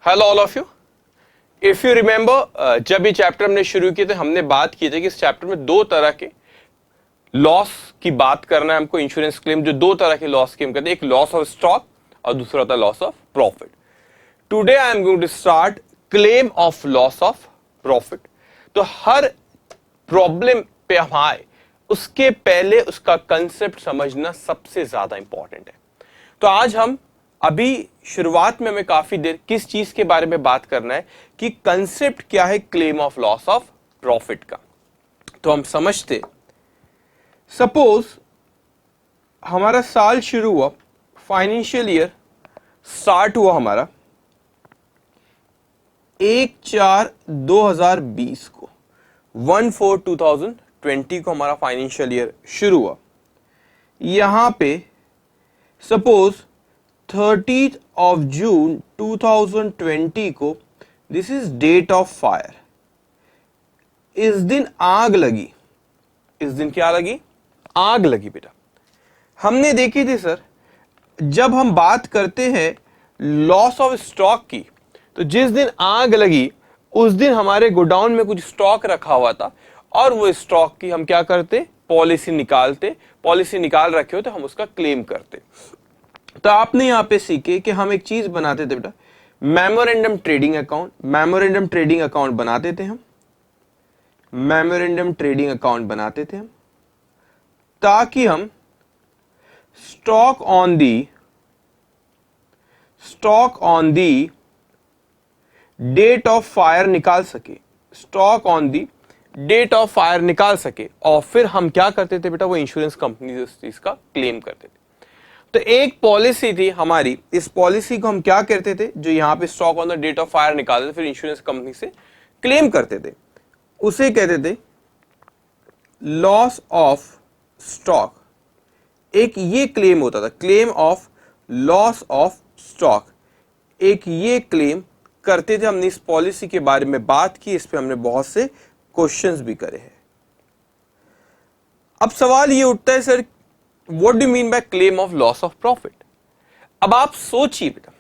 Hello all of you. If you remember, जब ये chapter हमने शुरू किए थे हमने बात की थी कि इस चैप्टर में दो तरह के लॉस की बात करना है हमको, इंश्योरेंस क्लेम। जो दो तरह के लॉस की हम कहते हैं, एक लॉस ऑफ स्टॉक और दूसरा होता है loss of profit. Today I am going to start claim of loss of profit. तो हर प्रॉब्लम पे हम आए उसके पहले उसका कंसेप्ट समझना सबसे ज्यादा इंपॉर्टेंट है। तो आज हम अभी शुरुआत में हमें काफी देर किस चीज के बारे में बात करना है कि कंसेप्ट क्या है claim of loss of profit का। तो हम समझते, सपोज हमारा साल शुरू हुआ, फाइनेंशियल ईयर स्टार्ट हुआ हमारा 1/4/2020 को, 1/4/2020 को हमारा फाइनेंशियल ईयर शुरू हुआ। यहां पे सपोज 30th of June 2020 को this is date of fire. इस दिन आग लगी। इस दिन क्या लगी? आग लगी बेटा। हमने देखी थी सर, जब हम बात करते हैं लॉस ऑफ स्टॉक की, तो जिस दिन आग लगी उस दिन हमारे गोडाउन में कुछ स्टॉक रखा हुआ था और वो स्टॉक की हम क्या करते? पॉलिसी निकालते। पॉलिसी निकाल रखे हो तो हम उसका क्लेम करते। तो आपने यहां पे सीखे कि हम एक चीज बनाते थे बेटा, memorandum trading account. Memorandum trading account बनाते थे हम, मेमोरेंडम ट्रेडिंग अकाउंट बनाते थे हम, ताकि हम stock on the date of fire निकाल सके। Stock on the date of fire निकाल सके और फिर हम क्या करते थे बेटा, वो इंश्योरेंस कंपनी से उस चीज का क्लेम करते थे। तो एक पॉलिसी थी हमारी, इस पॉलिसी को हम क्या करते थे, जो यहां पे stock on the date of fire निकालते थे फिर इंश्योरेंस कंपनी से क्लेम करते थे, उसे कहते थे लॉस ऑफ स्टॉक। एक ये क्लेम होता था, claim of loss of stock. एक ये क्लेम करते थे। हमने इस पॉलिसी के बारे में बात की, इस पे हमने बहुत से क्वेश्चंस भी करे हैं। अब सवाल ये उठता है, sir What do you mean by claim of loss of profit? अब आप सोचिए बेटा,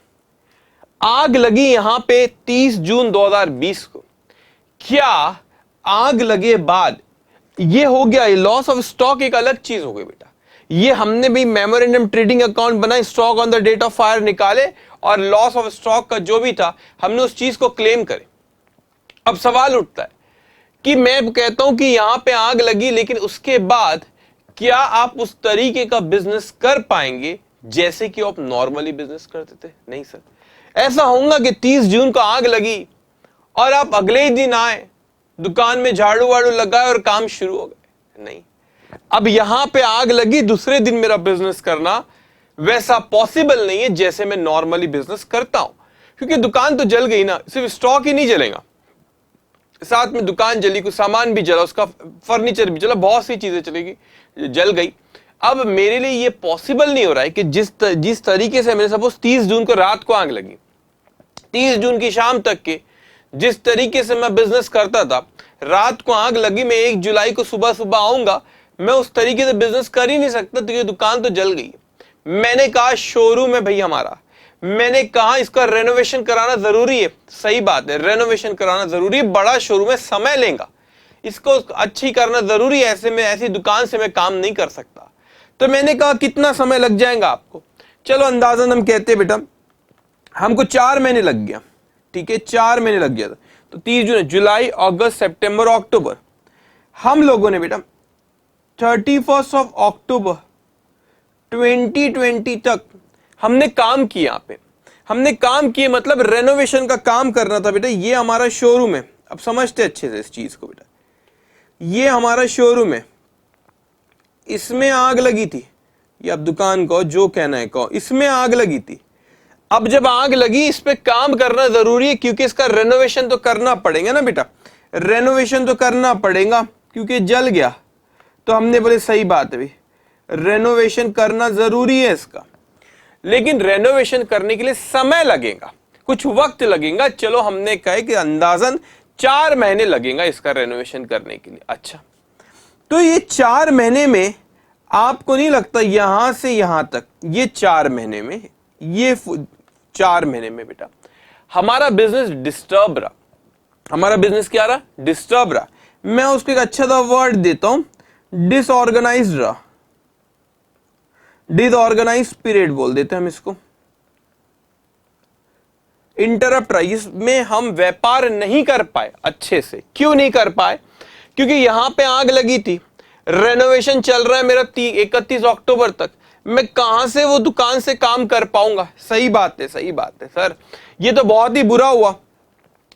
आग लगी यहां पे 30 जून 2020 को। क्या आग लगे बाद ये हो गया, ये लॉस ऑफ स्टॉक एक अलग चीज हो गई बेटा। ये हमने भी मेमोरेंडम ट्रेडिंग अकाउंट बनाए, stock on the date of fire निकाले और लॉस ऑफ स्टॉक का जो भी था हमने उस चीज को क्लेम करे। अब सवाल उठता है कि मैं कहता हूं कि यहां पे आग लगी, लेकिन उसके बाद क्या आप उस तरीके का बिजनेस कर पाएंगे जैसे कि आप नॉर्मली बिजनेस करते थे? नहीं सर। ऐसा होगा कि 30 जून को आग लगी और आप अगले ही दिन आए, दुकान में झाड़ू वाड़ू लगाए और काम शुरू हो गए? नहीं। अब यहां पे आग लगी, दूसरे दिन मेरा बिजनेस करना वैसा पॉसिबल नहीं है जैसे मैं नॉर्मली बिजनेस करता हूं, क्योंकि दुकान तो जल गई ना। सिर्फ स्टॉक ही नहीं जलेगा, साथ में दुकान जली, कुछ सामान भी जला, उसका फर्नीचर भी जला, बहुत सी चीजें चलेगी, जल गई। अब मेरे लिए ये पॉसिबल नहीं हो रहा है कि जिस तरीके से मैंने सपोज 30 जून को रात को आग लगी, 30 जून की शाम तक के जिस तरीके से मैं बिजनेस करता था, रात को आग लगी, मैं 1 जुलाई को सुबह सुबह आऊंगा, मैं उस तरीके से बिजनेस कर ही नहीं सकता, तो ये दुकान तो जल गई। मैंने कहा शोरूम है भाई हमारा, मैंने कहा इसका रेनोवेशन कराना जरूरी है। सही बात है, रेनोवेशन कराना जरूरी है, बड़ा शोरूम है, समय लेगा, इसको अच्छी करना जरूरी है, ऐसे में ऐसी दुकान से मैं काम नहीं कर सकता। तो मैंने कहा कितना समय लग जाएगा आपको? चलो अंदाजन हम कहते बेटा हमको 4 महीने लग गया। ठीक है, 4 महीने लग गया था। तो 30 जून, जुलाई, अगस्त, सितंबर, अक्टूबर, हम लोगों ने बेटा 31 अक्टूबर 2020 तक हमने काम किया। यहाँ पे हमने काम किए, मतलब रेनोवेशन का काम करना था बेटा। ये हमारा शोरूम है, अब समझते अच्छे से इस चीज को बेटा। ये हमारा शोरूम है, इसमें आग लगी थी, ये अब दुकान को जो कहना है कहो, इसमें आग लगी थी। अब जब आग लगी, इस पे काम करना जरूरी है, क्योंकि इसका रेनोवेशन तो करना पड़ेगा ना बेटा, रेनोवेशन तो करना पड़ेगा क्योंकि जल गया। तो हमने बोले सही बात है भाई, रेनोवेशन करना जरूरी है इसका, लेकिन रेनोवेशन करने के लिए समय लगेगा, कुछ वक्त लगेगा। चलो हमने कहा कि अंदाजन 4 महीने लगेगा इसका रेनोवेशन करने के लिए। अच्छा, तो ये 4 महीने में आपको नहीं लगता यहां से यहां तक, ये 4 महीने में, ये 4 महीने में बेटा हमारा बिजनेस डिस्टर्ब रहा, हमारा बिजनेस क्या रहा, डिस्टर्ब रहा, मैं उसको एक अच्छा सा वर्ड देता हूं, डिसऑर्गेनाइज्ड रहा, डिसऑर्गेनाइज्ड पीरियड बोल देते हैं हम इसको। इंटरप्ट रहा, इसमें हम व्यापार नहीं कर पाए अच्छे से। क्यों नहीं कर पाए? क्योंकि यहां पे आग लगी थी, रेनोवेशन चल रहा है मेरा 31 अक्टूबर तक, मैं कहां से वो दुकान से काम कर पाऊंगा। सही बात है, सही बात है सर, ये तो बहुत ही बुरा हुआ,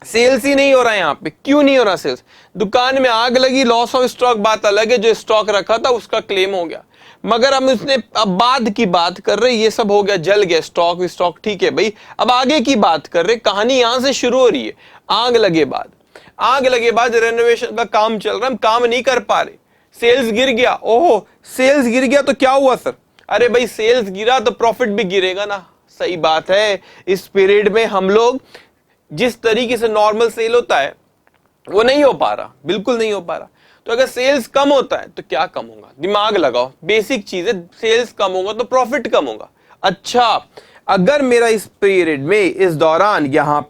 सेल्स ही नहीं हो रहा है यहां पे। क्यों नहीं हो रहा सेल्स? दुकान में आग लगी, लॉस ऑफ स्टॉक बात अलग है, जो स्टॉक रखा था उसका क्लेम हो गया, मगर हम उसने अब बाद की बात कर रहे, ये सब हो गया, जल गया स्टॉक स्टॉक, ठीक है भाई, अब आगे की बात कर रहे, कहानी यहां से शुरू हो रही है। आग लगे बाद, आग लगे बाद रेनोवेशन का काम चल रहा है, हम काम नहीं कर पा रहे, सेल्स गिर गया। ओहो, सेल्स गिर गया तो क्या हुआ सर? अरे भाई सेल्स गिरा तो प्रॉफिट भी गिरेगा ना। सही बात है, इस पीरियड में हम लोग जिस तरीके से नॉर्मल सेल होता है वो नहीं हो पा रहा, बिल्कुल नहीं हो पा रहा। तो अगर सेल्स कम होता है तो क्या कम होगा? दिमाग लगाओ, बेसिक चीज है, सेल्स कम होगा तो प्रॉफिट कम होगा। अच्छा, अगर मेरा इस पीरियड में, इस दौरान यहां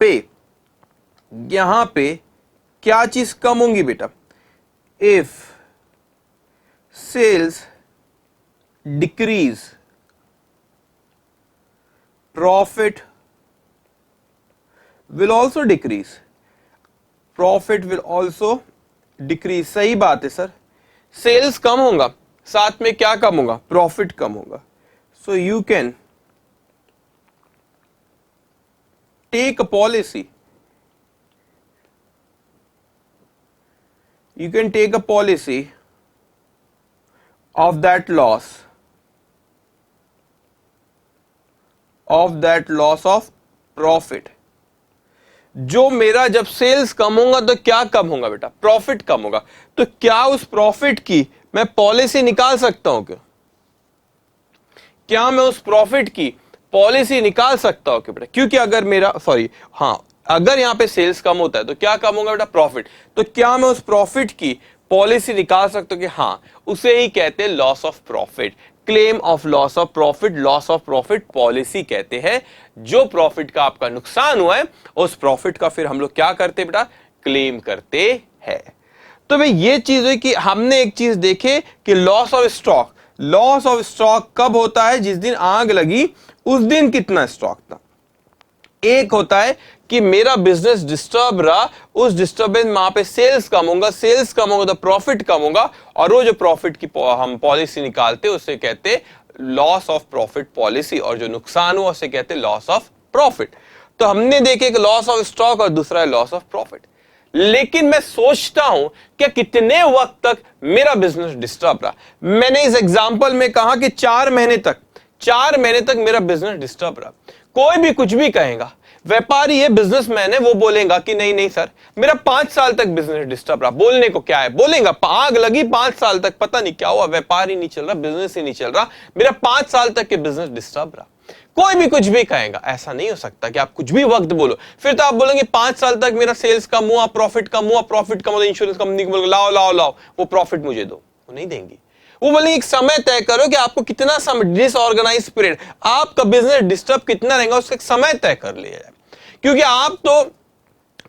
पे क्या चीज कम होंगी बेटा? If sales decrease, profit will also decrease, profit will also decrease। सही बात है सर, सेल्स कम होगा, साथ में क्या कम होगा? प्रॉफिट कम होगा। So you can take a policy, you can take a policy of that loss of profit। जो मेरा जब सेल्स कम होगा तो क्या कम होगा बेटा? प्रॉफिट कम होगा। तो क्या उस प्रॉफिट की मैं पॉलिसी निकाल सकता हूं? क्या मैं उस प्रॉफिट की पॉलिसी निकाल सकता हूं बेटा? क्योंकि अगर मेरा अगर यहां पे सेल्स कम होता है तो क्या कम होगा बेटा? प्रॉफिट। तो क्या मैं उस प्रॉफिट की पॉलिसी निकाल सकता हूं कि हाँ, उसे ही कहते हैं loss of profit, claim of loss of profit, loss of profit policy कहते हैं। जो प्रॉफिट का आपका नुकसान हुआ है उस प्रॉफिट का फिर हम लोग क्या करते हैं बेटा? क्लेम करते हैं। तो भाई ये चीज हुई कि हमने एक चीज देखे कि लॉस ऑफ स्टॉक कब होता है? जिस दिन आग लगी उस दिन कितना स्टॉक था। एक होता है कि मेरा बिजनेस डिस्टर्ब रहा, उस डिस्टर्बेंस में वहां पे सेल्स कम होगा तो प्रॉफिट कम होगा, और वो जो प्रॉफिट की हम पॉलिसी निकालते हैं उसे कहते हैं लॉस ऑफ प्रॉफिट पॉलिसी, और जो नुकसान हुआ उसे कहते हैं लॉस ऑफ प्रॉफिट। तो हमने देखे कि लॉस ऑफ स्टॉक और दूसरा है लॉस ऑफ प्रॉफिट। लेकिन मैं सोचता हूं कि कितने वक्त तक मेरा बिजनेस डिस्टर्ब रहा। मैंने इस एग्जांपल में कहा कि 4 महीने तक मेरा बिजनेस डिस्टर्ब रहा। कोई भी कुछ भी कहेगा, व्यापारी है, बिजनेसमैन है, वो बोलेगा कि नहीं सर, मेरा 5 साल तक बिजनेस डिस्टर्ब रहा। बोलने को क्या है? बोलेगा आग लगी 5 साल तक, पता नहीं क्या हुआ, व्यापार ही नहीं चल रहा, बिजनेस ही नहीं चल रहा, मेरा 5 साल तक के बिजनेस डिस्टर्ब रहा। कोई भी कुछ भी कहेगा। ऐसा नहीं हो सकता कि आप कुछ भी वक्त बोलो, फिर तो आप बोलेंगे 5 साल तक मेरा सेल्स कम हुआ, प्रॉफिट कम हुआ, प्रॉफिट कम हुआ, इंश्योरेंस कंपनी को बोलोगे लाओ वो प्रॉफिट मुझे दो, वो नहीं देंगी। वो बोलेंगे एक समय तय करो कि आपको कितना समय, डिसऑर्गेनाइज पीरियड, आपका बिजनेस डिस्टर्ब कितना रहेगा उसका एक समय तय कर लिया जाए। क्योंकि आप तो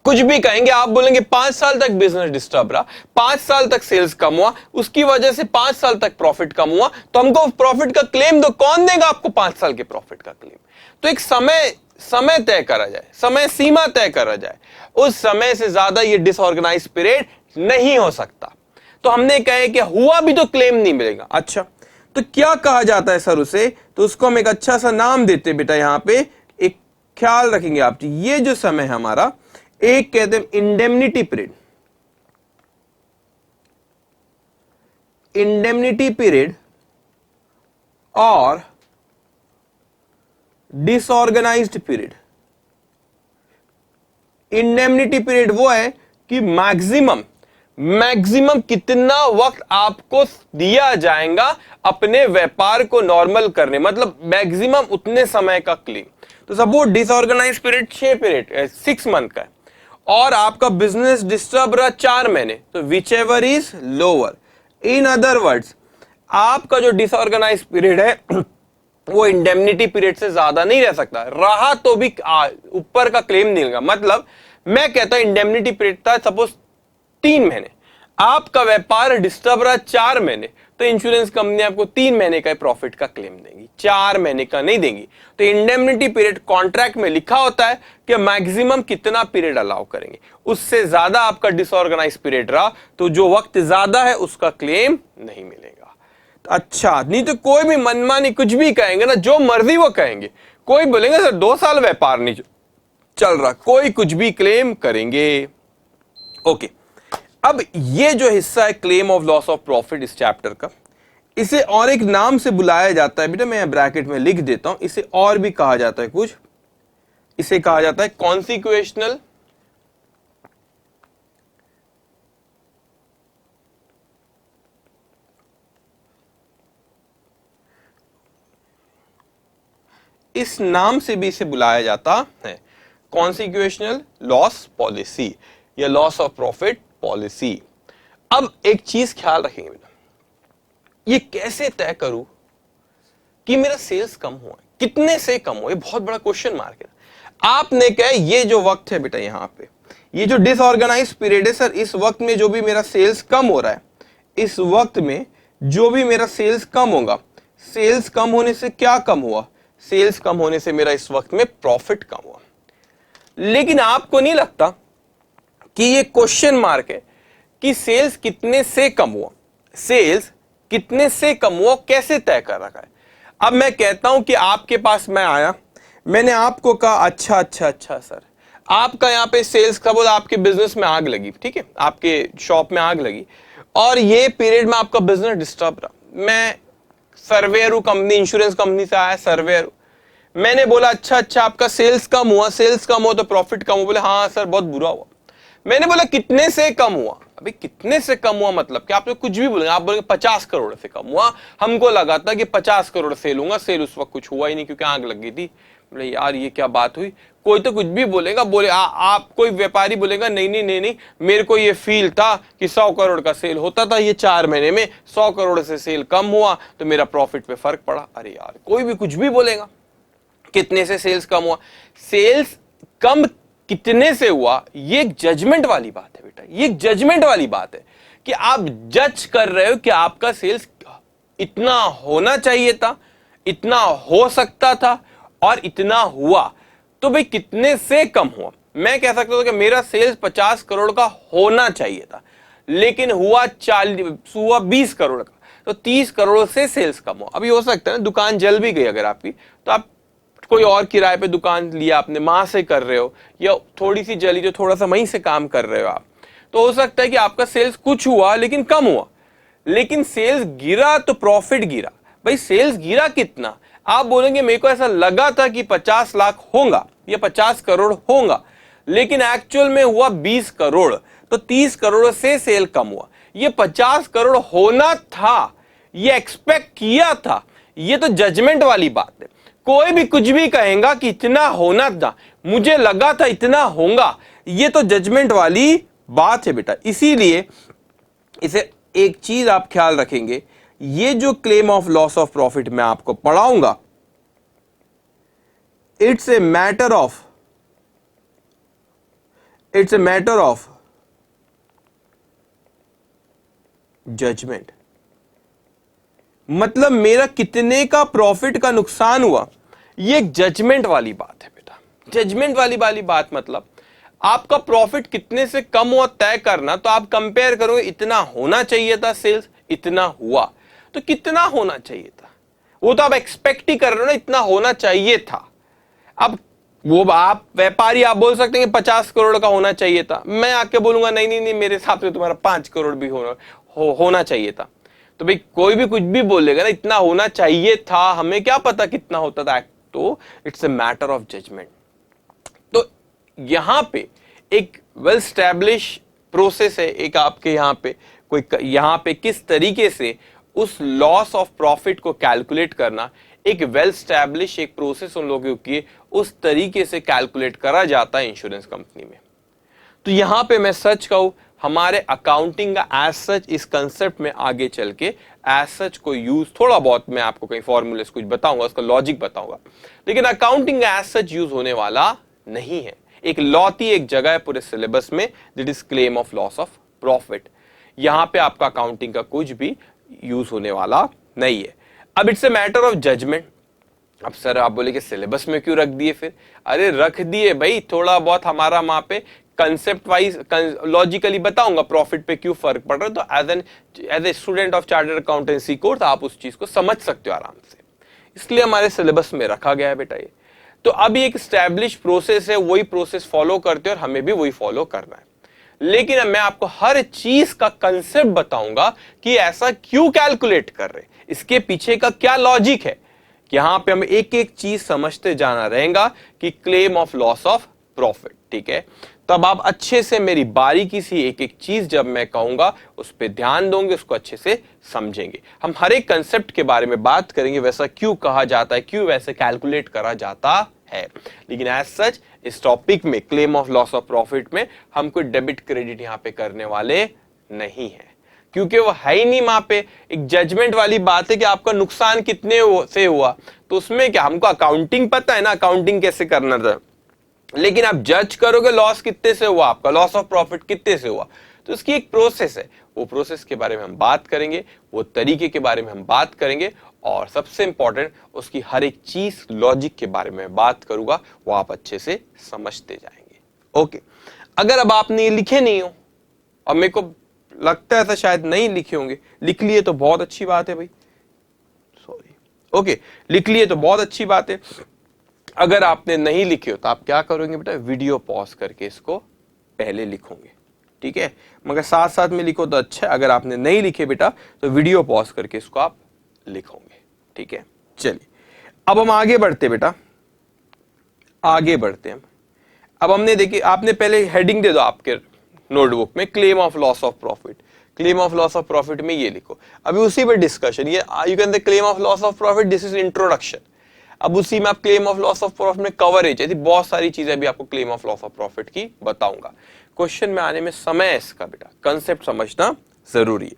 कुछ भी कहेंगे, आप बोलेंगे 5 साल तक बिजनेस डिस्टर्ब रहा, 5 साल तक सेल्स कम हुआ, उसकी वजह से 5 साल तक प्रॉफिट कम हुआ, तो हमको प्रॉफिट का क्लेम दो। कौन देगा आपको 5 साल के प्रॉफिट का क्लेम? तो एक समय तय करा जाए, समय सीमा तय करा जाए, उस समय से ज्यादा ये डिसऑर्गेनाइज पीरियड नहीं हो सकता। तो हमने कहे कि हुआ भी तो क्लेम नहीं मिलेगा। अच्छा, तो क्या कहा जाता है सर उसे? तो उसको हम एक अच्छा सा नाम देते बेटा, यहां पे एक ख्याल रखेंगे आप, ये जो समय है हमारा, एक कहते हैं इंडेमनिटी पीरियड। इंडेमनिटी पीरियड और डिसऑर्गेनाइज्ड पीरियड। इंडेमनिटी पीरियड वो है कि मैक्सिमम कितना वक्त आपको दिया जाएगा अपने व्यापार को नॉर्मल करने, मतलब मैक्सिमम उतने समय का क्लेम। तो सपोज डिसऑर्गेनाइज्ड पीरियड 6 मंथ का है और आपका बिजनेस डिस्टर्ब रहा 4 महीने, तो which ever is lower. In other words, आपका जो डिसऑर्गेनाइज्ड पीरियड है वो इंडेमनिटी पीरियड से ज्यादा नहीं रह सकता, रहा तो भी ऊपर का क्लेम नहीं मिलेगा। मतलब मैं कहता हूं इंडेमनिटी पीरियड था सपोज 3 महीने, आपका व्यापार डिस्टर्ब रहा 4 महीने, तो इंश्योरेंस कंपनी आपको 3 महीने का प्रॉफिट का क्लेम देगी, 4 महीने का नहीं देंगी। तो इंडेमनिटी पीरियड कॉन्ट्रैक्ट में लिखा होता है कि मैक्सिमम कितना पीरियड अलाउ करेंगे, उससे ज्यादा आपका डिसऑर्गेनाइज पीरियड रहा तो जो वक्त ज्यादा है उसका क्लेम नहीं मिलेगा। अच्छा, नहीं तो कोई भी मनमानी कुछ भी कहेंगे ना, जो मर्जी वो कहेंगे, कोई बोलेंगे सर 2 साल व्यापार नहीं चल रहा, कोई कुछ भी क्लेम करेंगे। ओके, अब ये जो हिस्सा है claim of loss of profit इस चैप्टर का, इसे और एक नाम से बुलाया जाता है, बेटा मैं ब्रैकेट में लिख देता हूं, इसे और भी कहा जाता है कुछ, इसे कहा जाता है कॉन्सिक्वेशनल इस नाम से भी इसे बुलाया जाता है कॉन्सिक्वेशनल लॉस पॉलिसी या लॉस ऑफ प्रॉफिट पॉलिसी। अब एक चीज ख्याल रखेंगे बेटा, ये कैसे तय करूं कि मेरा सेल्स कम हुआ है, कितने से कम हुआ, ये बहुत बड़ा क्वेश्चन मार्क है। आपने कहा ये जो वक्त है बेटा, यहां पे ये जो डिसऑर्गेनाइज पीरियड है सर, इस वक्त में जो भी मेरा सेल्स कम हो रहा है, इस वक्त में जो भी मेरा सेल्स कम होगा, सेल्स कम होने से क्या कम हुआ, सेल्स कम होने से मेरा इस वक्त में प्रॉफिट कम हुआ। लेकिन आपको नहीं लगता कि ये क्वेश्चन मार्क है कि सेल्स कितने से कम हुआ, सेल्स कितने से कम हुआ कैसे तय कर रखा है। अब मैं कहता हूं कि आपके पास मैं आया, मैंने आपको कहा अच्छा सर आपका यहां पे सेल्स का बोला, आपके बिजनेस में आग लगी, ठीक है, आपके शॉप में आग लगी और ये पीरियड में आपका बिजनेस डिस्टर्ब रहा। मैं सर्वेयर हूं, कंपनी इंश्योरेंस कंपनी से आया सर्वेयर हूं, मैंने बोला अच्छा आपका सेल्स कम हुआ, सेल्स कम हुआ तो प्रॉफिट कम हुआ। बोले हाँ सर बहुत बुरा हुआ। मैंने बोला कितने से कम हुआ, अभी कितने से कम हुआ मतलब कि आपने कुछ भी बोलेंगे, आप बोलेंगे 50 करोड़ से कम हुआ, हमको लगा था कि 50 करोड़ सेल होगा, सेल उस वक्त कुछ हुआ ही नहीं क्योंकि आग लग गई थी। बोले यार ये क्या बात हुई, कोई तो कुछ भी बोलेगा, बोले आप कोई व्यापारी बोलेगा नहीं मेरे को ये फील था कि 100 करोड़ का सेल होता था, ये 4 महीने में 100 करोड़ से सेल कम हुआ तो मेरा प्रॉफिट पे फर्क पड़ा। अरे यार कोई भी कुछ भी बोलेगा, कितने से सेल्स कम हुआ, सेल्स कम कितने से हुआ, ये एक जजमेंट वाली बात है बेटा, ये एक जजमेंट वाली बात है कि आप जज कर रहे हो कि आपका सेल्स इतना होना चाहिए था, इतना हो सकता था और इतना हुआ, तो भाई कितने से कम हुआ। मैं कह सकता हूं कि मेरा सेल्स 50 करोड़ का होना चाहिए था लेकिन हुआ 20 करोड़ का, तो 30 करोड़ से सेल्स कम हुआ। अभी हो सकता है ना दुकान जल भी गई अगर आपकी, तो आप कोई और किराए पे दुकान लिया आपने, वहां से कर रहे हो, या थोड़ी सी जली जो थोड़ा सा वहीं से काम कर रहे हो आप, तो हो सकता है कि आपका सेल्स कुछ हुआ लेकिन कम हुआ। लेकिन सेल्स गिरा तो प्रॉफिट गिरा। भाई सेल्स गिरा कितना, आप बोलेंगे मेरे को ऐसा लगा था कि 50 लाख होगा या 50 करोड़ होगा, लेकिन एक्चुअल में हुआ 20 करोड़, तो 30 करोड़ से सेल कम हुआ। ये 50 करोड़ होना था, ये एक्सपेक्ट किया था, ये तो जजमेंट वाली बात है। कोई भी कुछ भी कहेगा कि इतना होना था, मुझे लगा था इतना होगा, ये तो जजमेंट वाली बात है बेटा। इसीलिए इसे एक चीज आप ख्याल रखेंगे, ये जो claim of loss of profit मैं आपको पढ़ाऊंगा, it's a matter of judgement. मतलब मेरा कितने का प्रॉफिट का नुकसान हुआ, ये एक जजमेंट वाली बात है बेटा। जजमेंट वाली बात मतलब आपका प्रॉफिट कितने से कम हुआ तय करना, तो आप कंपेयर करोगे इतना होना चाहिए था सेल्स, इतना हुआ, तो कितना होना चाहिए था, वो तो आप एक्सपेक्ट ही कर रहे हो ना, इतना होना चाहिए था। अब वो आप व्यापारी आप बोल सकते हैं कि 50 करोड़ का होना चाहिए था, मैं आके बोलूंगा नहीं मेरे हिसाब से तुम्हारा 5 करोड़ भी होना चाहिए था। तो भाई कोई भी कुछ भी बोलेगा ना, इतना होना चाहिए था, हमें क्या पता कितना होता था, तो it's a matter of judgement. तो यहां पे एक वेल स्टैब्लिश प्रोसेस है, एक आपके यहां पे कोई यहां पे किस तरीके से उस लॉस ऑफ प्रॉफिट को कैलकुलेट करना, एक वेल स्टैब्लिश एक प्रोसेस उन लोगों की, उस तरीके से कैलकुलेट करा जाता है इंश्योरेंस कंपनी में। तो यहां पे मैं सच कहूं हमारे अकाउंटिंग का एज सच इस कंसेप्ट में आगे चल के एज सच कोई यूज थोड़ा बहुत मैं आपको कहीं फॉर्मूलेस कुछ बताऊंगा, उसका लॉजिक बताऊंगा, लेकिन अकाउंटिंग एज सच यूज होने वाला नहीं है। एक लॉ थी, एक जगह है पूरे सिलेबस में, that is claim of loss of profit. यहां पे आपका अकाउंटिंग का कुछ भी यूज होने वाला नहीं है। अब it's a matter of judgement. अब सर आप बोले कि सिलेबस में क्यों रख दिए फिर? अरे रख दिए भाई, थोड़ा बहुत हमारा वहां पे कंसेप्ट वाइज लॉजिकली बताऊंगा प्रॉफिट पे क्यों फर्क पड़ रहा है, तो as a student of chartered accountancy course आप उस चीज को समझ सकते हो आराम से, इसलिए हमारे सिलेबस में रखा गया है बेटा ये। तो अब एक स्टैब्लिश प्रोसेस है, वही प्रोसेस फॉलो करते हैं और हमें भी वही फॉलो करना है। लेकिन अब मैं आपको हर चीज का कंसेप्ट बताऊंगा कि ऐसा क्यों कैलकुलेट कर रहे, इसके पीछे का क्या लॉजिक है। यहां पे हमें एक एक चीज समझते जाना रहेगा कि claim of loss of profit, ठीक है। तब आप अच्छे से मेरी बारीकी सी एक एक चीज जब मैं कहूंगा उस पर ध्यान दोगे, उसको अच्छे से समझेंगे। हम हर एक कंसेप्ट के बारे में बात करेंगे, वैसा क्यों कहा जाता है, क्यों वैसे कैलकुलेट करा जाता है। लेकिन एज सच इस टॉपिक में claim of loss of profit में हम कोई डेबिट क्रेडिट यहां पे करने वाले नहीं है, क्योंकि वो है ही नहीं। वहां पे एक जजमेंट वाली बात है कि आपका नुकसान कितने से हुआ, तो उसमें क्या हमको अकाउंटिंग पता है ना, अकाउंटिंग कैसे करना था, लेकिन आप जज करोगे लॉस कितने से हुआ, आपका लॉस ऑफ प्रॉफिट कितने से हुआ, तो इसकी एक प्रोसेस है। वो प्रोसेस के बारे में हम बात करेंगे, वो तरीके के बारे में हम बात करेंगे, और सबसे इंपॉर्टेंट उसकी हर एक चीज लॉजिक के बारे में बात करूंगा, वो आप अच्छे से समझते जाएंगे। ओके, अगर अब आपने ये लिखे नहीं हो, और मेरे को लगता है ऐसा शायद नहीं लिखे होंगे, लिख लिए तो बहुत अच्छी बात है भाई, सॉरी, ओके, लिख लिए तो बहुत अच्छी बात है। अगर आपने नहीं लिखे हो तो आप क्या करोगे बेटा, वीडियो पॉज करके इसको पहले लिखोगे, ठीक है, मगर साथ साथ में लिखो तो अच्छा है। अगर आपने नहीं लिखे बेटा तो वीडियो पॉज करके इसको आप लिखोगे, ठीक है। चलिए अब हम आगे बढ़ते बेटा, आगे बढ़ते हैं। अब हमने देखिए, आपने पहले हेडिंग दे दो आपके नोटबुक में, claim of loss of profit. Claim of loss of profit में ये लिखो, अभी उसी पे डिस्कशन, ये you can the claim of loss of profit, this is introduction. अब उसी में आप claim of loss of profit में कवरेज, ऐसी बहुत सारी चीजें भी आपको claim of loss of profit की बताऊंगा। क्वेश्चन में आने में समय है इसका बेटा, कंसेप्ट समझना जरूरी है।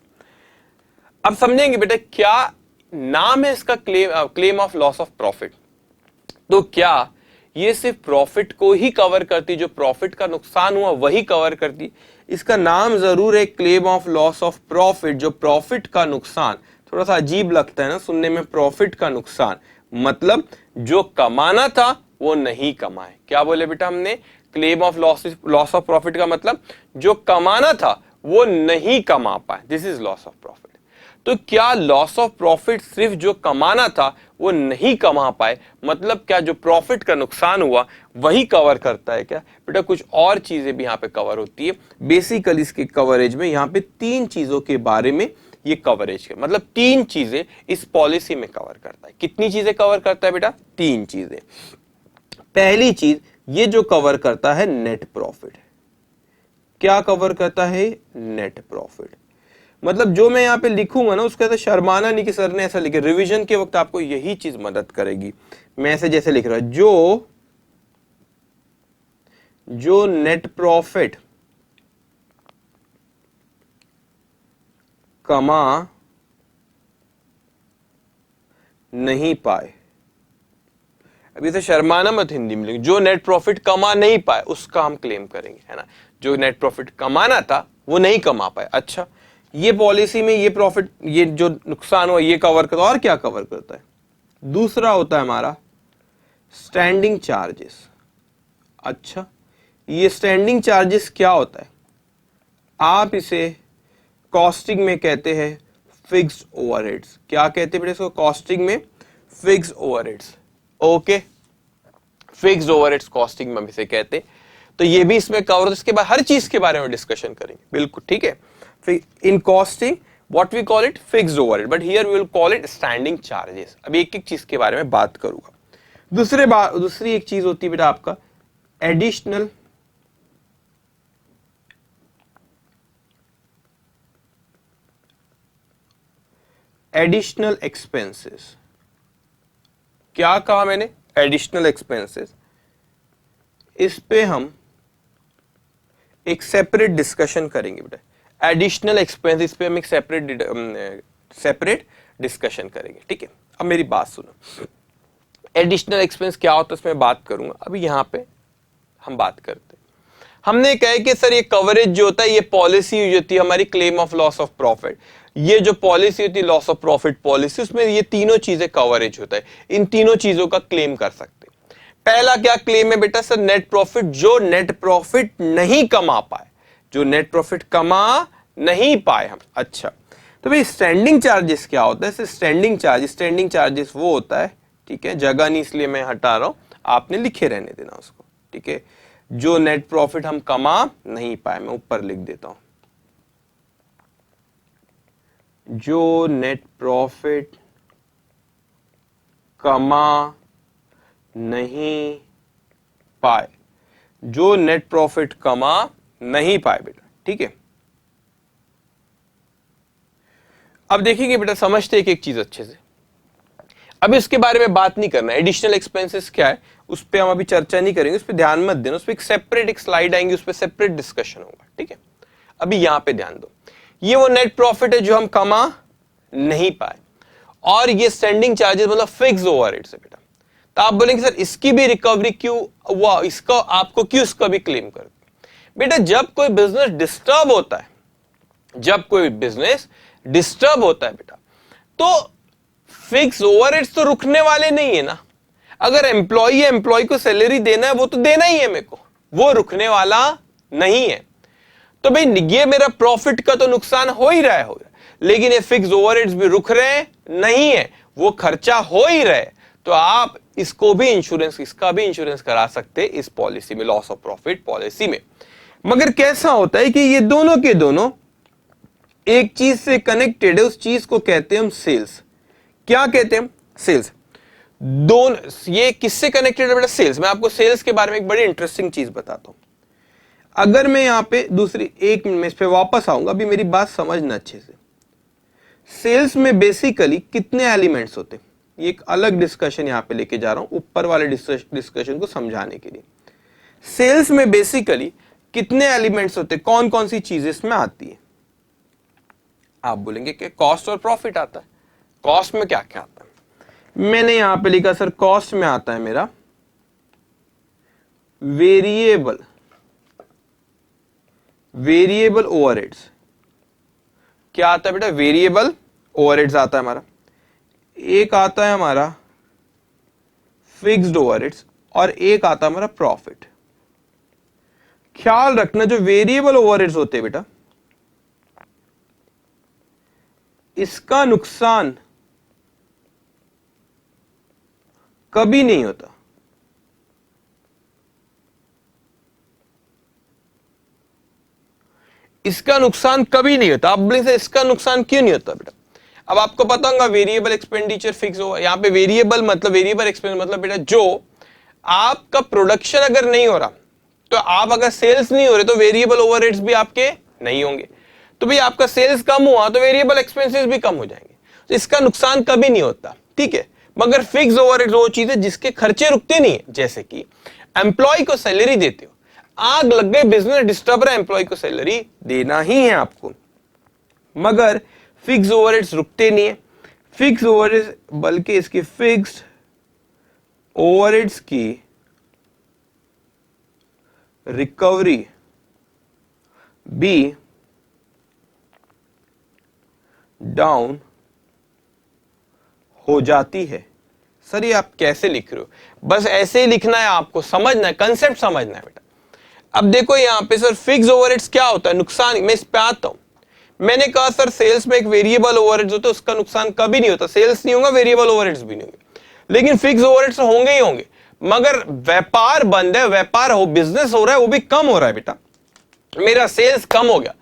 अब समझेंगे बेटा क्या नाम है इसका, claim of loss of profit. तो क्या ये सिर्फ प्रॉफिट को ही कवर करती, जो प्रॉफिट का नुकसान हुआ वही कवर करती? इसका नाम जरूर है claim of loss of profit, जो प्रॉफिट का नुकसान, थोड़ा सा अजीब लगता है ना सुनने में, प्रॉफिट का नुकसान मतलब जो कमाना था वो नहीं कमाए। क्या बोले बेटा हमने, claim of loss of profit का मतलब जो कमाना था वो नहीं कमा पाए, this is loss of profit. तो क्या लॉस ऑफ प्रॉफिट सिर्फ जो कमाना था वो नहीं कमा पाए, मतलब क्या जो प्रॉफिट का नुकसान हुआ वही कवर करता है क्या? बेटा कुछ और चीजें भी यहां पे कवर होती है। बेसिकली इसके कवरेज में यहां पे तीन चीजों के बारे में ये कवरेज है, मतलब तीन चीजें इस पॉलिसी में कवर करता है। कितनी चीजें कवर करता है बेटा? तीन चीजें। पहली चीज ये जो कवर करता है नेट प्रॉफिट। क्या कवर करता है? Net profit. मतलब जो मैं यहां पे लिखूंगा ना उसको ऐसा शर्माना नहीं कि सर ने ऐसा लिखे, रिवीजन के वक्त आपको यही चीज मदद करेगी। मैं ऐसे जैसे लिख रहा हूं, जो नेट प्रॉफिट कमा नहीं पाए, अभी से शर्माना मत हिंदी में लिख, जो नेट प्रॉफिट कमा नहीं पाए उसका हम क्लेम करेंगे, है ना। जो नेट प्रॉफिट कमाना था वो नहीं कमा पाए। अच्छा, ये पॉलिसी में ये प्रॉफिट, ये जो नुकसान हुआ ये कवर करता है। और क्या कवर करता है? दूसरा होता है हमारा स्टैंडिंग चार्जेस। अच्छा, ये स्टैंडिंग चार्जेस क्या होता है? आप इसे कॉस्टिंग में कहते हैं फिक्स्ड ओवरहेड्स। क्या कहते हैं बेटा इसको कॉस्टिंग में? Fixed overheads. Okay, fixed overheads costing में हम इसे कहते। तो ये भी इसमें कवर, इसके बाद हर चीज के बारे में डिस्कशन करेंगे, बिल्कुल ठीक है। In costing what we call it fixed overhead, but here we will call it standing charges. अभी एक एक चीज के बारे में बात करूंगा। दूसरी एक चीज होती है बेटा आपका एडिशनल एक्सपेंसेस। क्या कहा मैंने? Additional expenses. इस पे हम एक सेपरेट डिस्कशन करेंगे बेटा। एडिशनल एक्सपेंस, इस पे हम एक सेपरेट डिस्कशन करेंगे, ठीक है। अब मेरी बात सुनो, एडिशनल एक्सपेंस क्या होता है इसमें बात करूंगा। अभी यहां पे हम बात करते हैं, हमने कहा कि सर ये कवरेज जो होता है, ये पॉलिसी जो होती है हमारी claim of loss of profit, ये जो पॉलिसी होती है लॉस ऑफ प्रॉफिट पॉलिसी, उसमें ये तीनों चीजें कवरेज होता है, इन तीनों चीजों का क्लेम कर सकते हैं। पहला क्या क्लेम है बेटा सर, नेट प्रॉफिट, जो नेट प्रॉफिट नहीं कमा पाए, जो नेट प्रॉफिट कमा नहीं पाए हम। अच्छा, तो भाई स्टैंडिंग चार्जेस क्या होता है? स्टैंडिंग चार्जेस वो होता है, ठीक है, जगह नहीं इसलिए मैं हटा रहा हूं, आपने लिखे रहने देना उसको, ठीक है। जो नेट प्रॉफिट हम कमा नहीं पाए, मैं ऊपर लिख देता हूं, जो नेट प्रॉफिट कमा नहीं पाए, जो नेट प्रॉफिट कमा नहीं पाए बेटा, ठीक है। अब देखिए बेटा, समझते एक एक चीज अच्छे से। अब इसके बारे में बात नहीं करना, एडिशनल एक्सपेंसेस क्या है उस पर हम अभी चर्चा नहीं करेंगे, उस पर ध्यान मत देना, उस पर एक सेपरेट एक स्लाइड आएंगी, उस पर सेपरेट डिस्कशन होगा, ठीक है। अभी यहां पे ध्यान दो, ये वो नेट प्रॉफिट है जो हम कमा नहीं पाए, और ये स्टैंडिंग चार्जेस मतलब फिक्स ओवरहेड्स है बेटा। तो आप बोलेंगे सर इसकी भी रिकवरी क्यों हुआ, इसका आपको क्यों इसका भी क्लेम कर बेटा? जब कोई बिजनेस डिस्टर्ब होता है, जब कोई बिजनेस डिस्टर्ब होता है बेटा, तो फिक्स ओवरहेड्स तो रुकने वाले नहीं है ना। अगर एम्प्लॉय है, एम्प्लॉय को सैलरी देना है, वो तो देना ही है मेरे को, वो रुकने वाला नहीं है। तो भाई ये मेरा प्रॉफिट का तो नुकसान हो ही रहा है, लेकिन ये फिक्स ओवरहेड्स भी रुक रहे नहीं है, वो खर्चा हो ही रहा है। तो आप इसको भी इंश्योरेंस, इसका भी इंश्योरेंस करा सकते हैं इस पॉलिसी में, लॉस ऑफ प्रॉफिट पॉलिसी में। मगर कैसा होता है कि ये दोनों के दोनों एक चीज से कनेक्टेड है, उस चीज को कहते हैं हम सेल्स। क्या कहते हैं हम? सेल्स। दोनों ये किससे कनेक्टेड है बेटा? सेल्स। मैं आपको सेल्स के बारे में एक बड़ी इंटरेस्टिंग चीज बताता हूं। अगर मैं यहां पे दूसरी, एक मिनट में इस पे वापस आऊंगा, अभी मेरी बात समझना अच्छे से। सेल्स में बेसिकली कितने एलिमेंट्स होते हैं, ये एक अलग डिस्कशन यहां पे लेके जा रहा हूं, ऊपर वाले डिस्कशन को समझाने के लिए। सेल्स में बेसिकली कितने एलिमेंट्स होते हैं, कौन कौन सी चीजें इसमें आती है? आप बोलेंगे कि कॉस्ट और प्रॉफिट आता है। कॉस्ट में क्या क्या आता है? मैंने यहां पे लिखा सर, कॉस्ट में आता है मेरा वेरिएबल ओवरहेड्स। क्या आता है बेटा? वेरिएबल ओवरहेड्स आता है हमारा। एक आता है हमारा फिक्स्ड ओवरहेड्स और एक आता है हमारा प्रॉफिट। ख्याल रखना, जो वेरिएबल ओवरहेड्स होते हैं बेटा, इसका नुकसान कभी नहीं होता। इसका नुकसान कभी नहीं होता। आप बोलेंगे इसका नुकसान क्यों नहीं होता बेटा? अब आपको पता होगा वेरिएबल एक्सपेंडिचर फिक्स हो, यहां पे वेरिएबल मतलब वेरिएबल एक्सपेंस मतलब बेटा, जो आपका प्रोडक्शन अगर नहीं हो रहा, तो आप अगर सेल्स नहीं हो रहे, तो वेरिएबल ओवरहेड्स भी आपके नहीं होंगे। तो भाई आपका सेल्स कम हुआ तो वेरिएबल एक्सपेंसेस भी कम हो जाएंगे, तो इसका नुकसान कभी नहीं होता, ठीक है। मगर फिक्स ओवरहेड्स वो चीज है जिसके खर्चे रुकते नहीं है। जैसे कि एम्प्लॉय को सैलरी देते हो, आग लग गई, बिजनेस डिस्टर्ब रहा है, एम्प्लॉय को सैलरी देना ही है आपको, मगर फिक्स ओवरहेड्स रुकते नहीं है। फिक्स ओवरहेड्स, बल्कि इसकी फिक्स्ड ओवरहेड्स की रिकवरी भी डाउन हो जाती है। सर ये आप कैसे लिख रहे हो? बस ऐसे ही लिखना है, आपको समझना है, कंसेप्ट समझना है बेटा। अब देखो यहां पे सर फिक्स ओवरहेड्स क्या होता है, नुकसान। मैं इस पे आता हूं। मैंने कहा सर सेल्स में एक वेरिएबल ओवरहेड्स होता है, उसका नुकसान कभी नहीं होता। सेल्स नहीं होगा, वेरिएबल ओवरहेड्स भी नहीं होंगे, लेकिन फिक्स ओवरहेड्स होंगे ही होंगे। मगर व्यापार बंद है, व्यापार हो, बिजनेस हो रहा है, वो भी कम हो रहा है बेटा। मेरा सेल्स कम हो गया,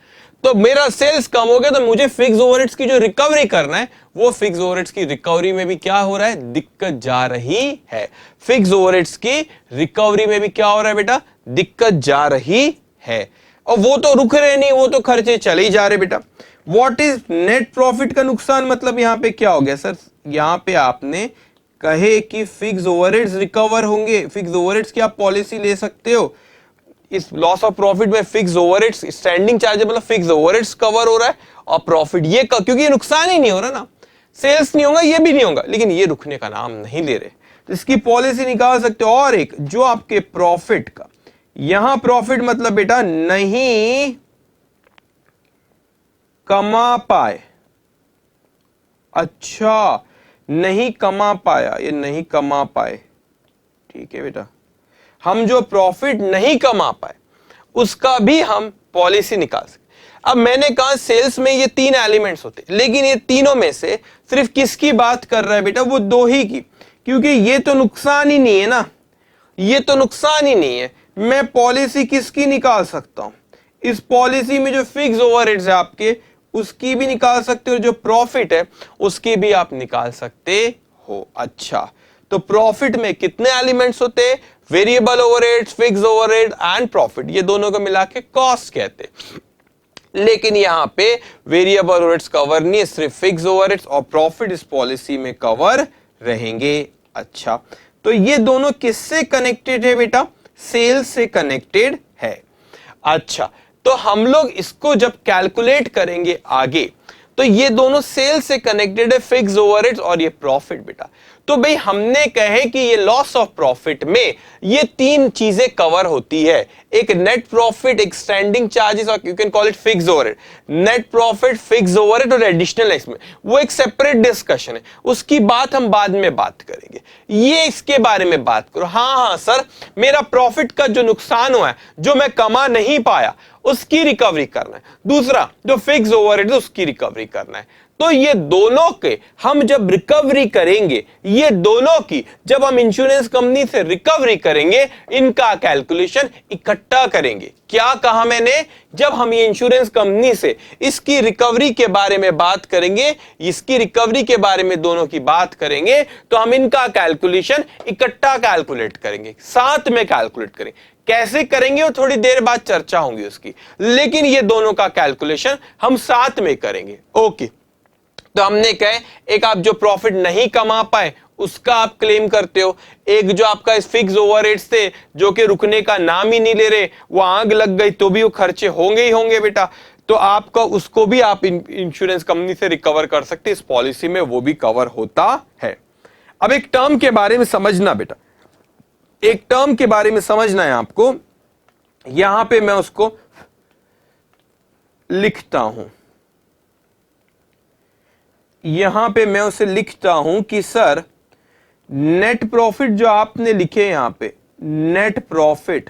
तो मेरा सेल्स कम हो गया, तो मुझे फिक्स ओवरहेड्स की जो रिकवरी करना है, वो फिक्स ओवरहेड्स की रिकवरी में भी क्या हो रहा है? दिक्कत जा रही है। फिक्स ओवरहेड्स की रिकवरी में भी क्या हो रहा है बेटा? दिक्कत जा रही है। और वो तो रुक रहे नहीं, वो तो खर्चे चले ही जा रहे बेटा। व्हाट इज नेट प्रॉफिट का नुकसान? मतलब यहां पे क्या हो गया सर? यहां पे आपने कहे कि फिक्स ओवरहेड्स रिकवर होंगे। फिक्स ओवरहेड्स की आप पॉलिसी ले सकते हो, इस लॉस ऑफ प्रॉफिट में फिक्स ओवरहेड्स, स्टैंडिंग चार्जेस मतलब फिक्स ओवरहेड्स कवर हो रहा है और प्रॉफिट ये क्योंकि ये नुकसान ही नहीं हो रहा ना, सेल्स नहीं होगा, ये भी नहीं होगा, लेकिन ये रुकने का नाम नहीं ले रहे, तो इसकी पॉलिसी निकाल सकते हो। और एक जो आपके प्रॉफिट का, यहां प्रॉफिट मतलब बेटा नहीं कमा पाए, अच्छा नहीं कमा पाया, ये नहीं कमा पाए, ठीक है बेटा, हम जो प्रॉफिट नहीं कमा पाए उसका भी हम पॉलिसी निकाल सकते। अब मैंने कहा सेल्स में ये 3 एलिमेंट्स होते, लेकिन ये तीनों में से सिर्फ किसकी बात कर रहा है बेटा, वो 2 ही की, क्योंकि ये तो नुकसान ही नहीं है ना, ये तो नुकसान ही नहीं है। मैं पॉलिसी किसकी निकाल सकता हूं, इस पॉलिसी में जो फिक्स ओवरहेड्स है आपके उसकी भी निकाल सकते हो, जो प्रॉफिट है उसकी भी आप निकाल सकते हो। अच्छा, तो प्रॉफिट में कितने एलिमेंट्स होते हैं, variable overheads, fix overhead and profit, ये दोनों को मिला के कॉस्ट कहते हैं। लेकिन यहां पे वेरिएबल ओवरहेड्स कवर नहीं है, सिर्फ फिक्स ओवरहेड्स और प्रॉफिट इस पॉलिसी में कवर रहेंगे। अच्छा, तो ये दोनों किससे कनेक्टेड है बेटा, सेल्स से कनेक्टेड है। अच्छा, तो हम लोग इसको जब कैलकुलेट करेंगे आगे, तो ये दोनों सेल्स से कनेक्टेड है, फिक्स ओवरहेड्स और ये प्रॉफिट बेटा। तो भाई हमने कहे कि ये लॉस ऑफ प्रॉफिट में ये 3 चीजें कवर होती है, एक नेट प्रॉफिट, एक स्टैंडिंग चार्जेस और you can call it fix overhead. Net profit, fix overhead और एडिशनल एक्सपेंस, वो एक सेपरेट डिस्कशन है, उसकी बात हम बाद में बात करेंगे। ये इसके बारे में बात करो। हाँ सर, मेरा प्रॉफिट का जो नुकसान हुआ है, जो मैं कमा नहीं पाया, उसकी रिकवरी करना है। दूसरा जो फिक्स ओवरहेड उसकी रिकवरी करना है। तो ये दोनों के हम जब रिकवरी करेंगे, ये दोनों की जब हम इंश्योरेंस कंपनी से रिकवरी करेंगे, इनका कैलकुलेशन इकट्ठा करेंगे। क्या कहा मैंने, जब हम ये इंश्योरेंस कंपनी से इसकी रिकवरी के बारे में बात करेंगे, इसकी रिकवरी के बारे में दोनों की बात करेंगे, तो हम इनका कैलकुलेशन इकट्ठा कैलकुलेट करेंगे, साथ में कैलकुलेट करेंगे। कैसे करेंगे वो थोड़ी देर बाद चर्चा होगी उसकी, लेकिन ये दोनों का कैलकुलेशन हम साथ में करेंगे। ओके, तो हमने कहे एक आप जो प्रॉफिट नहीं कमा पाए उसका आप क्लेम करते हो, एक जो आपका इस फिक्स ओवरहेड्स थे जो कि रुकने का नाम ही नहीं ले रहे, वो आग लग गई तो भी वो खर्चे होंगे ही होंगे बेटा, तो आपका उसको भी आप इंश्योरेंस कंपनी से रिकवर कर सकते, इस पॉलिसी में वो भी कवर होता है। अब एक टर्म के बारे में समझना बेटा, एक टर्म के बारे में समझना है आपको, यहां पे मैं उसको लिखता हूं, यहां पे मैं उसे लिखता हूं कि सर नेट प्रॉफिट जो आपने लिखे यहां पे, नेट प्रॉफिट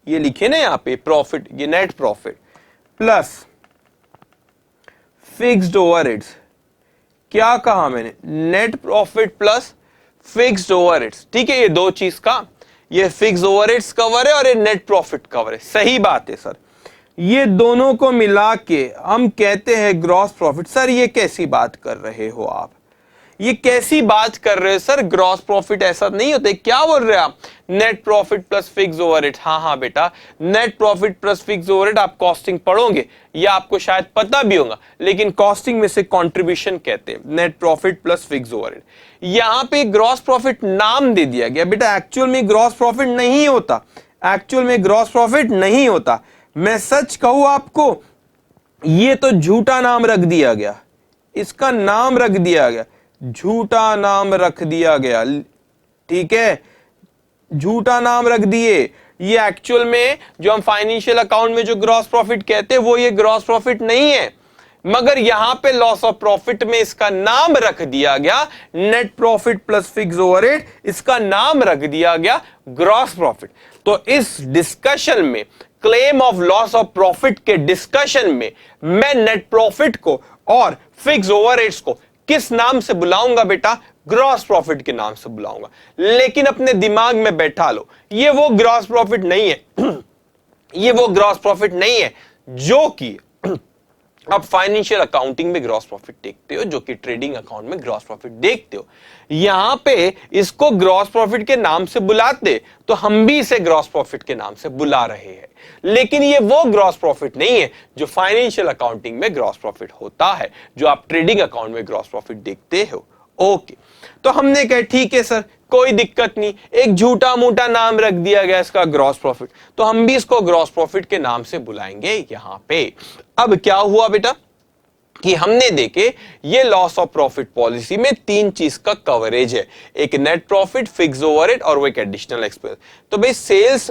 ये लिखे ना यहां पे प्रॉफिट, ये net profit plus fixed overheads, क्या कहा मैंने, net profit plus fixed overheads, ठीक है, ये 2 चीज का, ये फिक्स ओवरहेड्स कवर है और ये नेट प्रॉफिट कवर है। सही बात है सर, ये दोनों को मिला के हम कहते हैं ग्रॉस प्रॉफिट। सर ये कैसी बात कर रहे हो आप, ये कैसी बात कर रहे हो सर, ग्रॉस प्रॉफिट ऐसा नहीं होता, क्या बोल रहे हैं आप, net profit plus fix overhead. हाँ बेटा, net profit plus fix overhead आप कॉस्टिंग पढ़ोगे, या आपको शायद पता भी होगा, लेकिन कॉस्टिंग में से कंट्रीब्यूशन कहते हैं, net profit plus fix overhead. यहां पे ग्रॉस प्रॉफिट नाम दे दिया गया बेटा, एक्चुअल में ग्रॉस प्रॉफिट नहीं होता, एक्चुअल में ग्रॉस प्रॉफिट नहीं होता। मैं सच कहूं आपको, ये तो झूठा नाम रख दिया गया, इसका नाम रख दिया गया, झूठा नाम रख दिया गया, ठीक है, झूठा नाम रख दिए। ये एक्चुअल में जो हम फाइनेंशियल अकाउंट में जो ग्रॉस प्रॉफिट कहते हैं वो ये ग्रॉस प्रॉफिट नहीं है, मगर यहां पे लॉस ऑफ प्रॉफिट में इसका नाम रख दिया गया net profit plus fix overhead, इसका नाम रख दिया गया ग्रॉस प्रॉफिट। तो इस डिस्कशन में, claim of loss of profit के डिस्कशन में, मैं नेट प्रॉफिट को और फिक्स ओवरहेड्स को किस नाम से बुलाऊंगा बेटा, ग्रॉस प्रॉफिट के नाम से बुलाऊंगा। लेकिन अपने दिमाग में बैठा लो, ये वो ग्रॉस प्रॉफिट नहीं है ये वो ग्रॉस प्रॉफिट नहीं है जो कि आप फाइनेंशियल अकाउंटिंग में ग्रॉस प्रॉफिट देखते हो, जो कि ट्रेडिंग अकाउंट में ग्रॉस प्रॉफिट देखते हो। यहां पे इसको ग्रॉस प्रॉफिट के नाम से बुलाते तो हम भी इसे ग्रॉस प्रॉफिट के नाम से बुला रहे हैं, लेकिन ये वो ग्रॉस प्रॉफिट नहीं है जो फाइनेंशियल अकाउंटिंग में ग्रॉस प्रॉफिट होता है, जो आप ट्रेडिंग अकाउंट में ग्रॉस प्रॉफिट देखते हो। ओके, तो हमने कहा ठीक है सर, कोई दिक्कत नहीं, एक झूठा मूठा नाम रख दिया गया इसका ग्रॉस प्रॉफिट, तो हम भी इसको ग्रॉस प्रॉफिट के नाम से बुलाएंगे यहां पे। अब क्या हुआ बेटा कि हमने देखे ये लॉस ऑफ प्रॉफिट पॉलिसी में तीन चीज का कवरेज है, एक नेट प्रॉफिट, फिक्स ओवरहेड और वो एक एडिशनल एक्सपेंस। तो भाई सेल्स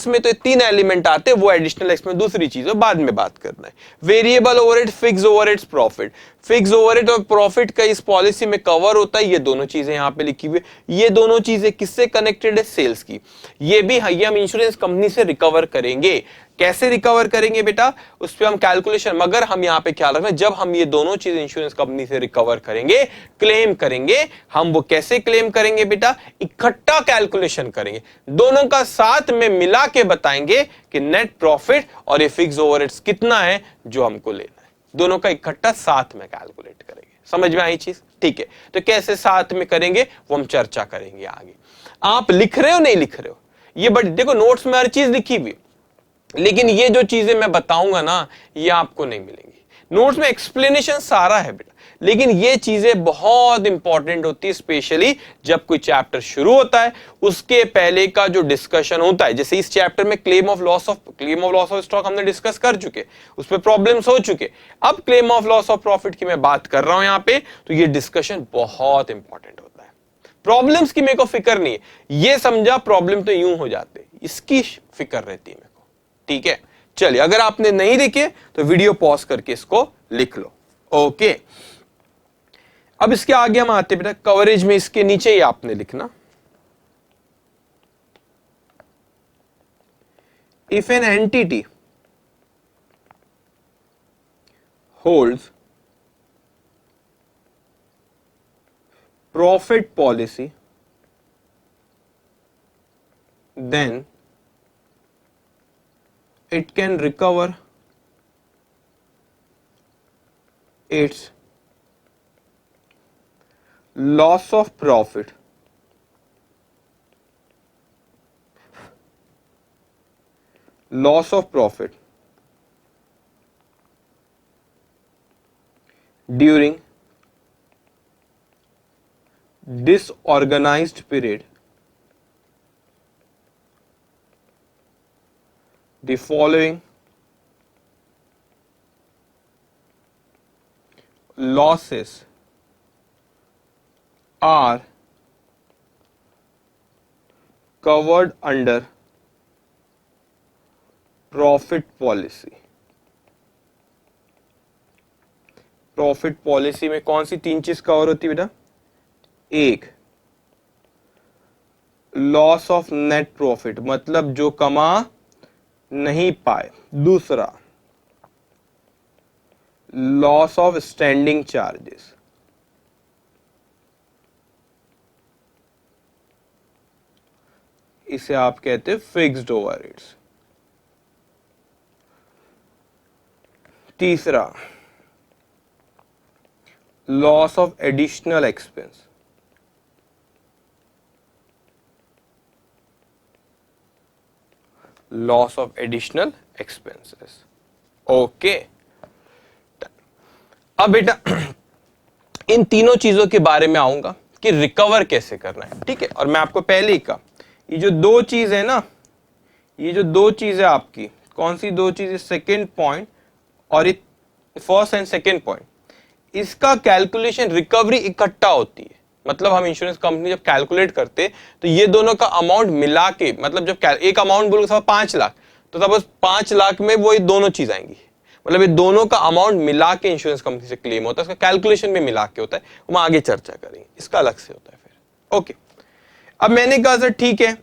में तो ये तीन एलिमेंट आते हैं, वो एडिशनल एक्सपेंस दूसरी चीज है, बाद में बात करना है। Variable overhead, fix overhead, profit. Fix overhead और प्रॉफिट का इस पॉलिसी में कवर होता है, ये दोनों चीजें यहां पे लिखी हुई है। ये दोनों चीजें किससे कनेक्टेड है? सेल्स की। ये भी हम इंश्योरेंस कंपनी से रिकवर करेंगे। कैसे रिकवर करेंगे बेटा, उस पर हम कैलकुलेशन, मगर हम यहां पे ख्याल रखना, जब हम ये दोनों चीज इंश्योरेंस कंपनी से रिकवर करेंगे, क्लेम करेंगे, हम वो कैसे क्लेम करेंगे बेटा? इकट्ठा कैलकुलेशन करेंगे, दोनों का साथ में मिला के बताएंगे कि नेट प्रॉफिट और ये फिक्स ओवरहेड्स कितना है जो हमको लेना है, दोनों का इकट्ठा साथ में कैलकुलेट करेंगे। समझ में आई चीज? ठीक है, तो कैसे साथ में करेंगे वो हम चर्चा करेंगे आगे। आप लिख रहे हो नहीं लिख रहे हो? ये बड़ी देखो, नोट्स में हर चीज लिखी हुई, लेकिन ये जो चीजें मैं बताऊंगा ना, ये आपको नहीं मिलेंगी। नोट्स में एक्सप्लेनेशन सारा है बेटा, लेकिन ये चीजें बहुत इंपॉर्टेंट होती है, स्पेशली जब कोई चैप्टर शुरू होता है, उसके पहले का जो डिस्कशन होता है। जैसे इस चैप्टर में claim of loss of stock हमने डिस्कस कर चुके, उस पर प्रॉब्लम्स हो चुके। अब claim of loss of profit की मैं बात कर रहा हूं यहां पे, तो ये डिस्कशन बहुत इंपॉर्टेंट होता है। प्रॉब्लम्स की मेरे को फिक्र नहीं है, ये समझा प्रॉब्लम तो यूं हो जाते, इसकी फिक्र रहती है मेरे को। ठीक है, चलिए, अगर आपने नहीं लिखे तो वीडियो पॉज करके इसको लिख लो। ओके, अब इसके आगे हम आते बेटा कवरेज में, इसके नीचे ही आपने लिखना, if an entity holds profit policy then it can recover its loss of profit during disorganized period the following losses are covered under profit policy। Profit policy में कौन सी तीन चीज कवर होती है बेटा? एक, लॉस ऑफ नेट प्रॉफिट, मतलब जो कमा नहीं पाए। दूसरा, लॉस ऑफ स्टैंडिंग चार्जेस। इसे आप कहते हैं फिक्स्ड ओवरहेड्स। तीसरा, loss of additional expense. Loss of additional expenses. Okay, अब बेटा इन तीनों चीजों के बारे में आऊंगा कि रिकवर कैसे करना है। ठीक है, और मैं आपको पहले ही कहा, ये जो दो चीज है ना, ये जो दो चीज है आपकी, कौन सी दो चीज? सेकेंड पॉइंट और फर्स्ट एंड सेकेंड पॉइंट, इसका कैलकुलेशन रिकवरी इकट्ठा होती है। मतलब हम इंश्योरेंस कंपनी जब कैलकुलेट करते तो ये दोनों का अमाउंट मिला के, मतलब जब एक अमाउंट बोलोगे 5 लाख, तो तब 5 लाख में वो ये दोनों चीज आएंगी, मतलब ये दोनों का अमाउंट मिला के इंश्योरेंस कंपनी से क्लेम होता है, इसका कैलकुलेशन भी मिला के होता है, हम आगे चर्चा करेंगे, इसका अलग से होता है फिर। ओके, अब मैंने कहा सर ठीक है,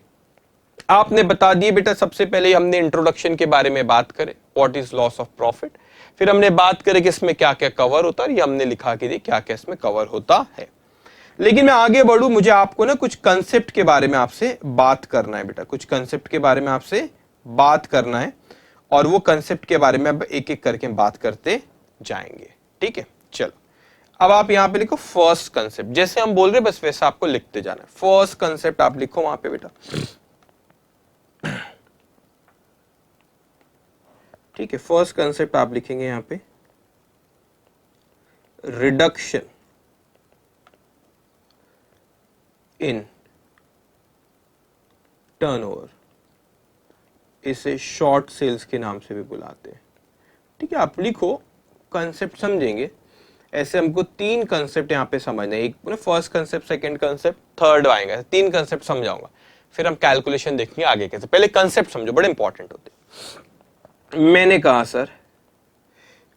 आपने बता दिए बेटा, सबसे पहले हमने इंट्रोडक्शन के बारे में बात करें, what is loss of profit, फिर हमने बात करें कि इसमें क्या क्या कवर होता है, ये हमने लिखा के दिए क्या क्या इसमें कवर होता है। लेकिन मैं आगे बढ़ूं, मुझे आपको ना कुछ कंसेप्ट के बारे में आपसे बात करना है बेटा, कुछ कंसेप्ट के बारे में आपसे बात करना है, और वो कंसेप्ट के बारे में अब एक एक करके बात करते जाएंगे। ठीक है, चलो, अब आप यहां पे लिखो फर्स्ट कंसेप्ट, जैसे हम बोल रहे बस वैसा आपको लिखते जाना है। फर्स्ट कंसेप्ट आप लिखो वहां पे बेटा। ठीक है, फर्स्ट कंसेप्ट आप लिखेंगे यहां पे, रिडक्शन इन टर्नओवर, इसे शॉर्ट सेल्स के नाम से भी बुलाते हैं। ठीक है, आप लिखो, कंसेप्ट समझेंगे। ऐसे हमको 3 कंसेप्ट यहाँ पे समझना है, एक first concept, second concept, third आएगा। 3 कंसेप्ट समझाऊंगा, फिर हम कैलकुलेशन देखेंगे आगे कैसे। पहले कंसेप्ट समझो, बड़े इंपॉर्टेंट होते। मैंने कहा सर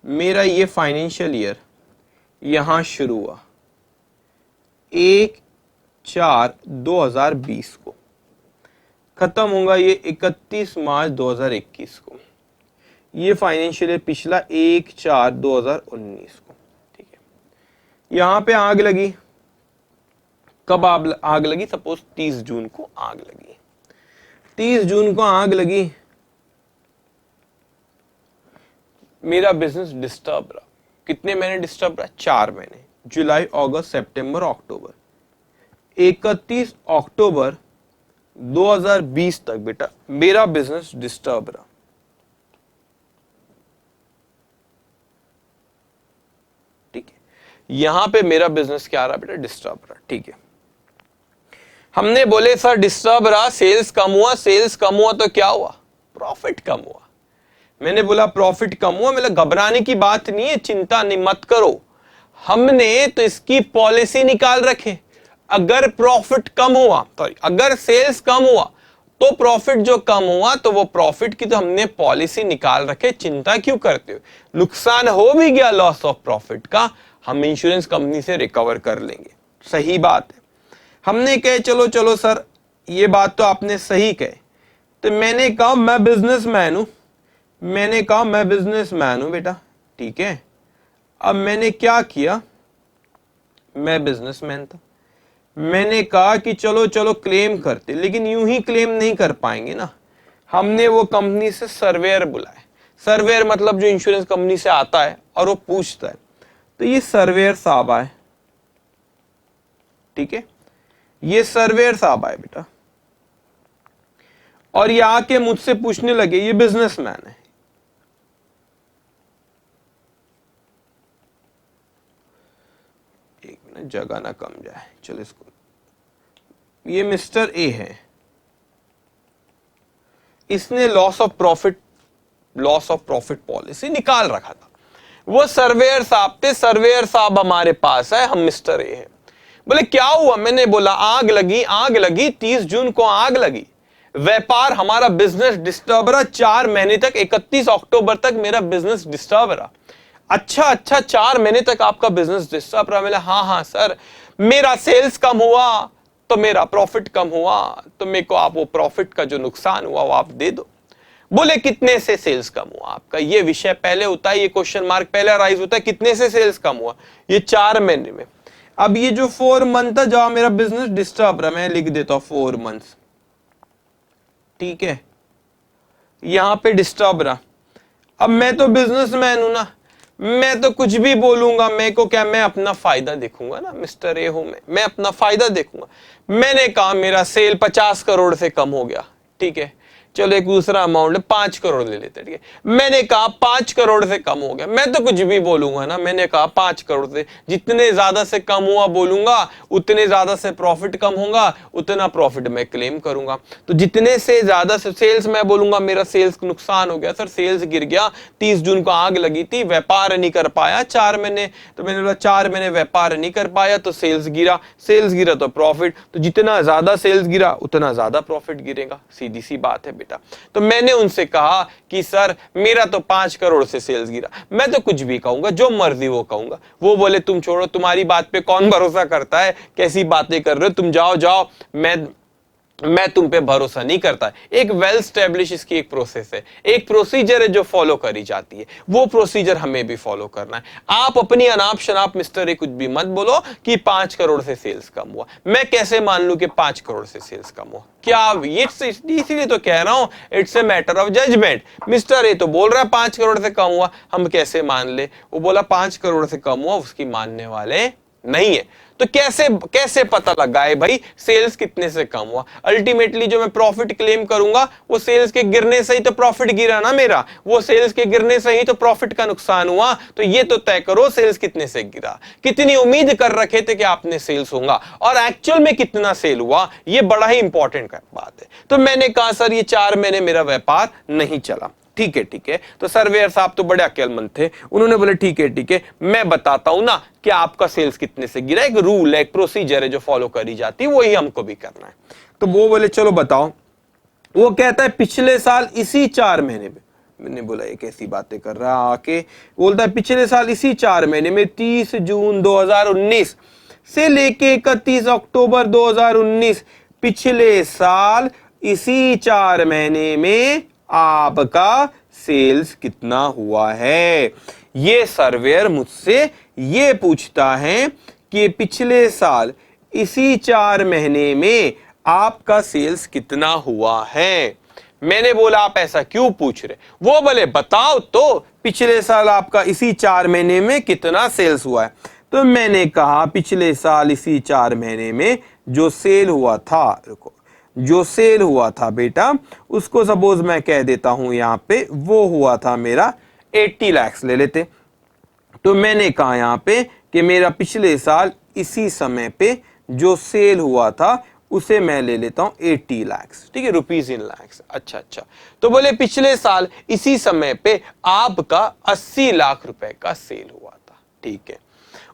मेरा ये फाइनेंशियल ईयर यहां शुरू हुआ 1/4/2020 को, खत्म होगा ये 31 मार्च 2021 को। ये फाइनेंशियल ईयर पिछला 1/4/2019 को। ठीक है, यहां पे आग लगी, कब आग लगी? सपोज 30 जून को आग लगी। 30 जून को आग लगी, मेरा बिजनेस डिस्टर्ब रहा। कितने महीने डिस्टर्ब रहा? 4 महीने, जुलाई, अगस्त, सितंबर, अक्टूबर। 31 अक्टूबर 2020 तक बेटा मेरा बिजनेस डिस्टर्ब रहा। ठीक है, यहां पे मेरा बिजनेस क्या रहा बेटा? डिस्टर्ब रहा। ठीक है, हमने बोले सर डिस्टर्ब रहा, सेल्स कम हुआ। सेल्स कम हुआ तो क्या हुआ? प्रॉफिट कम हुआ। मैंने बोला प्रॉफिट कम हुआ, मतलब घबराने की बात नहीं है, चिंता नहीं मत करो। हमने तो इसकी पॉलिसी निकाल रखे, अगर प्रॉफिट कम हुआ, सॉरी अगर सेल्स कम हुआ तो प्रॉफिट जो कम हुआ तो वो प्रॉफिट की तो हमने पॉलिसी निकाल रखे। चिंता क्यों करते हो? नुकसान हो भी गया लॉस ऑफ प्रॉफिट का, हम इंश्योरेंस कंपनी से रिकवर कर लेंगे। सही बात है। हमने कहे चलो चलो सर, ये बात तो आपने सही कहे। तो मैंने कहा मैं बिजनेसमैन हूं, मैंने कहा मैं बिजनेसमैन हूं बेटा। ठीक है, अब मैंने क्या किया, मैं बिजनेसमैन था, मैंने कहा कि चलो चलो क्लेम करते, लेकिन यूं ही क्लेम नहीं कर पाएंगे ना। हमने वो कंपनी से सर्वेयर बुलाए। सर्वेयर मतलब जो इंश्योरेंस कंपनी से आता है और वो पूछता है। तो ये सर्वेयर साहब आए। ठीक है, ये सर्वेयर साहब आए बेटा, और ये आके मुझसे पूछने लगे, ये बिजनेसमैन है, एक मिनट जगह ना कम जाए, चलो इसको, ये मिस्टर ए है, इसने लॉस ऑफ प्रॉफिट पॉलिसी निकाल रखा था। वो सर्वेयर साहब थे, सर्वेयर साहब हमारे पास है, हम मिस्टर ए हैं। बोले क्या हुआ? मैंने बोला आग लगी, 30 जून को आग लगी, व्यापार हमारा बिजनेस डिस्टर्ब रहा 4 महीने तक, 31 अक्टूबर तक मेरा बिजनेस डिस्टर्ब रहा। अच्छा 4 महीने तक आपका बिजनेस डिस्टर्ब रहा? मैंने हाँ सर, मेरा सेल्स कम हुआ तो मेरा प्रॉफिट कम हुआ, तो मेरे को आप वो प्रॉफिट का जो नुकसान हुआ वो आप दे दो। बोले कितने से सेल्स कम हुआ आपका? ये विषय पहले होता है, ये क्वेश्चन मार्क पहले राइज होता है, कितने से सेल्स कम हुआ? ये 4 महीने में। अब ये जो 4 मंथ था जहां मेरा बिजनेस डिस्टर्ब रहा, मैं लिख देता हूं 4 मंथ्स। ठीक है, यहां पे डिस्टर्ब रहा। अब मैं तो बिजनेसमैन हूं ना, मैं तो कुछ भी बोलूंगा, मैं को क्या, मैं अपना फायदा देखूंगा ना, मिस्टर ए हूं मैं अपना फायदा देखूंगा। मैंने कहा मेरा सेल 50 करोड़ से कम हो गया। ठीक है, चलो एक दूसरा अमाउंट 5 करोड़ ले लेते हैं। ठीक है, मैंने कहा 5 करोड़ से कम हो गया, मैं तो कुछ भी बोलूंगा ना। मैंने कहा 5 करोड़ से, जितने ज्यादा से कम हुआ बोलूंगा उतने ज्यादा से प्रॉफिट कम होगा, उतना प्रॉफिट मैं क्लेम करूंगा। तो जितने से ज्यादा से सेल्स मैं बोलूंगा मेरा सेल्स नुकसान हो गया, सर सेल्स गिर गया, 30 जून को आग लगी थी, व्यापार नहीं कर पाया 4 महीने, तो मैंने बोला 4 महीने व्यापार नहीं कर पाया तो सेल्स गिरा तो प्रॉफिट, तो जितना ज्यादा सेल्स गिरा उतना ज्यादा प्रॉफिट गिरेगा। सीधी सी बात है बेटा। तो मैंने उनसे कहा कि सर मेरा तो 5 करोड़ से सेल्स गिरा, मैं तो कुछ भी कहूंगा, जो मर्जी वो कहूंगा। वो बोले तुम छोड़ो, तुम्हारी बात पे कौन भरोसा करता है, कैसी बातें कर रहे हो तुम, जाओ, मैं तुम पे भरोसा नहीं करता। एक वेल स्टैब्लिश इसकी एक प्रोसेस है, एक प्रोसीजर है जो फॉलो करी जाती है, वो प्रोसीजर हमें भी फॉलो करना है। आप अपनी अनाप शनाप मिस्टर ए कुछ भी मत बोलो कि 5 करोड़ से सेल्स कम हुआ। मैं कैसे मान लूं कि 5 करोड़ से सेल्स कम हुआ? क्या ये, इसीलिए तो कह रहा हूं it's a matter of judgement. Mister A तो बोल रहा है 5 करोड़ से कम हुआ, हम कैसे मान ले? वो बोला 5 करोड़ से कम हुआ, उसकी मानने वाले नहीं है। तो कैसे कैसे पता लगाए भाई सेल्स कितने से कम हुआ? अल्टीमेटली जो मैं प्रॉफिट क्लेम करूंगा वो सेल्स के गिरने से ही तो प्रॉफिट गिरा ना मेरा, वो सेल्स के गिरने से ही तो प्रॉफिट का नुकसान हुआ। तो ये तो तय करो सेल्स कितने से गिरा, कितनी उम्मीद कर रखे थे कि आपने सेल्स होगा और एक्चुअल में कितना सेल हुआ, ये बड़ा ही इंपॉर्टेंट बात है। तो मैंने कहा सर ये 4 महीने मेरा व्यापार नहीं चला। ठीक है। तो सर्वेयर साहब तो बड़े अक्लमंद थे, उन्होंने बोले ठीक है मैं बताता हूं ना कि आपका सेल्स कितने से गिरा। एक रूल है, एक प्रोसीजर है जो फॉलो करी जाती है, वही हमको भी करना है। तो वो बोले चलो बताओ। वो कहता है पिछले साल इसी 4 महीने में, मैंने बोला ये कैसी बातें कर रहा आके, बोलता है पिछले साल इसी 4 महीने में 30 जून 2019 से लेके 31 अक्टूबर 2019, पिछले साल इसी 4 महीने में आपका सेल्स कितना हुआ है। ये सर्वेयर मुझसे ये पूछता है कि पिछले साल इसी 4 महीने में आपका सेल्स कितना हुआ है। मैंने बोला आप ऐसा क्यों पूछ रहे? वो बोले बताओ तो पिछले साल आपका इसी 4 महीने में कितना सेल्स हुआ है। तो मैंने कहा पिछले साल इसी 4 महीने में जो सेल हुआ था, रुको, जो सेल हुआ था बेटा उसको सपोज मैं कह देता हूं यहां पे, वो हुआ था मेरा 80 लाख ले लेते। तो मैंने कहा यहां पे कि मेरा पिछले साल इसी समय पे जो सेल हुआ था उसे मैं ले लेता हूं 80 लाख, ठीक है, रुपीज इन लाख। अच्छा। तो बोले पिछले साल इसी समय पे आपका 80 लाख रुपए का सेल हुआ था। ठीक है,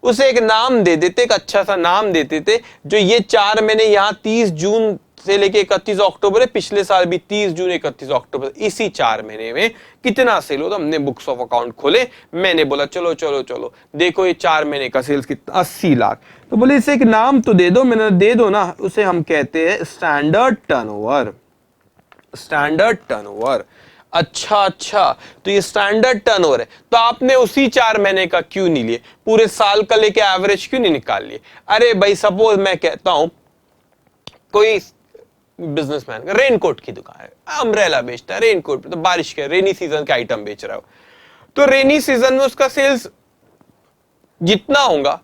उसे एक नाम दे देते, एक अच्छा सा नाम देते थे, जो ये 4 महीने यहां 30 जून से लेके 31 अक्टूबर है, पिछले साल भी 30 जून 31 अक्टूबर, इसी 4 महीने में कितना सेल हो। तो हमने बुक्स ऑफ अकाउंट खोले, मैंने बोला चलो देखो ये 4 महीने का सेल्स कितना, 80 लाख। तो बोले इसे एक नाम तो दे दो। मैंने दे दो ना, उसे हम कहते हैं स्टैंडर्ड टर्नओवर। स्टैंडर्ड टर्नओवर, अच्छा, तो ये स्टैंडर्ड टर्नओवर है। तो आपने उसी 4 महीने का क्यों नहीं लिए, पूरे साल का लेके एवरेज क्यों नहीं निकाल लिए? अरे भाई सपोज मैं कहता हूं कोई बिजनेसमैन का रेनकोट की दुकान है, अम्ब्रेला बेचता है, रेनकोट, तो बारिश के रेनी सीजन के आइटम बेच रहा हो, तो रेनी सीजन में उसका सेल्स जितना होगा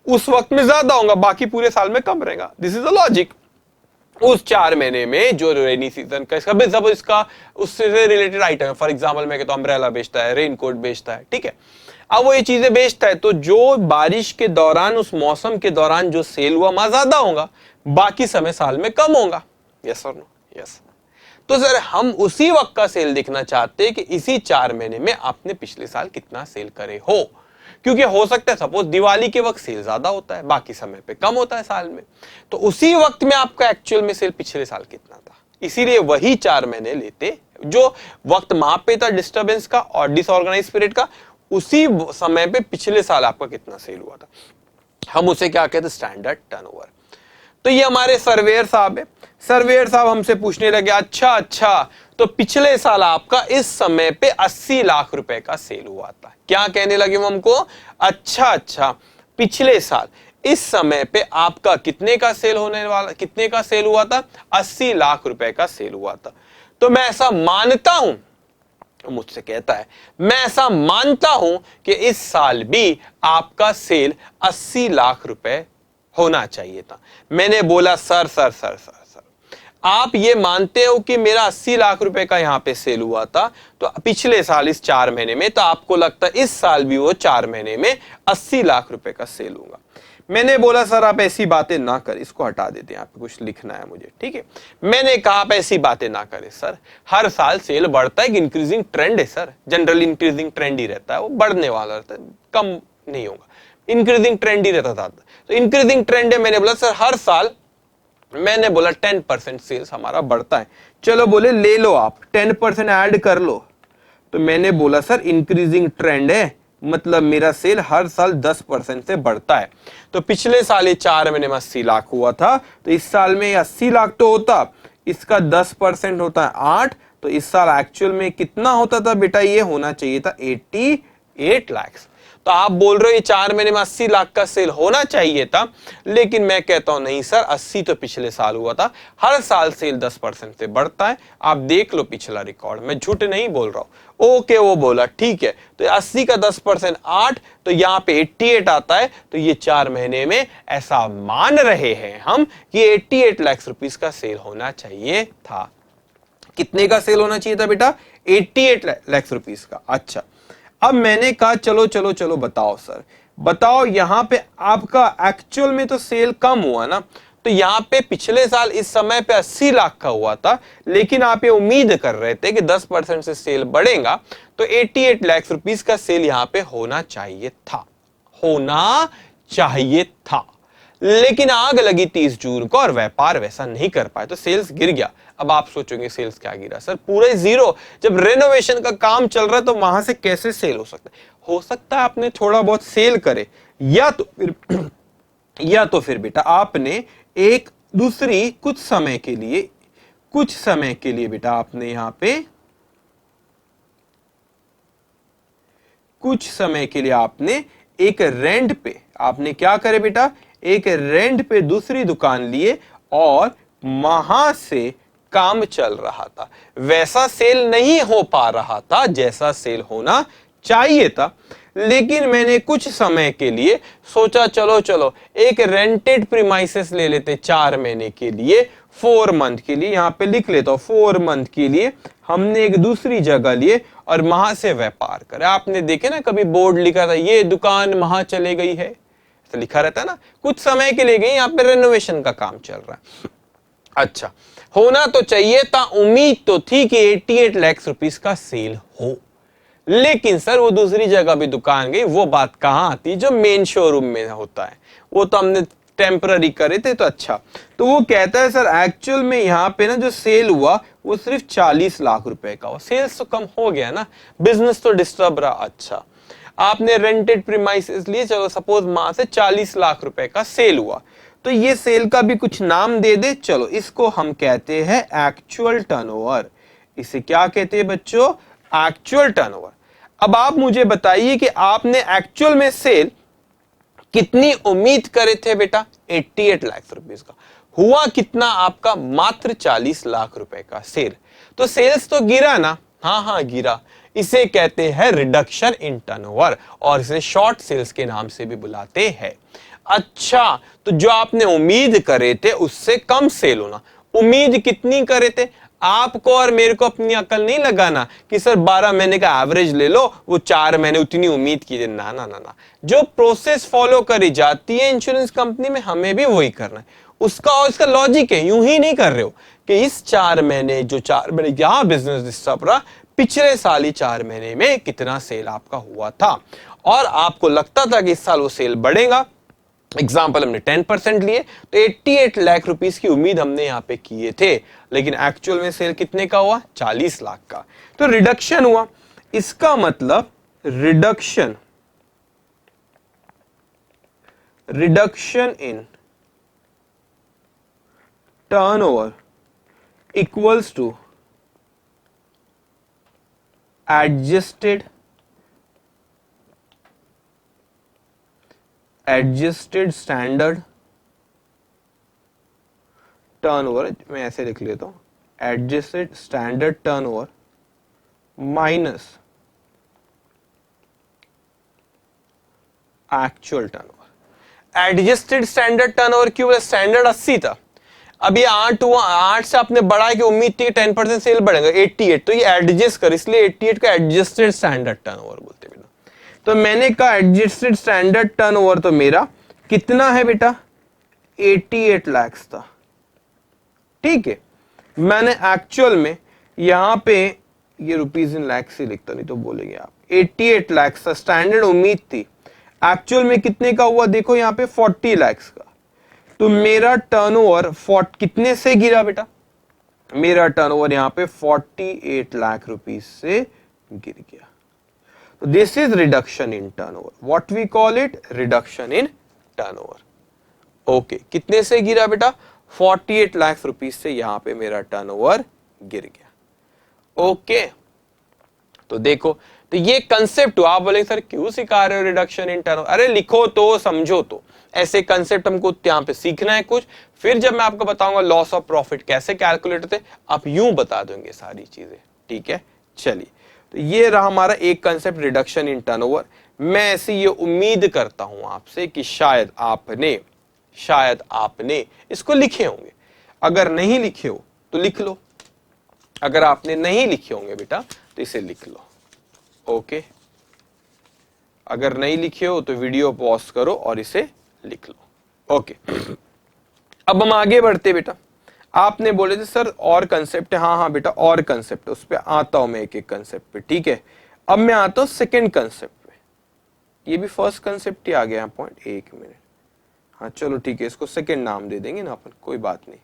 उस वक्त में ज्यादा होगा, बाकी पूरे साल में कम रहेगा। This is the logic. उस 4 महीने में जो रेनी सीजन का इसका उससे रिलेटेड आइटम है, फॉर एग्जांपल मैं कहता हूं अम्ब्रेला बेचता है, रेनकोट बेचता है, ठीक है, अब वो ये चीजें बेचता है, तो जो बारिश के दौरान उस मौसम के दौरान जो सेल हुआ वहां ज्यादा होगा, बाकी समय साल में कम होगा। यस और नो? यस। तो सर हम उसी वक्त का सेल देखना चाहते हैं कि इसी 4 महीने में आपने पिछले साल कितना सेल करे हो, क्योंकि हो सकता है सपोज दिवाली के वक्त सेल ज्यादा होता है, बाकी समय पे कम होता है साल में, तो उसी वक्त में आपका एक्चुअल में सेल पिछले साल कितना था, इसीलिए वही 4 महीने लेते जो वक्त वहां पे था डिस्टर्बेंस का और डिसऑर्गेनाइज पीरियड का, उसी समय पे पिछले साल आपका कितना सेल हुआ था, हम उसे क्या कहते हैं स्टैंडर्ड टर्नओवर। तो ये हमारे सर्वेयर साहब है। सर्वेयर साहब हमसे पूछने लगे अच्छा तो पिछले साल आपका इस समय पे 80 लाख रुपए का सेल हुआ था। क्या कहने लगे वो हमको? अच्छा पिछले साल इस समय पे आपका कितने का सेल होने वाला, कितने का सेल हुआ था? 80 लाख रुपए का सेल हुआ था। तो मैं ऐसा मानता हूं, मुझसे कहता है मैं ऐसा मानता हूं कि इस साल भी आपका सेल 80 लाख रुपए होना चाहिए था। मैंने बोला सर आप ये मानते हो कि मेरा 80 लाख रुपए का यहां पे सेल हुआ था, तो पिछले साल इस 4 महीने में, तो आपको लगता है इस साल भी वो 4 महीने में 80 लाख रुपए का सेल होगा। मैंने बोला सर आप ऐसी बातें ना करें, इसको हटा देते हैं, यहाँ पे कुछ लिखना है मुझे, ठीक है। मैंने कहा आप ऐसी बातें ना करें सर, हर साल सेल बढ़ता है, इंक्रीजिंग ट्रेंड है सर, जनरली इंक्रीजिंग ट्रेंड ही रहता है, वो बढ़ने वाला रहता है, कम नहीं होगा, इंक्रीजिंग ट्रेंड ही रहता था। तो इंक्रीजिंग ट्रेंड है। मैंने बोला सर हर साल, मैंने बोला 10% सेल्स हमारा बढ़ता है। चलो बोले ले लो आप 10% ऐड कर लो। तो मैंने बोला सर इंक्रीजिंग ट्रेंड है, मतलब मेरा सेल हर साल 10% से बढ़ता है। तो पिछले साल ये 4 महीने में 80 लाख हुआ था, तो इस साल में 80 लाख तो होता, इसका 10% होता है 8, तो इस साल एक्चुअल में कितना होता था बेटा? ये होना चाहिए था 88 लाख। तो तो आप बोल रहे हो ये 4 महीने में 80 लाख का सेल होना चाहिए था, लेकिन मैं कहता हूं नहीं सर, 80 तो पिछले साल हुआ था। हर साल सेल 10% से बढ़ता है, आप देख लो पिछला रिकॉर्ड, मैं झूठ नहीं बोल रहा हूं। ओके, वो बोला ठीक है, तो 80 का 10% 8, तो यहाँ पे 88 आता है। तो ये 4 महीने में ऐसा मान रहे हैं हम कि 88 लाख रुपीस का सेल होना चाहिए था। कितने का सेल होना चाहिए था बेटा? 88 लाख रुपीस का। अच्छा, अब मैंने कहा चलो चलो चलो बताओ सर, बताओ यहां पे आपका एक्चुअल में तो सेल कम हुआ ना, तो यहां पे पिछले साल इस समय पे 80 लाख का हुआ था, लेकिन आप ये उम्मीद कर रहे थे कि 10% से सेल बढ़ेगा, तो 88 लाख रुपीस का सेल यहां पे होना चाहिए था, होना चाहिए था। लेकिन आग लगी 30 जून को और व्यापार वैसा नहीं कर पाए, तो सेल्स गिर गया। अब आप सोचोगे सेल्स क्या गिरा सर? पूरे जीरो। जब रेनोवेशन का काम चल रहा है तो वहां से कैसे सेल हो सकता है? हो सकता है आपने थोड़ा बहुत सेल करे, या तो फिर बेटा आपने एक दूसरी कुछ समय के लिए बेटा आपने यहां पे कुछ समय के लिए आपने एक रेंट पे आपने क्या करे बेटा, एक रेंट पे दूसरी दुकान लिए और वहां से काम चल रहा था। वैसा सेल नहीं हो पा रहा था जैसा सेल होना चाहिए था, लेकिन मैंने कुछ समय के लिए सोचा चलो चलो एक रेंटेड प्रीमाइसेस ले लेते 4 महीने के लिए, 4 मंथ के लिए, यहां पे लिख लेता हूं 4 मंथ के लिए हमने एक दूसरी जगह लिए और वहां से व्यापार करे। आपने देखे ना कभी बोर्ड लिखा था ये दुकान वहां चले गई है, तो लिखा रहता है ना, कुछ समय के लिए गई, यहाँ पे रेनोवेशन का काम चल रहा है। अच्छा, होना तो चाहिए था, उम्मीद तो थी कि 88 लाख रुपीस का सेल हो, लेकिन सर वो दूसरी जगह भी दुकान गई, वो बात कहां आती जो मेन शोरूम में होता है, वो तो हमने टेम्पररी करे थे। तो अच्छा, तो वो कहता है सर एक्चुअल में यहाँ पे ना जो सेल हुआ वो सिर्फ 40 लाख रुपए का हुआ, सेल्स तो कम हो गया ना, बिजनेस तो डिस्टर्ब रहा। अच्छा, आपने रेंटेड प्रीमाइसेस लिए, चलो सपोज वहां से 40 लाख रुपए का सेल हुआ, तो ये सेल का भी कुछ नाम दे दे, चलो इसको हम कहते हैं एक्चुअल टर्नओवर। इसे क्या कहते हैं बच्चों? Actual turnover. अब आप मुझे बताइए कि आपने एक्चुअल में सेल कितनी उम्मीद करे थे बेटा? 88 लाख रुपीस का हुआ, कितना आपका? मात्र 40 लाख रुपए का सेल। तो सेल्स तो गिरा ना? हाँ गिरा। इसे कहते हैं रिडक्शन इन टर्नओवर और इसे शॉर्ट सेल्स के नाम से भी बुलाते हैं। अच्छा, तो जो आपने उम्मीद करे थे उससे कम सेल होना, उम्मीद कितनी करे थे? आपको और मेरे को अपनी अकल नहीं लगाना कि सर 12 महीने का एवरेज ले लो, वो 4 महीने उतनी उम्मीद कीजिए, ना ना ना ना। जो प्रोसेस फॉलो करी जाती है इंश्योरेंस कंपनी में, हमें भी वही करना है। उसका और इसका लॉजिक है, यूं ही नहीं कर रहे हो कि इस 4 महीने जो 4 महीने यहां बिजनेस डिस्टर्ब रहा, पिछले साल ही 4 महीने में कितना सेल आपका हुआ था और आपको लगता था कि इस साल वो सेल बढ़ेगा। एग्जाम्पल हमने 10% लिए, तो 88 लाख रुपीस की उम्मीद हमने यहां पे किए थे, लेकिन एक्चुअल में सेल कितने का हुआ? 40 लाख का। तो रिडक्शन हुआ, इसका मतलब reduction in turnover equals to adjusted standard turnover. मैं ऐसे लिख लेता हूं, adjusted standard turnover minus actual turnover. Adjusted standard turnover क्यों? स्टैंडर्ड 80 था, अब ये 8 हुआ, 8 से आपने बढ़ाया कि उम्मीद थी 10% सेल बढ़ेगा, 88, तो ये एडजस्ट कर, इसलिए 88 का एडजस्टेड स्टैंडर्ड टर्नओवर बोलते हैं बेटा। तो मैंने कहा एडजस्टेड स्टैंडर्ड टर्नओवर तो मेरा कितना है बेटा? 88 लाख था, ठीक है। मैंने एक्चुअल में यहां पे ये रुपीज इन लाख से लिखता, नहीं तो बोलेंगे आप, 88 लाख था, स्टैंडर्ड उम्मीद थी, एक्चुअल में कितने का हुआ? देखो यहाँ पे 40 लाख का। तो मेरा टर्नओवर कितने से गिरा बेटा? मेरा टर्नओवर यहां पे 48 लाख रुपीस से गिर गया। तो this is reduction in turnover, what we call it, reduction in turnover. Okay, कितने से गिरा बेटा? 48 लाख रुपीस से यहां पे मेरा टर्नओवर गिर गया। ओके, तो देखो तो ये कंसेप्ट हुआ। आप बोलेंगे सर क्यों सिखा रहे हो रिडक्शन इन टर्नओवर? अरे लिखो तो समझो तो, ऐसे कंसेप्ट हमको यहाँ पे सीखना है कुछ, फिर जब मैं आपको बताऊंगा लॉस ऑफ प्रॉफिट कैसे कैलकुलेट होते, आप यूं बता दोगे सारी चीजें। ठीक है, चलिए, तो ये रहा हमारा एक कंसेप्ट रिडक्शन इन टर्नओवर। मैं ऐसी ये उम्मीद करता हूं आपसे कि शायद आपने इसको लिखे होंगे। अगर नहीं लिखे हो तो लिख लो, अगर आपने नहीं लिखे होंगे बेटा तो इसे लिख लो। ओके, अगर नहीं लिखे हो तो वीडियो पॉज करो और इसे लिख लो। ओके, अब हम आगे बढ़ते बेटा। आपने बोले थे सर और कंसेप्ट है, हाँ हाँ बेटा और कंसेप्ट, उस पर आता हूं मैं एक एक कंसेप्ट पे। ठीक है, अब मैं आता हूं सेकेंड कंसेप्ट पे। ये भी फर्स्ट कंसेप्ट ही आ गया पॉइंट, एक मिनट, हाँ चलो ठीक है, इसको सेकेंड नाम दे देंगे ना अपन, कोई बात नहीं।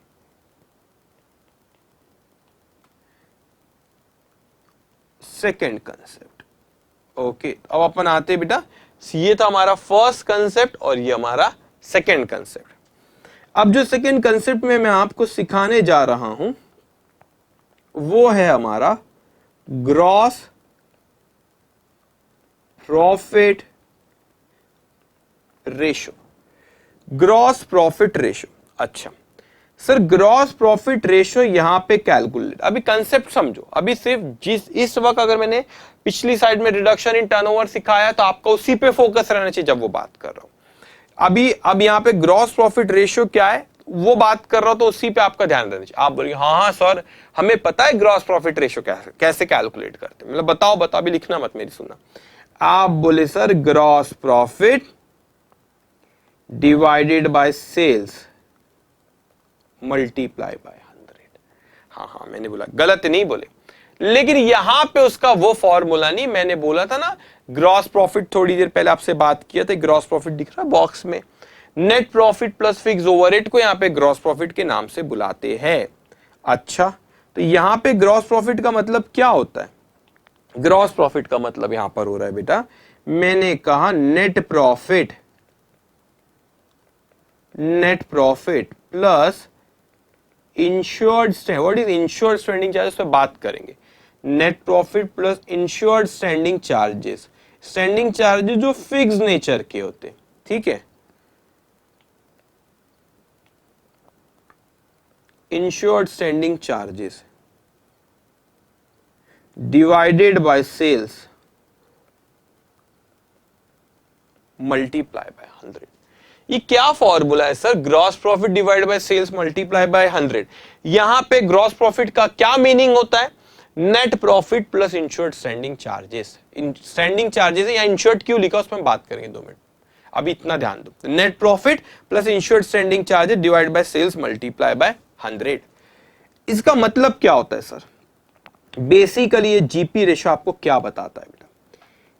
Second concept. ओके, अब अपन आते बेटा, ये था हमारा फर्स्ट कंसेप्ट और ये हमारा सेकेंड कंसेप्ट। अब जो सेकेंड कंसेप्ट में मैं आपको सिखाने जा रहा हूं वो है हमारा gross profit ratio. Gross profit ratio, अच्छा सर ग्रॉस प्रॉफिट रेशो यहां पे कैलकुलेट, अभी कंसेप्ट समझो। अभी सिर्फ इस वक्त अगर मैंने पिछली साइड में रिडक्शन इन टर्नओवर सिखाया तो आपका उसी पे फोकस रहना चाहिए जब वो बात कर रहा हूं। अब यहां पे ग्रॉस प्रॉफिट रेशियो क्या है वो बात कर रहा हूं, तो उसी पे आपका ध्यान रहना चाहिए। आप बोलेंगे हाँ हाँ सर हमें पता है ग्रॉस प्रॉफिट रेशियो कैसे कैलकुलेट करते हैं, मतलब बताओ अभी लिखना मत, मेरी सुनना। आप बोले sir gross profit divided by sales multiply by 100। हाँ हाँ मैंने बोला, गलत नहीं बोले, लेकिन यहां पे उसका वो फॉर्मूला नहीं। मैंने बोला था ना ग्रॉस प्रॉफिट, थोड़ी देर पहले आपसे बात किया था, ग्रॉस प्रॉफिट दिख रहा है बॉक्स में, net profit plus fix overhead को यहां पे ग्रॉस प्रॉफिट के नाम से बुलाते हैं। अच्छा, तो यहां पे ग्रॉस प्रॉफिट का मतलब क्या होता है? ग्रॉस प्रॉफिट का मतलब यहां पर हो रहा है बेटा, मैंने कहा net profit plus insured, what is insured standing charges पे बात करेंगे। Net profit plus insured standing charges, standing charges जो फिक्स नेचर के होते, ठीक है, insured standing charges divided by sales multiply by 100। ये क्या फॉर्मूला है sir? Gross profit divide by sales multiply by 100। यहां पे ग्रॉस प्रॉफिट का क्या मीनिंग होता है? Net profit plus insured standing charges. Standing charges या इंश्योर्ड क्यों लिखा उसमें बात करेंगे 2 मिनट, अभी इतना ध्यान दो। Net profit plus insured standing charges divide by sales multiply by 100। इसका मतलब क्या होता है सर? बेसिकली ये जीपी रेशो आपको क्या बताता है बेटा?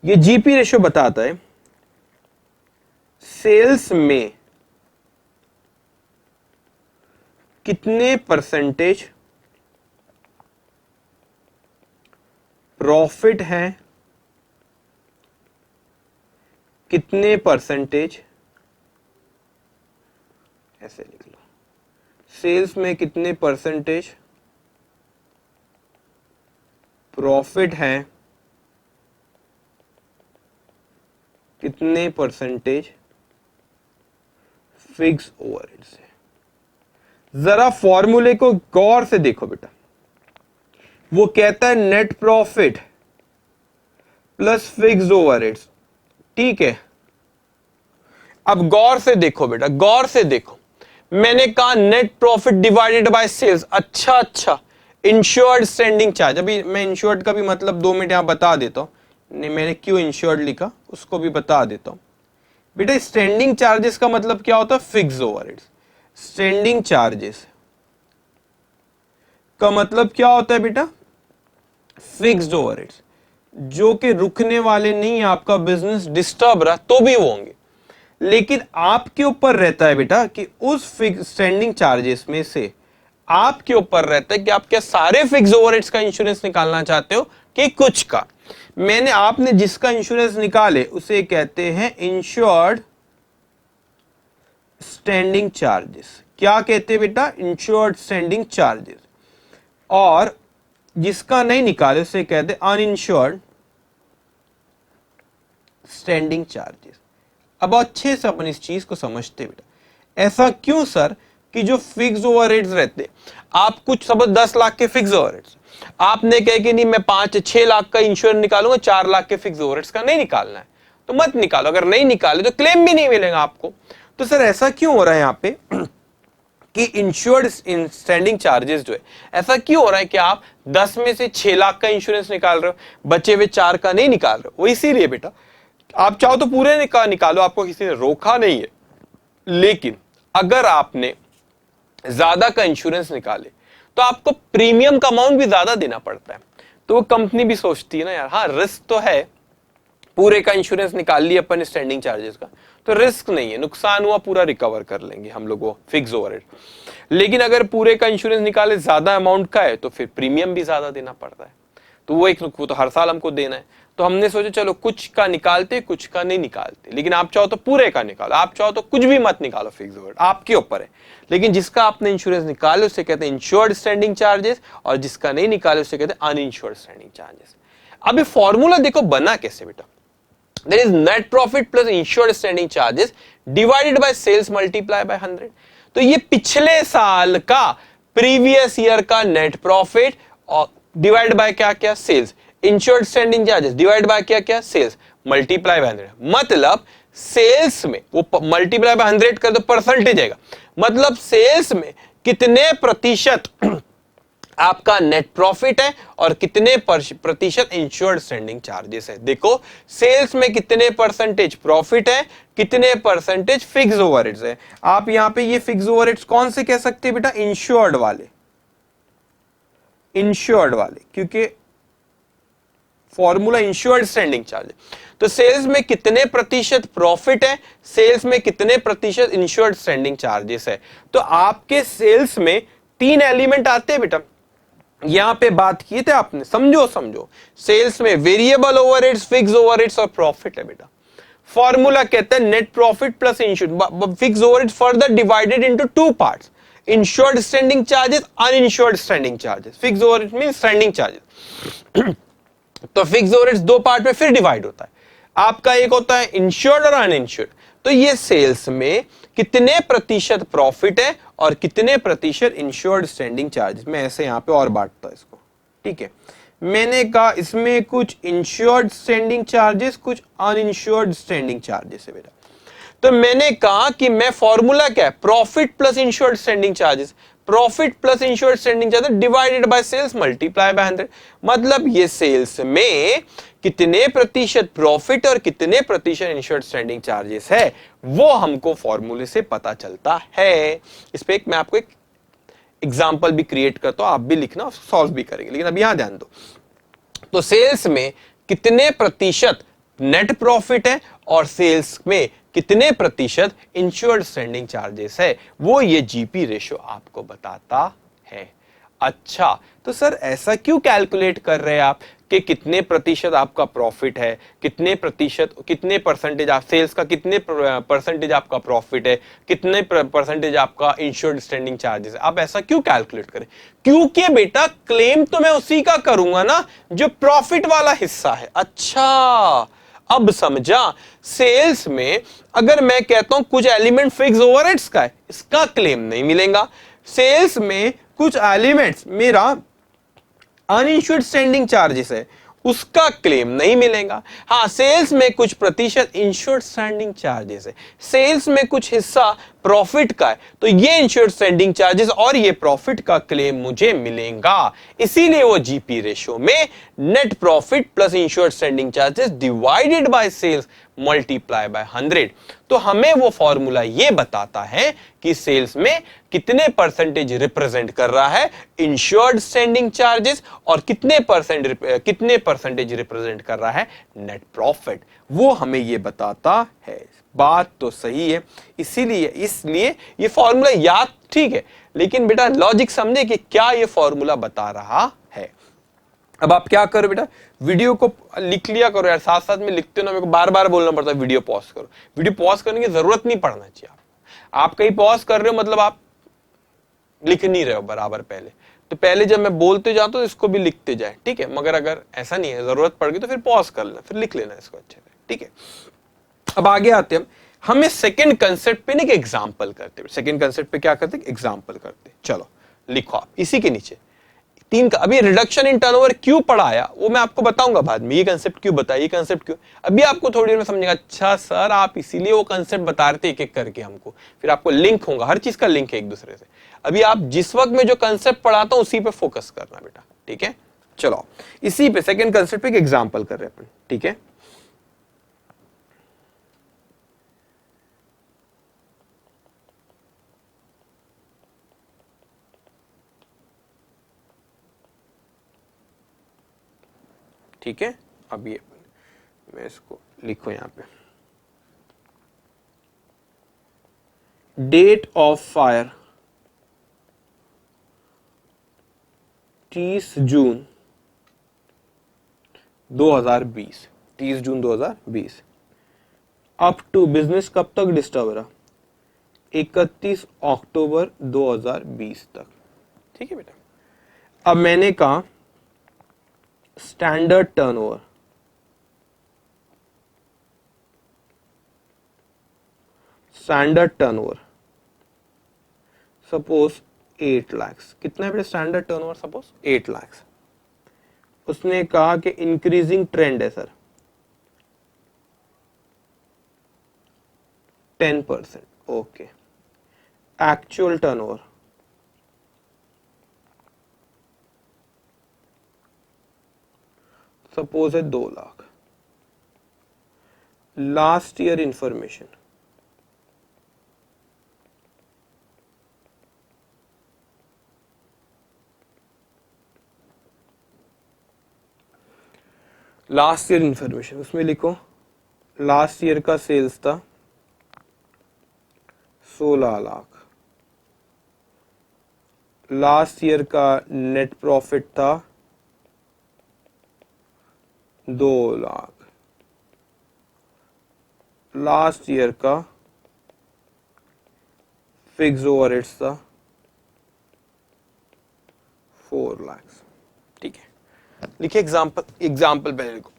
ये जीपी रेशो बताता है सेल्स में कितने परसेंटेज प्रॉफिट है, कितने परसेंटेज, ऐसे लिख लो, सेल्स में कितने परसेंटेज प्रॉफिट है, कितने परसेंटेज फिक्स ओवरहेड से। जरा फॉर्मूले को गौर से देखो बेटा, वो कहता है net profit plus fix overheads, ठीक है। अब गौर से देखो बेटा, गौर से देखो, मैंने कहा net profit divided by sales. अच्छा, इंश्योर्ड स्टैंडिंग चार्ज, अभी मैं इंश्योर्ड का भी मतलब 2 मिनट यहां बता देता हूं, मैंने क्यों इंश्योर्ड लिखा उसको भी बता देता हूं बेटा। स्टैंडिंग चार्जेस का मतलब क्या होता है? Fix overheads. स्टैंडिंग चार्जेस का मतलब क्या होता है बेटा? फिक्स्ड ओवरहेड्स, जो कि रुकने वाले नहीं, आपका बिजनेस डिस्टर्ब रहा तो भी वो होंगे, लेकिन आपके ऊपर रहता है बेटा कि उस फिक्स स्टैंडिंग चार्जेस में से आपके ऊपर रहता है कि आप क्या सारे फिक्स ओवरहेड्स का इंश्योरेंस निकालना चाहते हो कि कुछ का। आपने जिसका इंश्योरेंस निकाले उसे कहते हैं इंश्योर्ड स्टैंडिंग चार्जेस। क्या कहते हैं बेटा? Insured standing charges. और जिसका नहीं निकाले उसे कहते हैं अनइंश्योर्ड स्टैंडिंग चार्जेस। अब अच्छे से अपन इस चीज को समझते हैं बेटा, ऐसा क्यों सर कि जो फिक्स ओवरहेड्स रहते, आप कुछ समझ 10 लाख के फिक्स ओवरहेड्स, आपने कहे कि नहीं मैं 5-6 लाख का इंश्योरेंस निकालूंगा, 4 लाख के फिक्स ओवरहेड्स का नहीं निकालना है तो मत निकालो, अगर नहीं निकाले तो क्लेम भी नहीं मिलेगा आपको। तो सर ऐसा क्यों हो रहा है यहाँ पे कि इंश्योर्ड स्टैंडिंग चार्जेस जो है, ऐसा क्यों हो रहा है कि आप 10 में से 6 लाख का इंश्योरेंस निकाल रहे हो, बचे हुए 4 का नहीं निकाल रहे हो? वो इसीलिए बेटा, आप चाहो तो पूरे निकालो, आपको किसी ने रोका नहीं है, लेकिन अगर आपने ज्यादा का इंश्योरेंस निकाले तो आपको प्रीमियम का अमाउंट भी ज्यादा देना पड़ता है। तो वो कंपनी भी सोचती है ना यार, हाँ रिस्क तो है, पूरे का इंश्योरेंस निकाल लिया अपन स्टैंडिंग चार्जेस का तो रिस्क नहीं है, नुकसान हुआ पूरा रिकवर कर लेंगे हम लोग वो फिक्स ओवरहेड। लेकिन अगर पूरे का इंश्योरेंस निकाले ज्यादा अमाउंट का है तो फिर प्रीमियम भी ज्यादा देना पड़ता है, तो वो तो हर साल हमको देना है। तो हमने सोचा चलो कुछ का निकालते, कुछ का नहीं निकालते, लेकिन आप चाहो तो पूरे का निकालो, आप चाहो तो कुछ भी मत निकालो, फिक्स ओवरहेड आपके ऊपर है। लेकिन जिसका आपने इंश्योरेंस निकाले उसे कहते हैं इंश्योर्ड स्टैंडिंग चार्जेस, और जिसका नहीं निकाले उसे कहते हैं अनइंश्योर्ड स्टैंडिंग चार्जेस। अब ये फॉर्मूला देखो बना कैसे बेटा, that is net profit plus insured standing charges divided by sales multiply by 100। तो ये पिछले साल का प्रीवियस ईयर का नेट प्रॉफिट और डिवाइड बाय क्या क्या sales, insured standing charges divide by क्या क्या सेल्स, मल्टीप्लाई बाय 100। मतलब सेल्स में वो मल्टीप्लाई बाय 100 कर दो, परसेंटेज आएगा, मतलब सेल्स में कितने प्रतिशत आपका नेट प्रॉफिट है और कितने प्रतिशत इंश्योर्ड स्टैंडिंग चार्जेस है। देखो सेल्स में कितने परसेंटेज प्रॉफिट है, कितने परसेंटेज फिक्स ओवरहेड्स है। आप यहां पे ये फिक्स ओवरहेड्स कौन से कह सकते हैं बेटा, इंश्योर्ड वाले, इंश्योर्ड वाले, क्योंकि फॉर्मूला इंश्योर्ड स्टैंडिंग चार्ज। तो सेल्स में कितने प्रतिशत प्रॉफिट है, सेल्स में कितने प्रतिशत इंश्योर्ड स्टैंडिंग चार्जेस है। तो आपके सेल्स में 3 एलिमेंट आते हैं बेटा, यहां पे बात किए थे आपने, समझो सेल्स में वेरिएबल ओवरहेड्स, फिक्स ओवरहेड्स और प्रॉफिट है बेटा। फॉर्मूला कहता है net profit plus insured, fix overhead further divided into 2 parts, insured standing charges, uninsured standing charges. Fix overhead mean standing charges. तो फिक्स ओवरहेड्स 2 पार्ट में फिर divide होता है, आपका एक होता है इंश्योर्ड और अनइंश्योर्ड। तो ये सेल्स में कितने प्रतिशत प्रॉफिट है और कितने प्रतिशत इंश्योर्ड स्टैंडिंग चार्जेस। मैं ऐसे यहां पे और बांटता इसको, ठीक है। मैंने कहा इसमें कुछ इंश्योर्ड स्टैंडिंग चार्जेस, कुछ अनइंश्योर्ड स्टैंडिंग चार्जेस है बेटा। तो मैंने कहा कि मैं फॉर्मूला क्या है, profit plus insured standing charges, profit plus insured standing charges divided by sales multiply by 100। मतलब ये सेल्स में कितने प्रतिशत प्रॉफिट और कितने प्रतिशत इंश्योर्ड स्टैंडिंग चार्जेस है, वो हमको फॉर्मूले से पता चलता है। इस पे मैं आपको एक एग्जांपल भी क्रिएट करता हूं, आप भी लिखना और सॉल्व भी करेंगे, लेकिन अब यहां ध्यान दो। तो सेल्स में कितने प्रतिशत नेट प्रॉफिट है और सेल्स में कितने प्रतिशत इंश्योर्ड स्टैंडिंग चार्जेस है, वो ये जीपी रेशियो आपको बताता है। अच्छा, तो सर ऐसा क्यों कैलकुलेट कर रहे हैं आप कि कितने प्रतिशत आपका प्रॉफिट है, कितने प्रतिशत, कितने परसेंटेज आप सेल्स का, कितने परसेंटेज आपका प्रॉफिट है, कितने परसेंटेज आपका इंश्योर्ड स्टैंडिंग चार्जेस है, आप ऐसा क्यों कैलकुलेट करें? क्योंकि बेटा क्लेम तो मैं उसी का करूंगा ना जो प्रॉफिट वाला हिस्सा है। अच्छा, अब समझा। सेल्स में अगर मैं कहता हूं कुछ एलिमेंट फिक्स ओवरहेड्स का है, इसका क्लेम नहीं मिलेगा। सेल्स में कुछ एलिमेंट्स मेरा अनइंश्योर्ड स्टैंडिंग चार्जेस है, उसका क्लेम नहीं मिलेगा। हाँ, सेल्स में कुछ प्रतिशत इंश्योर्ड स्टैंडिंग चार्जेस है, सेल्स में कुछ हिस्सा प्रॉफिट का है, तो ये इंश्योर्ड स्टैंडिंग चार्जेस और ये प्रॉफिट का क्लेम मुझे मिलेगा। इसीलिए वो जीपी रेशियो में net profit plus insured standing charges divided by sales multiply by 100। तो हमें वो फॉर्मूला ये बताता है कि सेल्स में कितने परसेंटेज रिप्रेजेंट कर रहा है इंश्योर्ड स्टैंडिंग चार्जेस और कितने परसेंटेज रिप्रेजेंट कर रहा है नेट प्रॉफिट, वो हमें ये बताता है। बात तो सही है, इसलिए ये फॉर्मूला याद ठीक है, लेकिन बेटा लॉजिक समझे कि क्या ये फॉर्मूला बता रहा है। अब आप क्या करो बेटा, वीडियो को लिख लिया करो यार, साथ साथ में लिखते हो ना, मेरे को बार बार बोलना पड़ता है वीडियो पॉज करो। वीडियो पॉज करने की जरूरत नहीं पड़ना चाहिए। आप कहीं पॉज कर रहे हो मतलब आप लिख नहीं रहे हो बराबर। तो पहले जब मैं बोलते जाता हूं इसको भी लिखते जाए, ठीक है। मगर अगर ऐसा नहीं है, जरूरत पड़ गई तो फिर पॉज कर लेना, फिर लिख लेना इसको अच्छे से। ठीक है, अब आगे आते हैं हम इस सेकंड कंसेप्ट पे ना एक एग्जांपल करते हैं। सेकंड कंसेप्ट पे क्या करते हैं, एग्जांपल करते हैं। चलो लिखो आप इसी के नीचे तीन का। अभी रिडक्शन इन टर्नओवर क्यों पढ़ाया वो मैं आपको बताऊंगा बाद में, ये कंसेप्ट क्यों बताया, ये कंसेप्ट क्यों, अभी आपको थोड़ी देर में समझेगा। अच्छा सर आप इसीलिए वो कंसेप्ट बता रहे थे एक एक करके हमको, फिर आपको लिंक होगा, हर चीज का लिंक है एक दूसरे से। अभी आप जिस वक्त में जो कंसेप्ट पढ़ाता हूं उसी पे फोकस करना बेटा, ठीक है। चलो इसी पे सेकंड कंसेप्ट पे एक एग्जांपल कर रहे हैं अपन, ठीक है। ठीक है, अब ये मैं इसको लिखो यहां पे, date of fire 30 June 2020, 30 June 2020 up to business कब तक डिस्टर्ब रहा, 31 अक्टूबर 2020 तक। ठीक है बेटा, अब मैंने कहा standard turnover, standard turnover suppose 8 lakh, कितना है बेटा स्टैंडर्ड टर्नओवर, सपोज 8 लाख। उसने कहा कि इंक्रीजिंग ट्रेंड है sir 10%, okay. Actual turnover suppose है 2 lakh. Last year information, last year information उसमें लिखो लास्ट ईयर का सेल्स था 16 लाख, लास्ट ईयर का नेट प्रॉफिट था 2 लाख, लास्ट ईयर का फिक्स ओवरहेड्स था 4 लाख। ठीक है, लिखिए एग्जाम्पल, एग्जाम्पल पहले लिखो।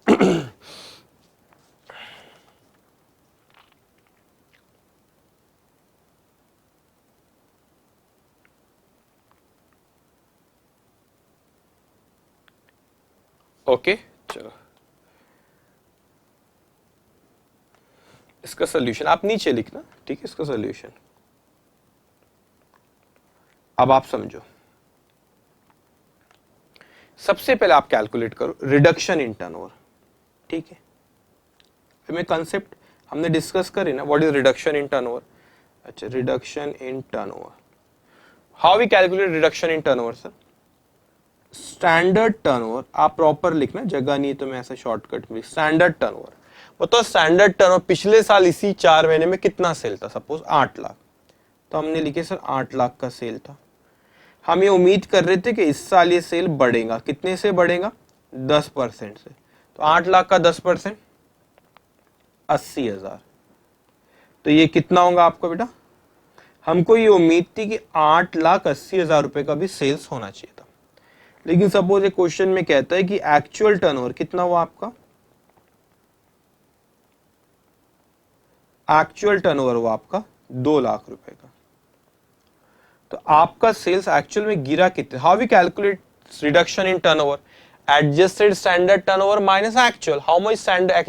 ओके चलो, इसका सोल्यूशन आप नीचे लिखना, ठीक है, इसका सोल्यूशन। अब आप समझो, सबसे पहले आप कैलकुलेट करो रिडक्शन इन टर्नओवर, ठीक है। हमें कंसेप्ट हमने डिस्कस करे ना, what is reduction in turnover. अच्छा, reduction in turnover, how we calculate reduction in turnover sir. Standard turnover, आप प्रॉपर लिखना, जगह नहीं है तो मैं ऐसा शॉर्टकट में, स्टैंडर्ड टर्नओवर बताओ। स्टैंडर्ड टर्नओवर पिछले साल इसी 4 महीने में कितना सेल था, सपोज 8 लाख, तो हमने लिखे सर 8 लाख का सेल था। हम ये उम्मीद कर रहे थे कि इस साल ये सेल बढ़ेगा, कितने से बढ़ेगा, 10% से। तो 8 लाख का 10% 80,000, तो ये कितना होगा आपको बेटा। हमको ये उम्मीद थी कि 8,80,000 रुपए का भी सेल्स होना चाहिए था, लेकिन सपोज ये क्वेश्चन में कहता है कि एक्चुअल टर्नओवर कितना हुआ आपका, एक्चुअल टर्नओवर हुआ आपका 2 लाख रुपए का। तो आपका सेल्स एक्चुअल में गिरा कितने, how we calculate reduction in turnover, adjusted standard turnover minus actual, how much standard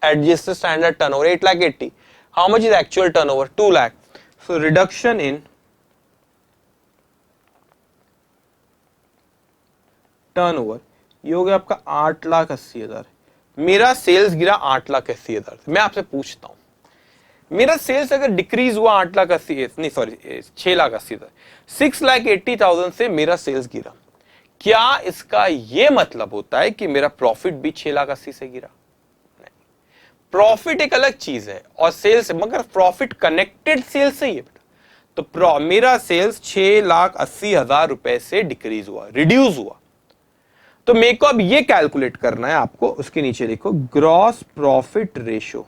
adjusted standard turnover 8,80,000, how much is actual turnover 2 lakh. So reduction in turnover ये हो गया आपका 8,80,000। मेरा सेल्स गिरा 8,80,000। मैं आपसे पूछता हूं, मेरा सेल्स अगर डिक्रीज हुआ 8,80,000 नहीं सॉरी 6,80,000, 6,80,000 से मेरा सेल्स गिरा, क्या इसका यह मतलब होता है कि मेरा प्रॉफिट भी 6,80,000 से गिरा? नहीं, प्रॉफिट एक अलग चीज है और सेल्स, मगर प्रॉफिट कनेक्टेड सेल्स से ही है बेटा। तो मेरा सेल्स 6,80,000 रुपए से डिक्रीज हुआ, रिड्यूस हुआ। तो मेरे को अब ये कैलकुलेट करना है आपको, उसके नीचे देखो gross profit ratio.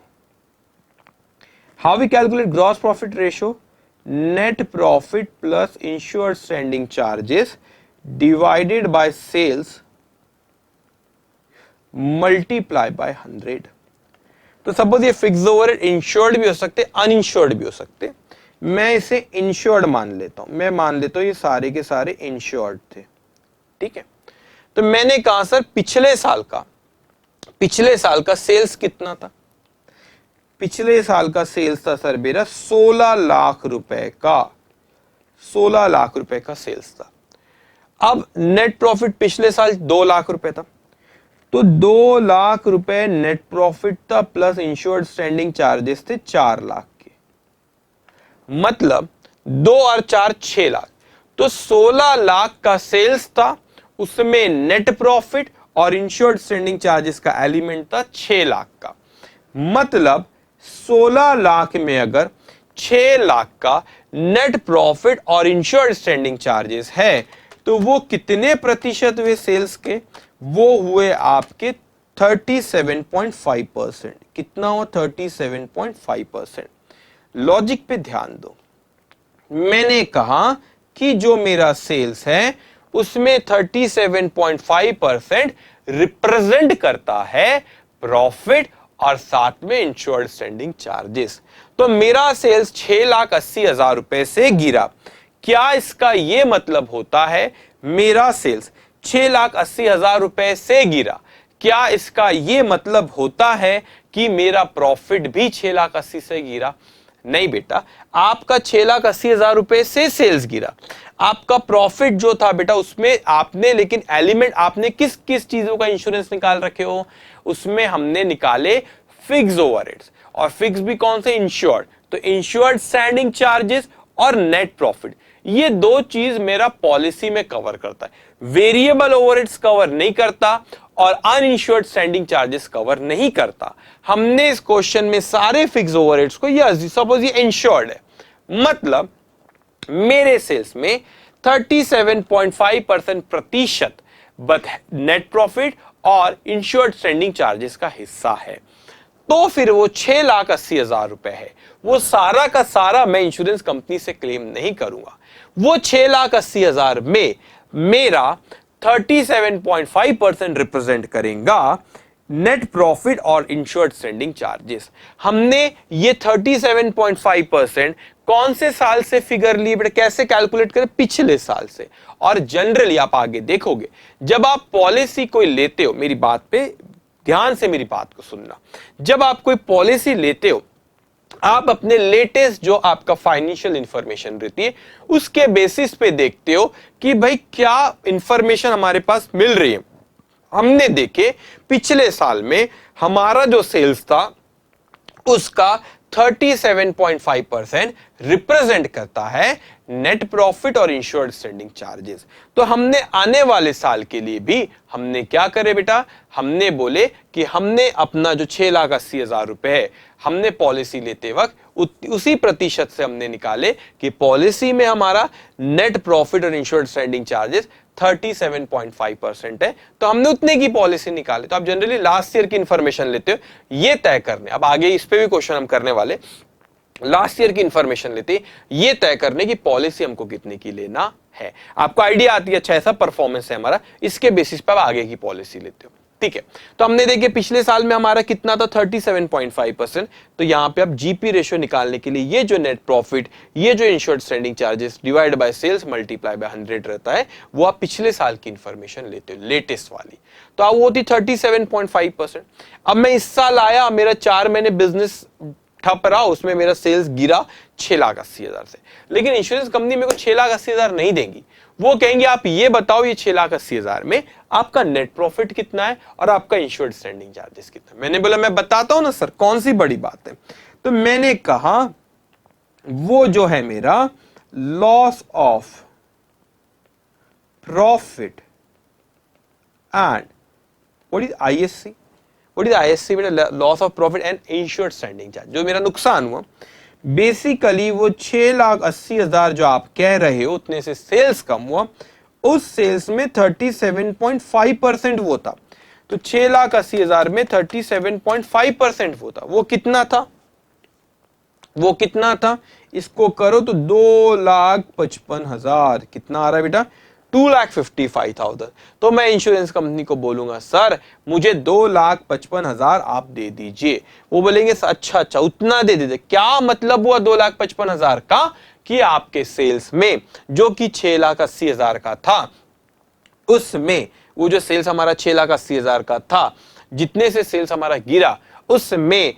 How we calculate gross profit ratio, net profit plus insured standing charges divided by sales multiply by 100। तो सपोज ये फिक्स ओवरहेड इंश्योर्ड भी हो सकते, अनइंश्योर्ड भी हो सकते। मैं इसे इंश्योर्ड मान लेता हूं, मैं मान लेता हूं ये सारे के सारे इंश्योर्ड थे, ठीक है। तो मैंने कहा सर पिछले साल का सेल्स कितना था? पिछले साल का सेल्स था सर मेरा 16 लाख रुपए का, 16 लाख रुपए का सेल्स था। अब नेट प्रॉफिट पिछले साल 2 लाख रुपए था, तो 2 लाख रुपए नेट प्रॉफिट था प्लस इंश्योर्ड स्टैंडिंग चार्जेस थे 4 लाख के, मतलब 2 और 4 6 लाख। तो 16 लाख का सेल्स था, उसमें नेट प्रॉफिट और इंश्योर्ड स्टैंडिंग चार्जेस का एलिमेंट था 6 लाख का, मतलब 16 लाख में अगर 6 लाख का नेट प्रॉफिट और इंश्योर्ड स्टैंडिंग चार्जेस है तो वो कितने प्रतिशत हुए सेल्स के? वो हुए आपके 37.5%। कितना हुआ? 37.5%। लॉजिक पे ध्यान दो, मैंने कहा कि जो मेरा सेल्स है उसमें 37.5% रिप्रेजेंट करता है प्रॉफिट और साथ में इंश्योर्ड स्टैंडिंग चार्जेस। तो मेरा सेल्स 6,80,000 रुपए से गिरा। क्या इसका यह मतलब होता है मेरा सेल्स 6,80,000 रुपए से गिरा? क्या इसका यह मतलब होता है कि मेरा प्रॉफिट भी 6,80,000 से गिरा? नहीं बेटा, आपका 6,80,000 रुपए से सेल्स गिरा, आपका प्रॉफिट जो था बेटा उसमें आपने, लेकिन एलिमेंट आपने किस किस चीजों का इंश्योरेंस निकाल रखे हो? उसमें हमने निकाले फिक्स ओवरहेड्स, और फिक्स भी कौन से? इंश्योर्ड। तो इंश्योर्ड स्टैंडिंग चार्जेस और नेट प्रॉफिट, ये दो चीज मेरा पॉलिसी में कवर करता है। वेरिएबल ओवरहेड्स कवर नहीं करता और अनइंश्योर्ड स्टैंडिंग चार्जेस कवर नहीं करता। हमने इस क्वेश्चन में सारे फिक्स ओवरहेड्स को, यस सपोज ये इंश्योर्ड है, मतलब मेरे सेल्स में 37.5% प्रतिशत नेट प्रॉफिट और इंश्योर्ड स्टैंडिंग चार्जेस का हिस्सा है। तो फिर वो 6,80,000 रुपए है, वो सारा का सारा मैं इंश्योरेंस कंपनी से क्लेम नहीं करूंगा। वो 6,80,000 में मेरा 37.5% रिप्रेजेंट करेगा नेट प्रॉफिट और इंश्योर्ड स्टैंडिंग चार्जेस। हमने ये 37.5% कौन से साल से फिगर लिए बेटा? कैसे कैलकुलेट करें? पिछले साल से। और जनरली आप आगे देखोगे जब आप पॉलिसी कोई लेते हो, मेरी बात पे ध्यान से मेरी बात को सुनना, जब आप कोई पॉलिसी लेते हो आप अपने लेटेस्ट जो आपका फाइनेंशियल इंफॉर्मेशन रहती है उसके बेसिस पे देखते हो कि भाई क्या इंफॉर्मेशन हमारे पास मिल रही है। हमने देखे पिछले साल में हमारा जो सेल्स था उसका 37.5% रिप्रेजेंट करता है नेट प्रॉफिट और इंश्योर्ड स्टैंडिंग चार्जेस। तो हमने आने वाले साल के लिए भी हमने क्या करे बेटा? हमने बोले कि हमने अपना जो 6,80,000 रुपए है हमने पॉलिसी लेते वक्त उसी प्रतिशत से हमने निकाले कि पॉलिसी में हमारा नेट प्रॉफिट और इंश्योर्ड स्टैंडिंग चार्जेस 37.5% है, तो हमने उतने की पॉलिसी निकाले। तो आप जनरली लास्ट ईयर की इंफॉर्मेशन लेते हो ये तय करने, अब आगे इस पे भी क्वेश्चन हम करने वाले, लास्ट ईयर की इंफॉर्मेशन लेते ये तय करने की पॉलिसी हमको कितने की लेना है। आपको आइडिया आती है अच्छा ऐसा परफॉर्मेंस है हमारा, इसके बेसिस पे आप आगे की पॉलिसी लेते हो, ठीक है। तो हमने देखे पिछले साल में हमारा कितना था? 37.5%। तो यहां पे आप जीपी रेशियो निकालने के लिए ये जो नेट प्रॉफिट, ये जो insured standing charges divide by sales multiply by 100 रहता है, वो आप पिछले साल की इंफॉर्मेशन लेते हो, लेटेस्ट वाली। तो अब वो होती 37.5%। अब मैं इस साल आया, मेरा 4 महीने बिजनेस ठप रहा, उसमें मेरा सेल्स गिरा 6,80,000 से, लेकिन इंश्योरेंस कंपनी मेरे को 6,80,000 नहीं देंगी। वो कहेंगे आप ये बताओ ये 6,80,000 में आपका नेट प्रॉफिट कितना है और आपका इंश्योर्ड स्टैंडिंग चार्जेस कितना। मैंने बोला मैं बताता हूं ना सर, कौन सी बड़ी बात है। तो मैंने कहा वो जो है मेरा loss of profit and what is ISC, what is ISC बेटा? Loss of profit and insured standing charge. जो मेरा नुकसान हुआ बेसिकली वो 6,80,000 जो आप कह रहे हो उतने से सेल्स कम हुआ, उस सेल्स में 37.5% वो था। तो 6,80,000 में 37.5% वो था, वो कितना था? वो कितना था? इसको करो तो 2,55,000 कितना आ रहा है बेटा? 2,55,000, तो मैं इंश्योरेंस कंपनी को बोलूंगा सर मुझे 2,55,000 आप दे दीजिए। वो बोलेंगे अच्छा अच्छा उतना दे दीजिए। क्या मतलब हुआ 2,55,000 का? कि आपके सेल्स में जो कि 6,80,000 का था, उसमें वो जो सेल्स हमारा 6,80,000 का था, जितने से सेल्स हमारा गिरा उसमें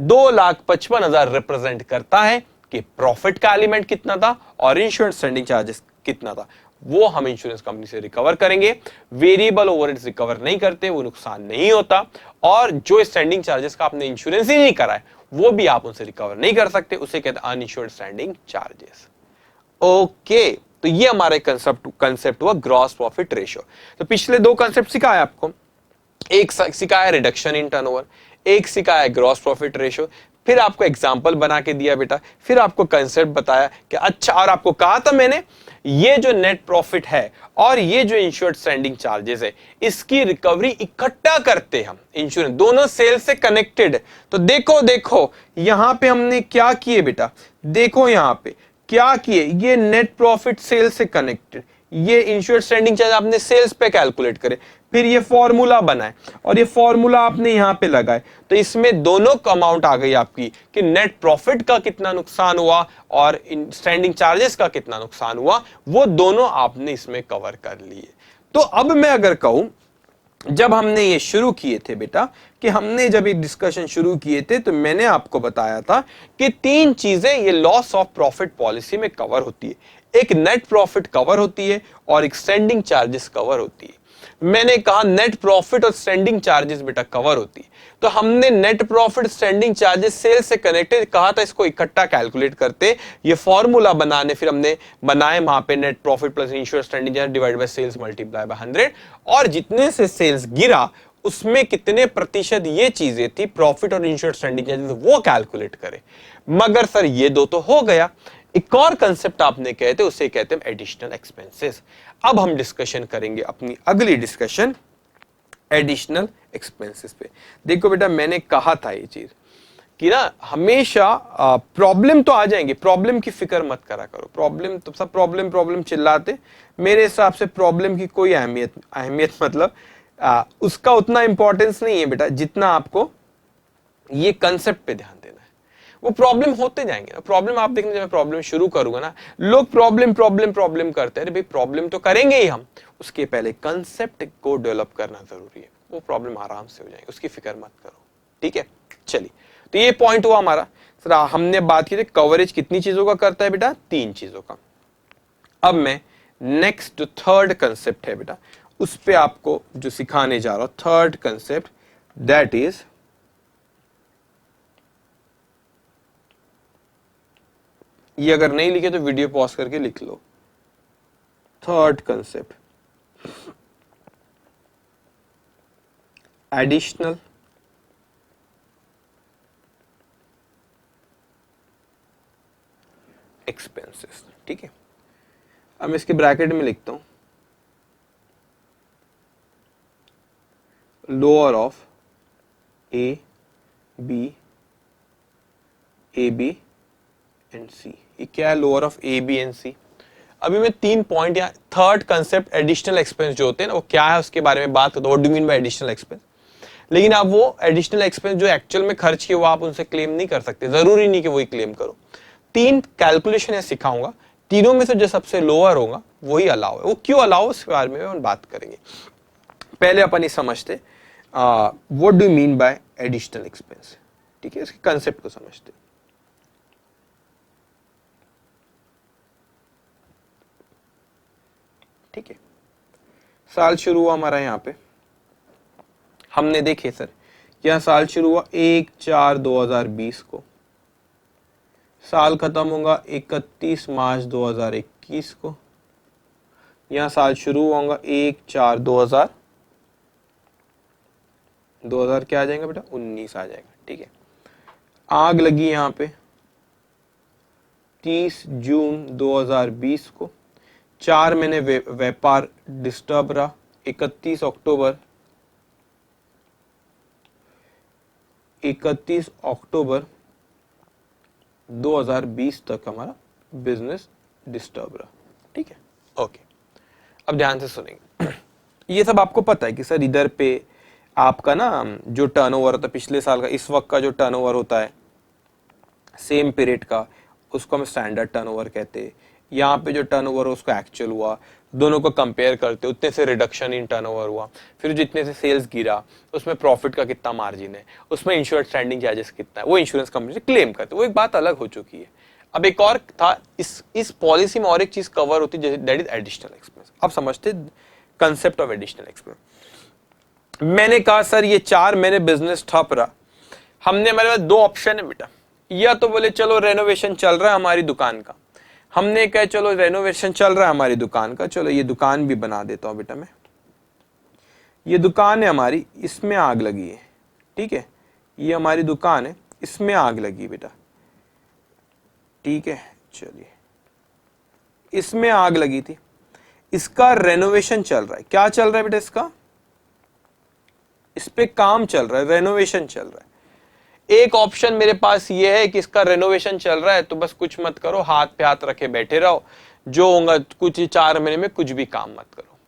2,55,000 रिप्रेजेंट करता है कि प्रॉफिट का एलिमेंट कितना था और इंश्योरेंस स्टैंडिंग चार्जेस कितना था। वो हम इंश्योरेंस कंपनी से रिकवर करेंगे। वेरिएबल ओवरहेड्स रिकवर नहीं करते, वो नुकसान नहीं होता। और जो स्टैंडिंग चार्जेस का आपने इंश्योरेंस ही नहीं करा है वो भी आप उनसे रिकवर नहीं कर सकते, उसे कहते हैं अनइंश्योर्ड स्टैंडिंग चार्जेस। ओके, तो ये हमारे कंसेप्ट हुआ ग्रॉस प्रॉफिट रेशियो। तो पिछले दो कंसेप्ट सिखाया आपको, एक सिखाया रिडक्शन इन टर्नओवर, एक सिखाया ग्रॉस प्रॉफिट रेशियो। फिर आपको एग्जांपल बना के दिया बेटा, फिर आपको कंसेप्ट बताया कि अच्छा, और आपको कहा था मैंने ये जो नेट प्रॉफिट है और ये जो इंश्योर्ड स्टैंडिंग चार्जेस है इसकी रिकवरी इकट्ठा करते हैं हम। इंश्योरेंस दोनों सेल से कनेक्टेड। तो देखो देखो यहां पे हमने क्या किए बेटा, देखो यहां पे क्या किए, ये नेट प्रॉफिट सेल से कनेक्टेड, ये इंश्योर्ड स्टैंडिंग चार्ज आपने सेल्स पे कैलकुलेट करे, फिर ये फॉर्मूला बनाए और ये फॉर्मूला आपने यहां पे लगाए। तो इसमें दोनों अमाउंट आ गई आपकी कि नेट प्रॉफिट का कितना नुकसान हुआ और स्टैंडिंग चार्जेस का कितना नुकसान हुआ, वो दोनों आपने इसमें कवर कर लिए। तो अब मैं अगर कहूं, जब हमने ये शुरू किए थे बेटा, कि हमने जब एक डिस्कशन शुरू किए थे तो मैंने आपको बताया था कि तीन चीजें ये लॉस ऑफ प्रॉफिट पॉलिसी में कवर होती है। एक नेट प्रॉफिट कवर होती है और एक स्टैंडिंग चार्जेस कवर होती है। मैंने कहा नेट प्रॉफिट और स्टैंडिंग चार्जेस बेटा कवर होती है, तो हमने net profit standing charges sales से कनेक्टेड कहा था, इसको इकट्ठा कैलकुलेट करते, ये फॉर्मूला बनाने फिर हमने बनाए वहां पे net profit plus insurance standing charge divide by sales multiply by 100, और जितने से सेल्स गिरा उसमें कितने प्रतिशत ये चीजें थी प्रॉफिट और इंश्योरेंस स्टैंडिंग चार्जेस वो कैलकुलेट करें। मगर सर ये दो तो हो गया, एक और कंसेप्ट आपने कहते उसे कहते हैं एडिशनल एक्सपेंसेस। अब हम डिस्कशन करेंगे अपनी अगली डिस्कशन एडिशनल एक्सपेंसेस पे। देखो बेटा मैंने कहा था ये चीज कि ना हमेशा प्रॉब्लम तो आ जाएंगे, प्रॉब्लम की फिक्र मत करा करो। प्रॉब्लम तो सब प्रॉब्लम प्रॉब्लम चिल्लाते, मेरे हिसाब से प्रॉब्लम की कोई अहमियत मतलब उसका उतना इंपॉर्टेंस नहीं है बेटा जितना आपको ये कंसेप्ट पे ध्यान देना है। वो प्रॉब्लम होते जाएंगे ना, प्रॉब्लम आप देखने, जब मैं प्रॉब्लम शुरू करूंगा ना, लोग प्रॉब्लम प्रॉब्लम प्रॉब्लम करते हैं। अरे भाई प्रॉब्लम तो करेंगे ही हम, उसके पहले कंसेप्ट को डेवलप करना जरूरी है, वो प्रॉब्लम आराम से हो जाएगी, उसकी फिक्र मत करो। ठीक है, चलिए, तो ये पॉइंट हुआ हमारा। सर हमने बात की थी कवरेज कितनी चीजों का करता है बेटा, तीन चीजों का। अब मैं नेक्स्ट जो थर्ड कंसेप्ट है बेटा, उस पे आपको जो सिखाने जा रहा हूं, थर्ड कंसेप्ट, दैट इज ये अगर नहीं लिखे तो वीडियो पॉज करके लिख लो। Third concept additional expenses. ठीक है, अब मैं इसके ब्रैकेट में लिखता हूं lower of A B and C. ये क्या है, lower of A B and C. अभी मैं तीन पॉइंट या थर्ड कंसेप्ट एडिशनल एक्सपेंस जो होते हैं ना, वो क्या है उसके बारे में बात करता हूं, what do mean by additional expense. लेकिन आप वो एडिशनल एक्सपेंस जो एक्चुअल में खर्च किए वो आप उनसे क्लेम नहीं कर सकते, जरूरी नहीं कि वही क्लेम करो। तीन कैलकुलेशन है सिखाऊंगा, तीनों में से जो सबसे लोअर होगा वही अलाउ है। वो क्यों अलाउ, उसके बारे में हम बात करेंगे। पहले अपन ये समझते what do mean by additional expense. ठीक है, इसके कंसेप्ट को समझते। ठीक है, साल शुरू हुआ हमारा, यहां पे हमने देखे सर, यह साल शुरू हुआ 1/4/2020 को, साल खत्म होगा 31 मार्च 2021 को, यहां साल शुरू होगा 1/4/2000 क्या आ जाएगा बेटा, 19 आ जाएगा। ठीक है, आग लगी यहां पे 30 जून 2020 को, 4 महीने व्यापार डिस्टर्ब रहा, 31 अक्टूबर 2020 तक हमारा बिजनेस डिस्टर्ब रहा। ठीक है, ओके। अब ध्यान से सुनेंगे। ये सब आपको पता है कि सर इधर पे आपका ना जो टर्नओवर होता है पिछले साल का, इस वक्त का जो टर्नओवर होता है सेम पीरियड का, उसको हम स्टैंडर्ड टर्नओवर कहते हैं। यहाँ पे जो टर्नओवर हो उसको एक्चुअल हुआ, दोनों को कंपेयर करते उतने से रिडक्शन इन टर्नओवर हुआ, फिर जितने से सेल्स गिरा उसमें प्रॉफिट का कितना मार्जिन है, उसमें इंश्योरेंस स्टैंडिंग चार्जेस कितना है, वो इंश्योरेंस कंपनी से क्लेम करते, वो एक बात अलग हो चुकी है। अब एक और था, इस पॉलिसी में और एक चीज कवर होती है, दैट इज एडिशनल एक्सपेंस। अब समझते कंसेप्ट ऑफ एडिशनल एक्सपेंस। मैंने कहा सर ये 4 महीने बिजनेस ठप रहा, हमने, हमारे पास 2 ऑप्शन है बेटा, या तो बोले चलो रेनोवेशन चल रहा है हमारी दुकान का, हमने कहा चलो रेनोवेशन चल रहा है हमारी दुकान का, चलो ये दुकान भी बना देता हूं बेटा मैं, ये दुकान है हमारी, इसमें आग लगी है, ठीक है, ये हमारी दुकान है, इसमें आग लगी बेटा, ठीक है, चलिए इसमें आग लगी थी, इसका रेनोवेशन चल रहा है। क्या चल रहा है बेटा? इसका, इस पे काम चल रहा है, रेनोवेशन चल रहा है। एक ऑप्शन मेरे पास ये है कि इसका रेनोवेशन चल रहा है तो बस कुछ मत करो, हाथ पे हाथ रखे बैठे रहो, जो होगा कुछ 4 महीने में कुछ भी काम मत करो।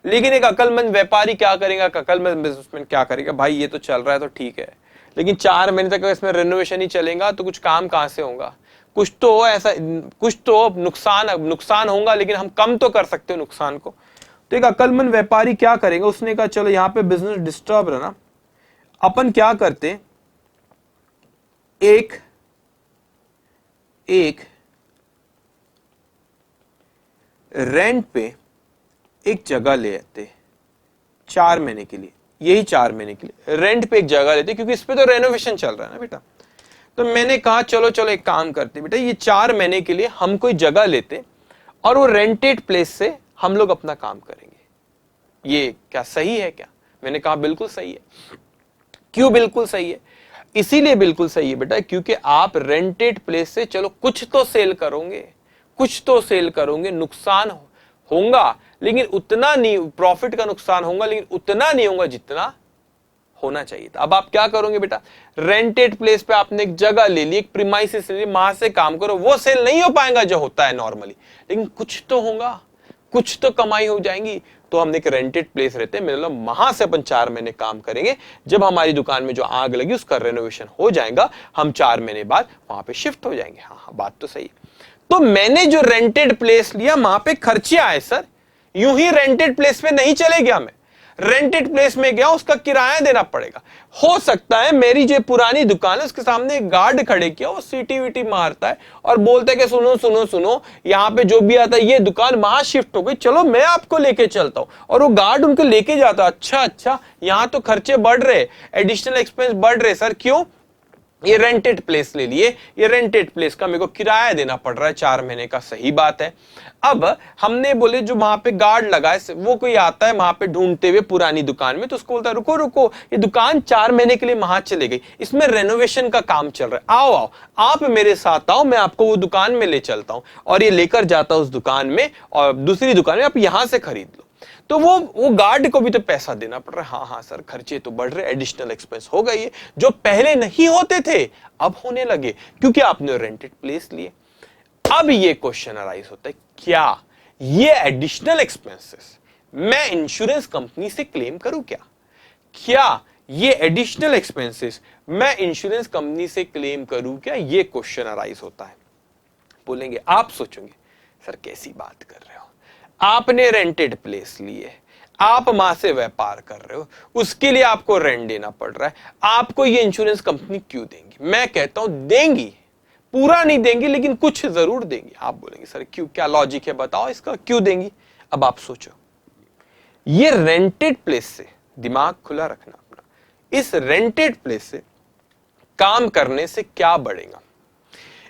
लेकिन एक अकलमंद व्यापारी क्या करेगा, अकलमंद बिजनेसमैन क्या करेगा, भाई ये तो चल रहा है तो ठीक है, लेकिन 4 महीने तक इसमें रेनोवेशन ही चलेगा तो कुछ काम कहां से होगा, कुछ तो हो ऐसा, कुछ तो नुकसान होगा, लेकिन हम कम तो कर सकते हो नुकसान को। तो एक अकलमंद व्यापारी क्या करेगा, उसने कहा चलो यहाँ पे बिजनेस डिस्टर्ब है ना, अपन क्या करते, एक रेंट पे एक जगह ले आते 4 महीने के लिए, यही 4 महीने के लिए रेंट पे एक जगह लेते, क्योंकि इस पे तो रेनोवेशन चल रहा है ना बेटा। तो मैंने कहा चलो एक काम करते बेटा, ये 4 महीने के लिए हम कोई जगह लेते और वो रेंटेड प्लेस से हम लोग अपना काम करेंगे। ये क्या सही है क्या? मैंने कहा बिल्कुल सही है। क्यों बिल्कुल सही है? इसीलिए बिल्कुल सही है बेटा क्योंकि आप रेंटेड प्लेस से चलो कुछ तो सेल करोगे, नुकसान होगा लेकिन उतना नहीं, प्रॉफिट का नुकसान होगा लेकिन उतना नहीं होगा जितना होना चाहिए था। अब आप क्या करोगे बेटा, रेंटेड प्लेस पे आपने एक जगह ले ली, एक प्रीमाइसेस ले ली, वहां से काम करो, वो सेल नहीं हो पाएगा जो होता है नॉर्मली, लेकिन कुछ तो होगा, कुछ तो कमाई हो जाएंगी। तो हमने एक रेंटेड प्लेस रहते हैं, मतलब वहां से अपन 4 महीने काम करेंगे, जब हमारी दुकान में जो आग लगी उसका रेनोवेशन हो जाएगा, हम 4 महीने बाद वहां पे शिफ्ट हो जाएंगे। हाँ बात तो सही है। तो मैंने जो रेंटेड प्लेस लिया वहां पे खर्चे आए सर, यूं ही रेंटेड प्लेस पे नहीं चले गया, मैं रेंटेड प्लेस में गया, उसका किराया देना पड़ेगा। हो सकता है मेरी जो पुरानी दुकान है उसके सामने एक गार्ड खड़े किया, वो सीटी वीटी मारता है और बोलता है कि सुनो सुनो सुनो, यहाँ पे जो भी आता है ये दुकान वहां शिफ्ट हो गई, चलो मैं आपको लेके चलता हूं, और वो गार्ड उनको लेके जाता। अच्छा यहाँ तो खर्चे बढ़ रहे, एडिशनल एक्सपेंस बढ़ रहे सर, क्यों? ये रेंटेड प्लेस ले लिए, ये रेंटेड प्लेस का मेरे को किराया देना पड़ रहा है 4 महीने का, सही बात है। अब हमने बोले जो वहां पे गार्ड लगा है, वो कोई आता है वहां पे ढूंढते हुए पुरानी दुकान में, तो उसको बोलता है रुको रुको, ये दुकान 4 महीने के लिए वहां चले गई, इसमें रेनोवेशन का काम चल रहा है, आओ आप मेरे साथ आओ, मैं आपको वो दुकान में ले चलता हूं, और ये लेकर जाता उस दुकान में, और दूसरी दुकान में आप यहां से खरीद लो। तो वो गार्ड को भी तो पैसा देना पड़ रहा है। हाँ सर खर्चे तो बढ़ रहे, एडिशनल एक्सपेंस हो गई है, जो पहले नहीं होते थे अब होने लगे क्योंकि आपने रेंटेड प्लेस लिए। अब ये क्वेश्चन अराइज होता है, क्या ये एडिशनल एक्सपेंसेस मैं इंश्योरेंस कंपनी से क्लेम करूं? क्या ये एडिशनल एक्सपेंसेस मैं इंश्योरेंस कंपनी से क्लेम करूं क्या? ये क्वेश्चन अराइज होता है। बोलेंगे, आप सोचोगे सर कैसी बात कर रहे हो, आपने रेंटेड प्लेस लिए, आप वहां से व्यापार कर रहे हो, उसके लिए आपको रेंट देना पड़ रहा है, आपको ये इंश्योरेंस कंपनी क्यों देंगी? मैं कहता हूं देंगी, पूरा नहीं देंगी लेकिन कुछ जरूर देंगी। आप बोलेंगे सर क्यों, क्या लॉजिक है बताओ इसका, क्यों देंगी? अब आप सोचो, ये रेंटेड प्लेस से, दिमाग खुला रखना अपना, इस रेंटेड प्लेस से काम करने से क्या बढ़ेगा?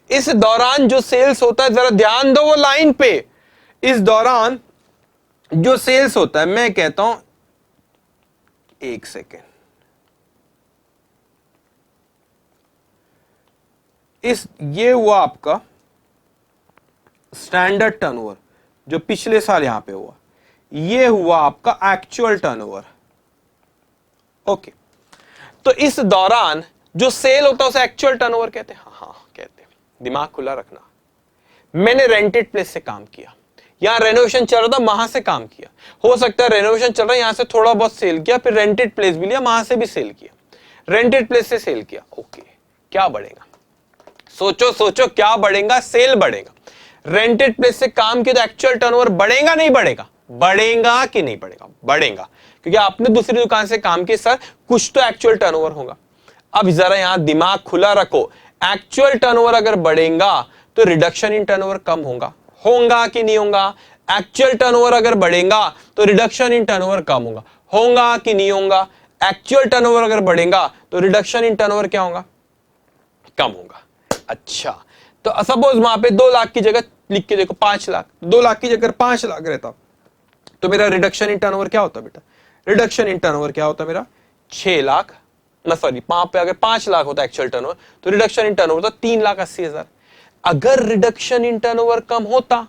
इस दौरान जो सेल्स होता है, जरा ध्यान दो वो लाइन पे, इस दौरान जो सेल्स होता है, मैं कहता हूं 1 सेकेंड, ये हुआ आपका स्टैंडर्ड टर्नओवर जो पिछले साल यहां पे हुआ, ये हुआ आपका एक्चुअल टर्नओवर। ओके, तो इस दौरान जो सेल होता है उसे एक्चुअल टर्नओवर कहते हैं। हाँ कहते हैं, दिमाग खुला रखना। मैंने रेंटेड प्लेस से काम किया, यहाँ रेनोवेशन चल रहा था, वहां से काम किया, हो सकता है रेनोवेशन चल रहा है यहां से थोड़ा बहुत सेल किया, फिर रेंटेड प्लेस भी लिया, वहां से भी सेल किया, रेंटेड प्लेस से सेल किया। ओके, क्या बढ़ेगा? सोचो सोचो, क्या बढ़ेगा? सेल बढ़ेगा। रेंटेड प्लेस से काम किया तो एक्चुअल टर्नओवर बढ़ेगा नहीं बढ़ेगा? बढ़ेगा कि नहीं बढ़ेगा? बढ़ेगा, क्योंकि आपने दूसरी दुकान से काम किया, सर कुछ तो एक्चुअल टर्नओवर होगा। अब जरा यहां दिमाग खुला रखो, एक्चुअल टर्नओवर अगर बढ़ेगा तो रिडक्शन इन टर्नओवर कम होगा, होगा कि नहीं होगा? एक्चुअल टर्नओवर अगर बढ़ेगा तो रिडक्शन इन टर्नओवर कम होगा, होगा कि नहीं होगा? एक्चुअल टर्नओवर अगर बढ़ेगा तो रिडक्शन इन टर्नओवर क्या होगा? कम होगा। अच्छा, तो सपोज वहां पे 2 लाख की जगह लिख के देखो 5 लाख, 2 लाख की जगह 5 लाख रहता तो मेरा रिडक्शन इन टर्नओवर क्या होता बेटा? रिडक्शन इन टर्नओवर क्या होता मेरा? 6 लाख, सॉरी वहां पे अगर 5 लाख होता एक्चुअल टर्नओवर तो रिडक्शन इन टर्नओवर होता 3,80,000। अगर रिडक्शन इन टर्नओवर कम होता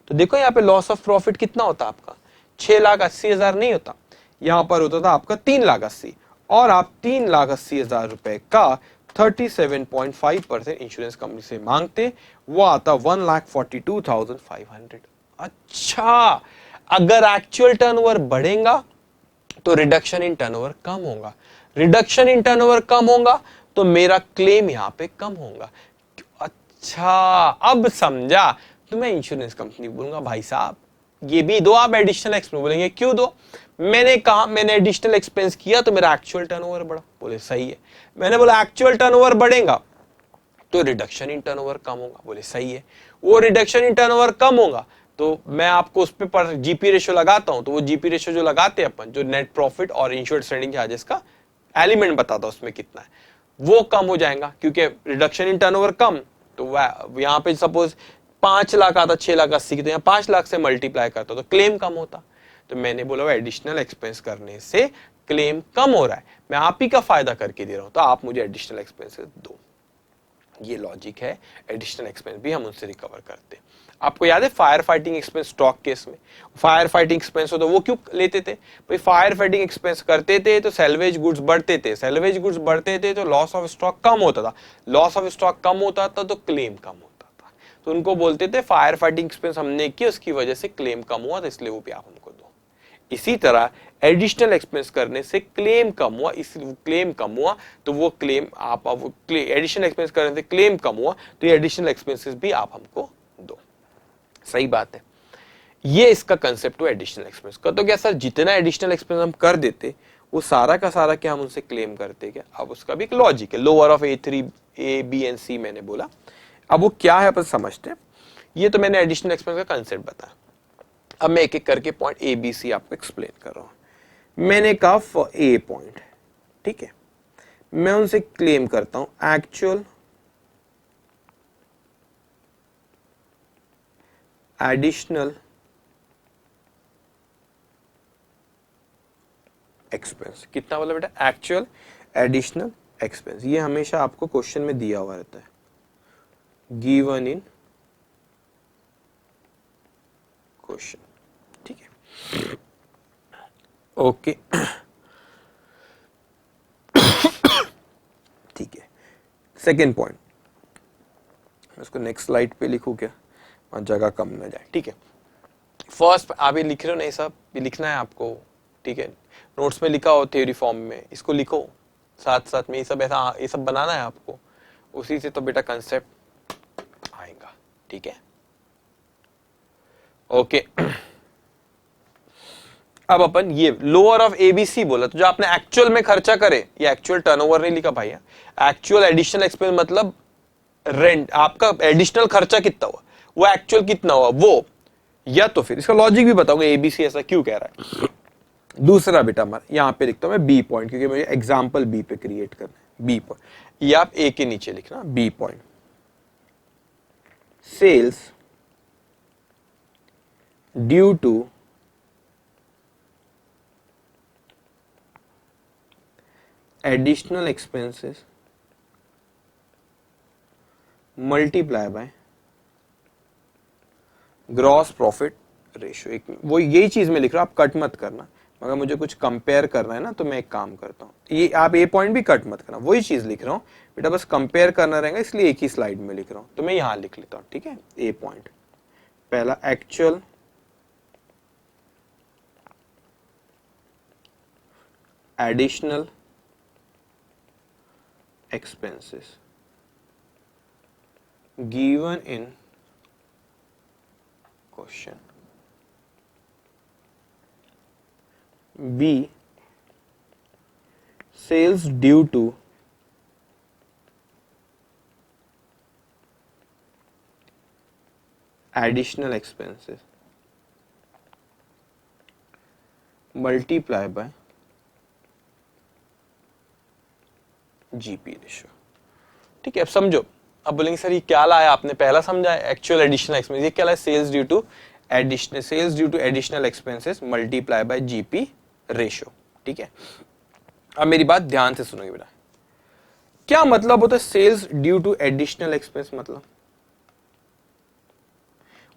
तो देखो यहाँ पे लॉस ऑफ प्रॉफिट कितना होता आपका? 6,80,000 नहीं होता, यहां पर होता था आपका 3,80,000, और आप 3,80,000 रुपए का 37.5% इंश्योरेंस कंपनी से मांगते, वो आता 1,42,500। अच्छा, अगर एक्चुअल टर्नओवर बढ़ेगा तो रिडक्शन इन टर्नओवर कम होगा, रिडक्शन इन टर्नओवर कम होगा तो मेरा क्लेम यहां पे कम होगा। अच्छा, अब समझा। तो मैं इंश्योरेंस कंपनी बोलूंगा भाई साहब ये भी दो, आप एडिशनल एक्सपेंस। बोलेंगे क्यों दो? मैंने कहा मैंने एडिशनल एक्सपेंस किया तो मेरा एक्चुअल टर्नओवर बढ़ा। बोले सही है। मैंने बोला एक्चुअल टर्नओवर बढ़ेगा तो रिडक्शन इन टर्नओवर कम होगा। बोले सही है। वो रिडक्शन इन टर्नओवर कम होगा तो मैं आपको उस पर जीपी रेशो लगाता हूं, तो वो जीपी रेशो जो लगाते हैं अपन, जो नेट प्रॉफिट और इंश्योर्ड स्टैंडिंग चार्जेस का एलिमेंट बताता उसमें कितना है, वो कम हो जाएगा, क्योंकि रिडक्शन इन टर्नओवर कम। तो यहां पे सपोज 5 लाख आता 6,80,000 की, तो यहाँ 5 लाख से मल्टीप्लाई करता तो क्लेम कम होता। तो मैंने बोला एडिशनल एक्सपेंस करने से क्लेम कम हो रहा है, मैं आप ही का फायदा करके दे रहा हूं, तो आप मुझे एडिशनल एक्सपेंसेस दो। ये लॉजिक है। एडिशनल एक्सपेंस भी हम उनसे रिकवर करते हैं। आपको याद है fire fighting expense stock case में फायर फाइटिंग एक्सपेंस हो तो वो क्यों लेते थे भाई? फायर फाइटिंग एक्सपेंस करते थे तो सैल्वेज गुड्स बढ़ते थे, सैल्वेज गुड्स बढ़ते थे तो लॉस ऑफ स्टॉक कम होता था, लॉस ऑफ स्टॉक कम होता था तो क्लेम कम होता था। तो उनको बोलते थे फायर फाइटिंग एक्सपेंस हमने किया उसकी वजह से क्लेम कम हुआ, तो इसलिए वो भी आप हमको दो। इसी तरह एडिशनल एक्सपेंस करने से क्लेम कम हुआ, इसलिए क्लेम कम हुआ तो वो क्लेम आप एडिशनल एक्सपेंस करने से क्लेम कम हुआ तो ये एडिशनल एक्सपेंसेस भी आप हमको दो। सही बात है। ये इसका कंसेप्ट हुआ एडिशनल एक्सपेंस का। तो क्या सर जितना एडिशनल एक्सपेंस हम कर देते वो सारा का सारा क्या हम उनसे क्लेम करते क्या? अब उसका भी एक लॉजिक है। Lower of A3 A B and C मैंने बोला, अब वो क्या है अपन समझते हैं। ये तो मैंने एडिशनल एक्सपेंस का कंसेप्ट बताया। अब मैं एक एक करके पॉइंट A B C आपको एक्सप्लेन कर रहा हूं। मैंने कहा फॉर A पॉइंट, ठीक है, मैं उनसे क्लेम करता हूं एक्चुअल एडिशनल एक्सपेंस। कितना बोला बेटा? Actual additional expense. ये हमेशा आपको क्वेश्चन में दिया हुआ रहता है, गिवन इन क्वेश्चन, ठीक है। ओके, ठीक है। सेकेंड पॉइंट, इसको नेक्स्ट स्लाइड पे लिखूं क्या? वहां जगह कम ना जाए, ठीक है। फर्स्ट आप ये लिख रहे हो नहीं सब, ये लिखना है आपको, ठीक है। नोट्स में लिखा हो थ्योरी फॉर्म में, इसको लिखो साथ साथ में, ये सब ऐसा ये सब बनाना है आपको, उसी से तो बेटा कंसेप्ट आएगा, ठीक है। ओके, अब अपन ये लोअर ऑफ ABC बोला, तो जो आपने एक्चुअल में खर्चा करे, ये एक्चुअल टर्नओवर नहीं लिखा भाई, एक्चुअल एडिशनल एक्सपेंस मतलब रेंट, आपका एडिशनल खर्चा कितना हुआ, वो एक्चुअल कितना हुआ वो, या तो फिर इसका लॉजिक भी बताऊंगा ABC ऐसा क्यों कह रहा है। दूसरा बेटा हमारा यहां पे लिखता हूं मैं B पॉइंट, क्योंकि मुझे एग्जांपल B पे क्रिएट करना है। B पॉइंट, ये आप A के नीचे लिखना B point, sales due to additional expenses multiply by gross profit ratio. एक वो यही चीज में लिख रहा हूं, आप कट मत करना, मगर मुझे कुछ कंपेयर करना है ना, तो मैं एक काम करता हूं, ये आप A पॉइंट भी कट मत करना, वही चीज लिख रहा हूं बेटा, बस कंपेयर करना रहेगा, इसलिए एक ही स्लाइड में लिख रहा हूं। तो मैं यहां लिख लेता हूं, ठीक है। A पॉइंट, पहला actual additional expenses given in question, B sales due to additional expenses multiply by GP ratio. ठीक है, अब समझो। अब बोलेंगे सर ये क्या लाया आपने, पहला समझा एक्चुअल एडिशनल एक्सपेंस, ये क्या लाया sales due to additional expenses multiply by GP ratio. ठीक है, अब मेरी बात ध्यान से सुनोगे बेटा, क्या मतलब होता है sales due to additional expense? मतलब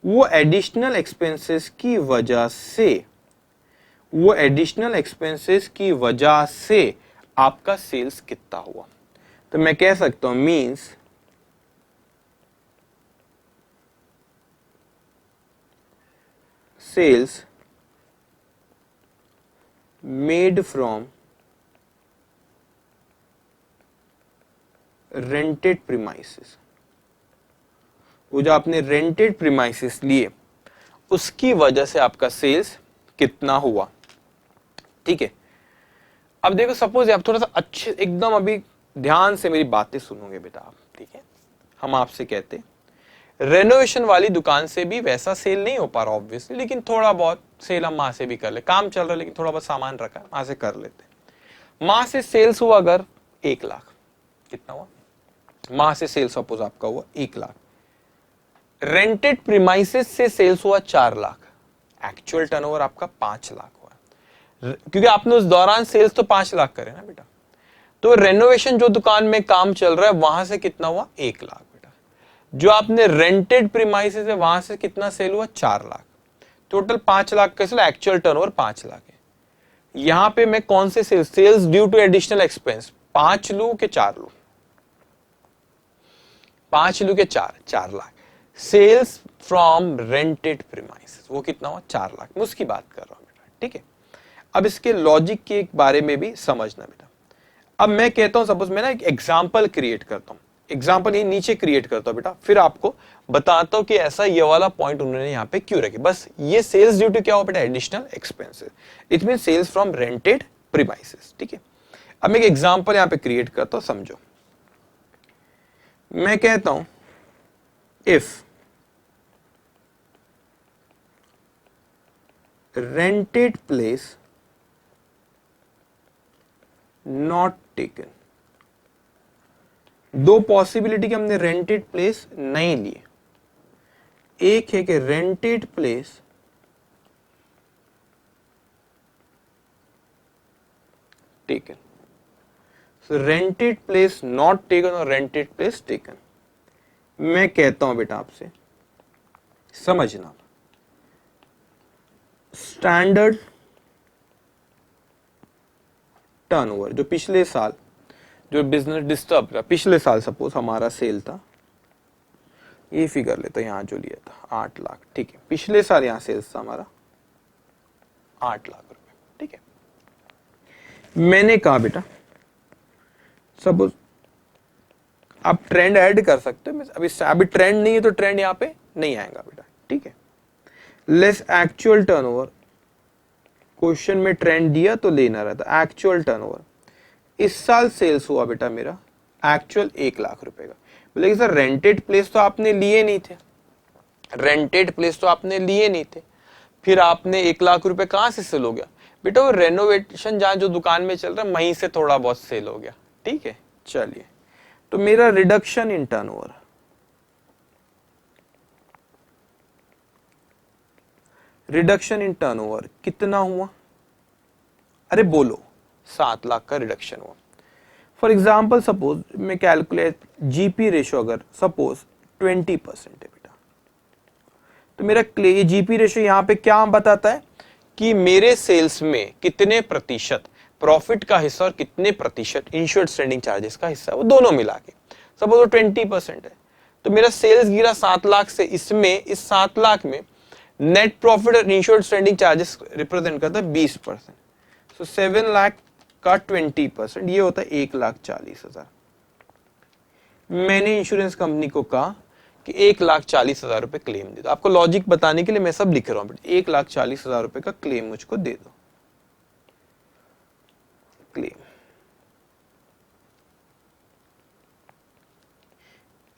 वो एडिशनल एक्सपेंसेस की वजह से आपका सेल्स कितना हुआ। तो मैं कह सकता हूं means sales made from rented premises, वो जो आपने रेंटेड प्रीमाइसेस लिए उसकी वजह से आपका सेल्स कितना हुआ। ठीक है, अब देखो सपोज आप थोड़ा सा अच्छे एकदम अभी ध्यान से मेरी बातें सुनोगे बेटा आप। ठीक है, हम आपसे कहते रेनोवेशन वाली दुकान से भी वैसा सेल नहीं हो पा रहा ऑब्वियसली, लेकिन थोड़ा बहुत सेल हम वहां से भी कर ले, काम चल रहा है लेकिन थोड़ा बहुत सामान रखा है वहां से कर लेते। वहां से सेल्स हुआ अगर 1 लाख, कितना हुआ? वहां से सेल्स सपोज आपका हुआ 1 लाख, रेंटेड प्रीमाइसेस से सेल्स हुआ 4 लाख, एक्चुअल टर्नओवर आपका 5 लाख हुआ, क्योंकि आपने उस दौरान सेल्स तो 5 लाख करे ना बेटा। तो रेनोवेशन जो दुकान में काम चल रहा है वहां से कितना हुआ? 1 लाख बेटा। जो आपने रेंटेड प्रीमाइसेस है वहां से कितना सेल हुआ? 4 लाख, टोटल 5 लाख का सेल, एक्चुअल टर्नओवर 5 लाख है। यहां पे मैं कौन से sales due to additional expense 5 लू के 4 लू? 5 लू के 4 lakh. Sales from rented premises वो कितना हुआ? 4 लाख। मैं उसकी बात कर रहा हूं बेटा। ठीक है, अब इसके लॉजिक के बारे में भी समझना बेटा। अब मैं कहता हूं सपोज मैं ना एक एग्जांपल क्रिएट करता हूं, एग्जांपल ये नीचे क्रिएट करता हूं बेटा, फिर आपको बताता हूं कि ऐसा ये वाला पॉइंट उन्होंने यहां पे क्यों रखे। बस ये सेल्स ड्यू टू क्या हुआ बेटा? Additional expenses, it mean sales from rented premises. ठीक है, अब मैं एक एग्जांपल यहां पे क्रिएट करता हूं, समझो। मैं कहता हूं if rented place not taken, दो पॉसिबिलिटी कि हमने रेंटेड प्लेस नहीं लिए। एक है कि rented place taken, so rented place not taken और रेंटेड प्लेस टेकन। मैं कहता हूं बेटा आपसे समझना, स्टैंडर्ड टर्नओवर जो पिछले साल जो बिजनेस डिस्टर्ब था, पिछले साल सपोज हमारा सेल था, ये फिगर लेता यहां जो लिया था 8 लाख। ठीक है, पिछले साल यहां सेल्स था हमारा 8 लाख रुपए। ठीक है, मैंने कहा बेटा सपोज आप ट्रेंड ऐड कर सकते हो, अभी ट्रेंड नहीं है तो ट्रेंड यहां पे नहीं आएगा बेटा। ठीक है, लेस एक्चुअल टर्नओवर, क्वेश्चन में ट्रेंड दिया तो लेना रहता। एक्चुअल टर्नओवर इस साल सेल्स हुआ बेटा मेरा एक्चुअल 1 लाख रुपए का। बोलेगी सर रेंटेड प्लेस तो आपने लिए नहीं थे, रेंटेड प्लेस तो आपने लिए नहीं थे, फिर आपने 1 लाख रुपए कहां से सेल हो गया? बेटा वो रेनोवेशन जहां जो दुकान में चल रहा है वहीं से थोड़ा बहुत सेल हो गया। ठीक है, चलिए, तो मेरा reduction in turnover, reduction in turnover कितना हुआ? अरे बोलो, 7 लाख का रिडक्शन हुआ। फॉर एग्जाम्पल सपोज मैं कैलकुलेट जीपी रेशियो अगर सपोज 20% है बेटा, तो मेरा जीपी रेशियो यहां पे क्या बताता है कि मेरे सेल्स में कितने प्रतिशत प्रॉफिट का हिस्सा और कितने प्रतिशत इंश्योर्ड स्टैंडिंग चार्जेस का हिस्सा, वो दोनों मिला के सपोज वो 20% है, तो मेरा सेल्स गिरा 7 लाख से, इसमें इस 7 लाख में नेट प्रॉफिट और इंश्योर्ड स्टैंडिंग चार्जेस रिप्रेजेंट करता है 20%। सो 7 लाख का 20%, ये होता है 1,40,000। मैंने इंश्योरेंस कंपनी को कहा कि 1,40,000 रुपए क्लेम दे दो। आपको लॉजिक बताने के लिए मैं सब लिख रहा हूं, 1,40,000 रुपए का क्लेम मुझको दे दो। क्लेम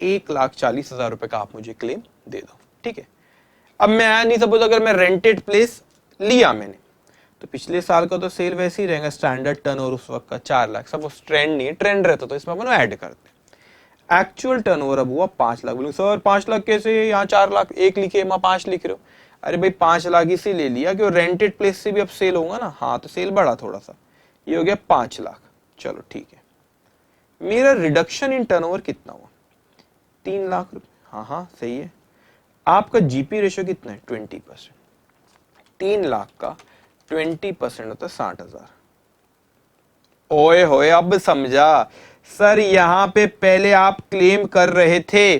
1,40,000 रुपए का आप मुझे क्लेम दे दो, ठीक है। अब मैं आया नहीं, सपोज अगर मैं रेंटेड प्लेस लिया मैंने, तो पिछले साल का तो सेल वैसे ही रहेगा, स्टैंडर्ड टर्नओवर उस वक्त का 4 लाख। सपोज ट्रेंड नहीं है, ट्रेंड रहता तो इसमें अपन ऐड करते। एक्चुअल टर्नओवर अब हुआ 5 लाख। बोलूं सर 5 लाख कैसे, यहाँ 4 लाख, एक लिखे वहां 5 लिख रहे हो। अरे भाई 5 लाख इसी ले लिया कि रेंटेड प्लेस से भी अब सेल होगा ना, हाँ तो सेल बढ़ा थोड़ा सा, ये हो गया 5 लाख। चलो ठीक है, मेरा रिडक्शन इन टर्नओवर कितना हुआ, 3 लाख रुपए। हाँ हाँ सही है। आपका जीपी रेशियो कितना है, 20%। 3 लाख का 20% होता है 60,000। ओए होए, अब समझा सर। यहां पे पहले आप क्लेम कर रहे थे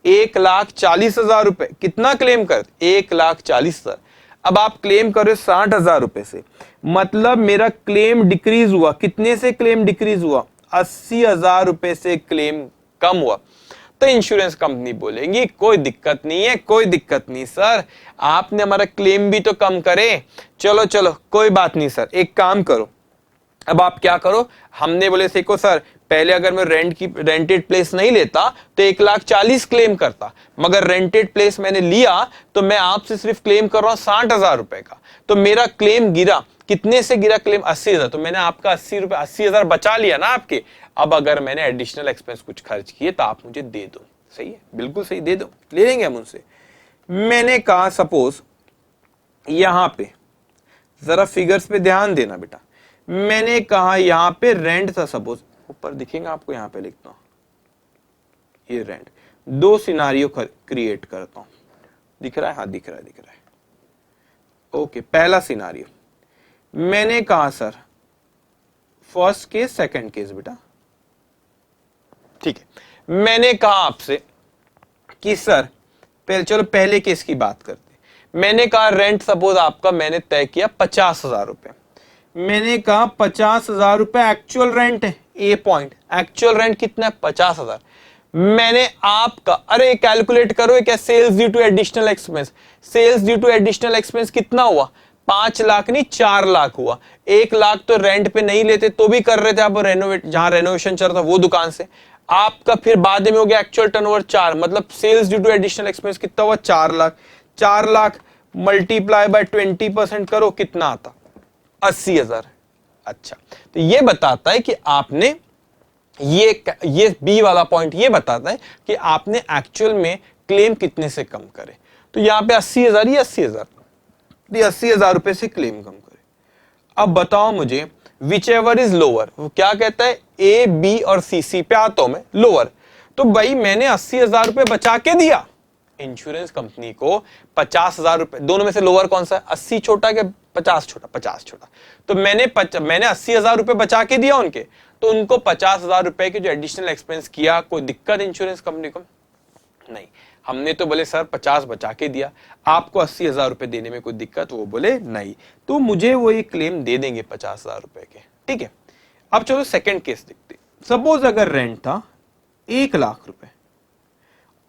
1,40,000 रुपए। कितना क्लेम कर, 1,40,000। अब आप क्लेम कर रहे 60,000 रुपए से, मतलब मेरा क्लेम डिक्रीज हुआ। कितने से क्लेम डिक्रीज हुआ, 80,000 रुपए से क्लेम कम हुआ। तो इंश्योरेंस कंपनी बोलेंगी कोई दिक्कत नहीं है, कोई दिक्कत नहीं सर, आपने हमारा क्लेम भी तो कम करे। चलो चलो कोई बात नहीं सर, एक काम करो, अब आप क्या करो। हमने बोले देखो सर, पहले अगर मैं रेंटेड प्लेस नहीं लेता तो 1,40,000 क्लेम करता, मगर रेंटेड प्लेस मैंने लिया तो मैं आपसे सिर्फ क्लेम कर रहा हूं 60,000 रुपए का। तो मेरा क्लेम गिरा, कितने से गिरा क्लेम, 80,000। तो मैंने आपका 80,000 बचा लिया ना आपके। अब अगर मैंने एडिशनल एक्सपेंस कुछ खर्च किए तो आप मुझे दे दो। सही है, बिल्कुल सही, दे दो, ले लेंगे हम उनसे। मैंने कहा सपोज यहां पे जरा फिगर्स पे ध्यान देना बेटा, मैंने कहा यहां पे रेंट था, सपोज ऊपर दिखेगा आपको, यहां पे लिखता हूं ये रेंट। 2 सिनारियो क्रिएट करता हूं, दिख रहा है, हाँ दिख रहा है, दिख रहा है। ओके, पहला सिनारियो मैंने कहा sir, first case second case बेटा, ठीक है। मैंने कहा आपसे कि सर चलो पहले केस की बात करते। मैंने कहा रेंट सपोज आपका मैंने तय किया 50,000 रुपए। मैंने कहा 50,000 रुपए एक्चुअल रेंट है। ए पॉइंट, एक्चुअल रेंट कितना है, 50,000। मैंने आपका, अरे कैलकुलेट करो क्या, sales due to additional expense. Sales due to additional expense कितना हुआ, 5 लाख नहीं 4 लाख हुआ। 1 लाख तो रेंट पे नहीं लेते तो भी कर रहे थे आप, जहां रेनोवेशन चल रहा था वो दुकान से। आपका फिर बाद में हो गया एक्चुअल टर्नओवर 4, मतलब sales due to additional expense कितना हुआ, 4 लाख। 4 लाख मल्टीप्लाई बाय 20% करो, कितना आता, 80,000। अच्छा, तो ये बताता है कि आपने ये बी वाला पॉइंट ये बताता है कि आपने एक्चुअल में क्लेम कितने से कम करे। तो यहां पे 80,000, ये 80,000, 80,000 रुपए से क्लेम कम करे। अब बताओ मुझे विच एवर इज लोअर, वो क्या कहता है, ए बी और सी पे आता हूं मैं, लोअर। तो भाई मैंने 80,000 रुपए बचा के दिया इंश्योरेंस कंपनी को, 50,000 रुपए, दोनों में से लोअर कौन सा है, 80 छोटा कि 50 छोटा, 50 छोटा। तो मैंने 80,000 रुपए बचा के दिया उनके, तो उनको 50,000 रुपए के जो एडिशनल एक्सपेंस किया, कोई दिक्कत इंश्योरेंस कंपनी को नहीं। हमने तो बोले सर 50 बचा के दिया, आपको 80,000 रुपए देने में कोई दिक्कत, वो बोले नहीं, तो मुझे वो ये क्लेम दे देंगे 50,000 रुपए के, ठीक है। अब चलो सेकंड केस देखते। सपोज अगर रेंट था 1 लाख रुपए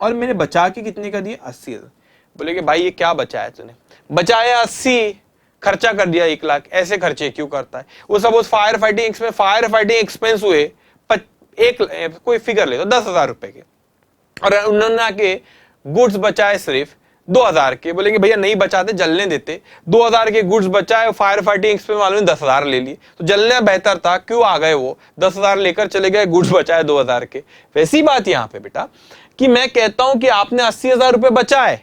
और मैंने बचा के कितने का दिया, 80,000। बोले कि भाई ये क्या बचाया तूने, बचाया 80, खर्चा कर दिया 1 लाख। ऐसे खर्चे क्यों करता है वो। सपोज फायर फाइटिंग एक्सपेंस हुए कोई फिगर ले तो 10,000 रुपए के, और उन्होंने आके गुड्स बचाए सिर्फ 2,000 के। बोलेंगे भैया नहीं बचाते, जलने देते, 2,000 के गुड्स बचाए, फायर फाइटिंग एक्सपेंस वालों ने 10,000 ले लिए, तो जलने बेहतर था, क्यों आ गए वो, 10,000 लेकर चले गए, गुड्स बचाए 2,000 के। वैसी बात यहां पे बेटा कि मैं कहता हूं कि आपने 80,000 रुपए बचाए,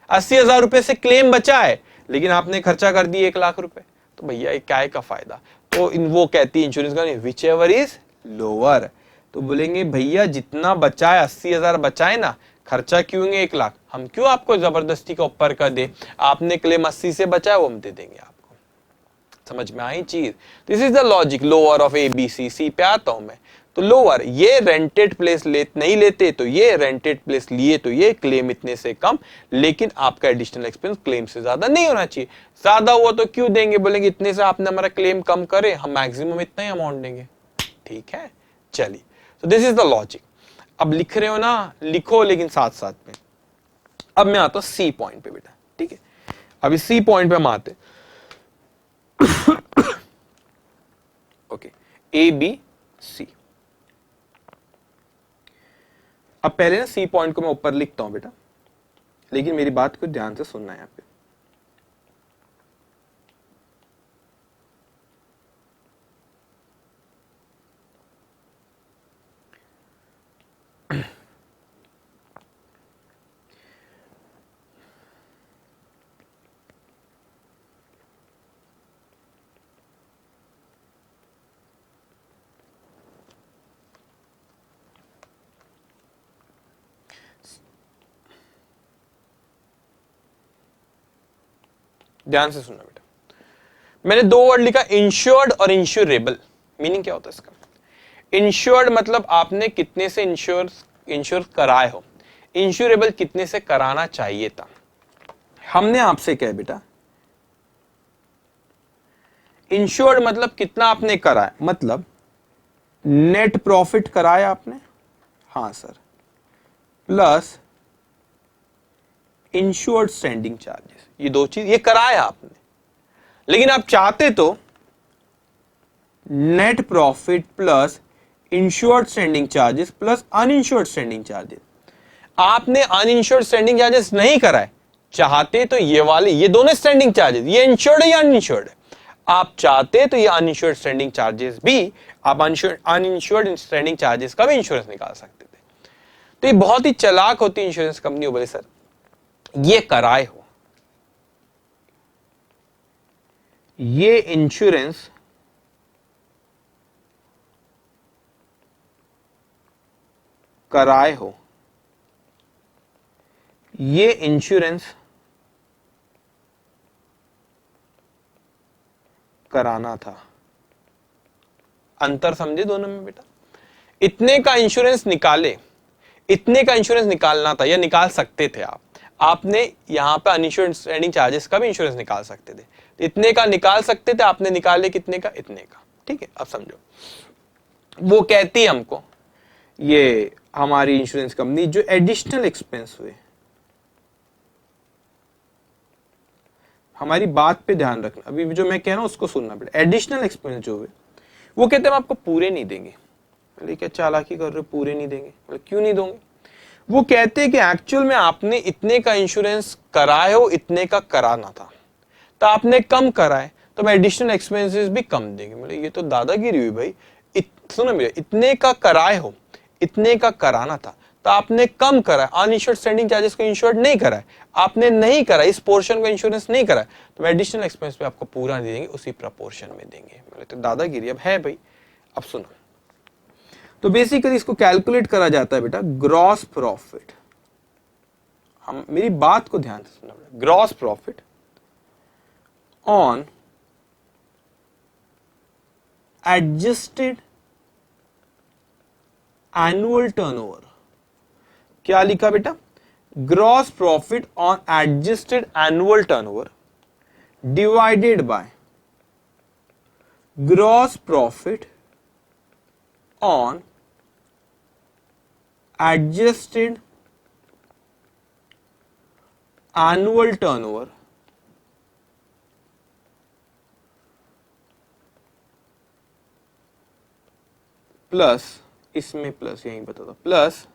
80,000 रुपए से क्लेम बचाए, लेकिन आपने खर्चा कर दिए 1 लाख रुपए, तो भैया क्या का फायदा। तो वो कहती है insurance company which ever is lower. तो बोलेंगे भैया जितना बचाए, 80,000 बचाए ना, खर्चा क्यों है 1 लाख, हम क्यों आपको जबरदस्ती का ऊपर कर दे, आपने क्लेम 80 से बचाया वो हम दे देंगे आपको। समझ में आई चीज। This is the logic, lower of A B C. C पे आता हूं मैं, तो लोअर, ये रेंटेड प्लेस नहीं लेते तो ये, रेंटेड प्लेस लिए तो ये, क्लेम इतने से कम, लेकिन आपका एडिशनल एक्सपेंस क्लेम से ज्यादा नहीं होना चाहिए। ज्यादा हुआ तो क्यों देंगे, बोलेंगे इतने से आपने हमारा क्लेम कम करे, हम मैक्सिमम इतना ही अमाउंट देंगे। ठीक है, चलिए, तो दिस इज द लॉजिक। अब लिख रहे हो ना, लिखो, लेकिन साथ साथ में अब मैं आता हूं सी पॉइंट पे बेटा। ठीक है, अभी सी पॉइंट पे हम आते। Okay, A B C. अब पहले ना सी पॉइंट को मैं ऊपर लिखता हूं बेटा, लेकिन मेरी बात को ध्यान से सुनना है यहां पे। ध्यान से सुनना बेटा, मैंने दो वर्ड लिखा, इंश्योर्ड और इंश्योरेबल। मीनिंग क्या होता है इसका? इंश्योर्ड मतलब आपने कितने से इंश्योर कराए हो, इंश्योरेबल कितने से कराना चाहिए था। हमने आपसे क्या है बेटा, इंश्योर्ड मतलब कितना आपने कराया, मतलब नेट प्रॉफिट कराया आपने, हाँ sir, plus insured standing charges, ये दो चीज ये कराया आपने। लेकिन आप चाहते तो net profit plus insured standing charges plus uninsured standing charges. आपने अनइंश्योर्ड स्टैंडिंग चार्जेस नहीं कराए, चाहते तो ये वाले, ये दोनों स्टैंडिंग चार्जेस, ये इंश्योर्ड है या अनइंश्योर्ड है, आप चाहते तो ये अनइंश्योर्ड स्टैंडिंग चार्जेस भी, आप अनइंश्योर्ड स्टैंडिंग चार्जेस का भी इंश्योरेंस निकाल सकते थे। तो ये बहुत ही चालाक होती इंश्योरेंस कंपनी। बोले सर ये कराए हो, ये इंश्योरेंस कराए हो, ये इंश्योरेंस कराना था। अंतर समझे दोनों में बेटा? इतने का इंश्योरेंस निकाले, इतने का इंश्योरेंस निकालना था या निकाल सकते थे आप, आपने यहां पे अनइंश्योर्ड स्टैंडिंग चार्जेस का भी इंश्योरेंस निकाल सकते थे, इतने का निकाल सकते थे, आपने निकाले कितने का, इतने का। ठीक है, अब समझो, वो कहती है हमको, ये हमारी इंश्योरेंस कंपनी, जो एडिशनल एक्सपेंस हुए, हमारी बात पे ध्यान रखना, अभी जो मैं कह रहा हूं उसको सुनना बेटा। एडिशनल एक्सपेंस जो हुए, वो कहते हैं हम आपको पूरे नहीं देंगे। बोले क्या चालाकी कर रहे हो, पूरे नहीं देंगे? बोले क्यों नहीं दोगे? वो कहते हैं कि एक्चुअल में आपने इतने का इंश्योरेंस कराए हो, इतने का कराना था, तो आपने कम कराए, तो मैं एडिशनल एक्सपेंसेस भी कम देंगे। बोले ये तो दादागिरी हुई भाई। सुनो मेरे, इतने का कराए हो, इतने का कराना था, तो आपने कम करा, अनइंश्योर्ड स्टैंडिंग चार्जेस को इंश्योर्ड नहीं करा, आपने नहीं करा, इस पोर्शन को इंश्योरेंस नहीं करा, तो एडिशनल एक्सपेंस पे आपको पूरा नहीं देंगे, उसी प्रपोर्शन में देंगे। बोले तो दादागिरी अब है भाई। अब सुनो, तो बेसिकली इसको कैलकुलेट करा जाता है बेटा ग्रॉस प्रॉफिट। हम मेरी बात को ध्यान से सुनना बेटा, gross profit on adjusted annual turnover. क्या लिखा बेटा? Gross profit on adjusted annual turnover divided by gross profit on adjusted annual turnover plus, इसमें प्लस यहीं बता दो, प्लस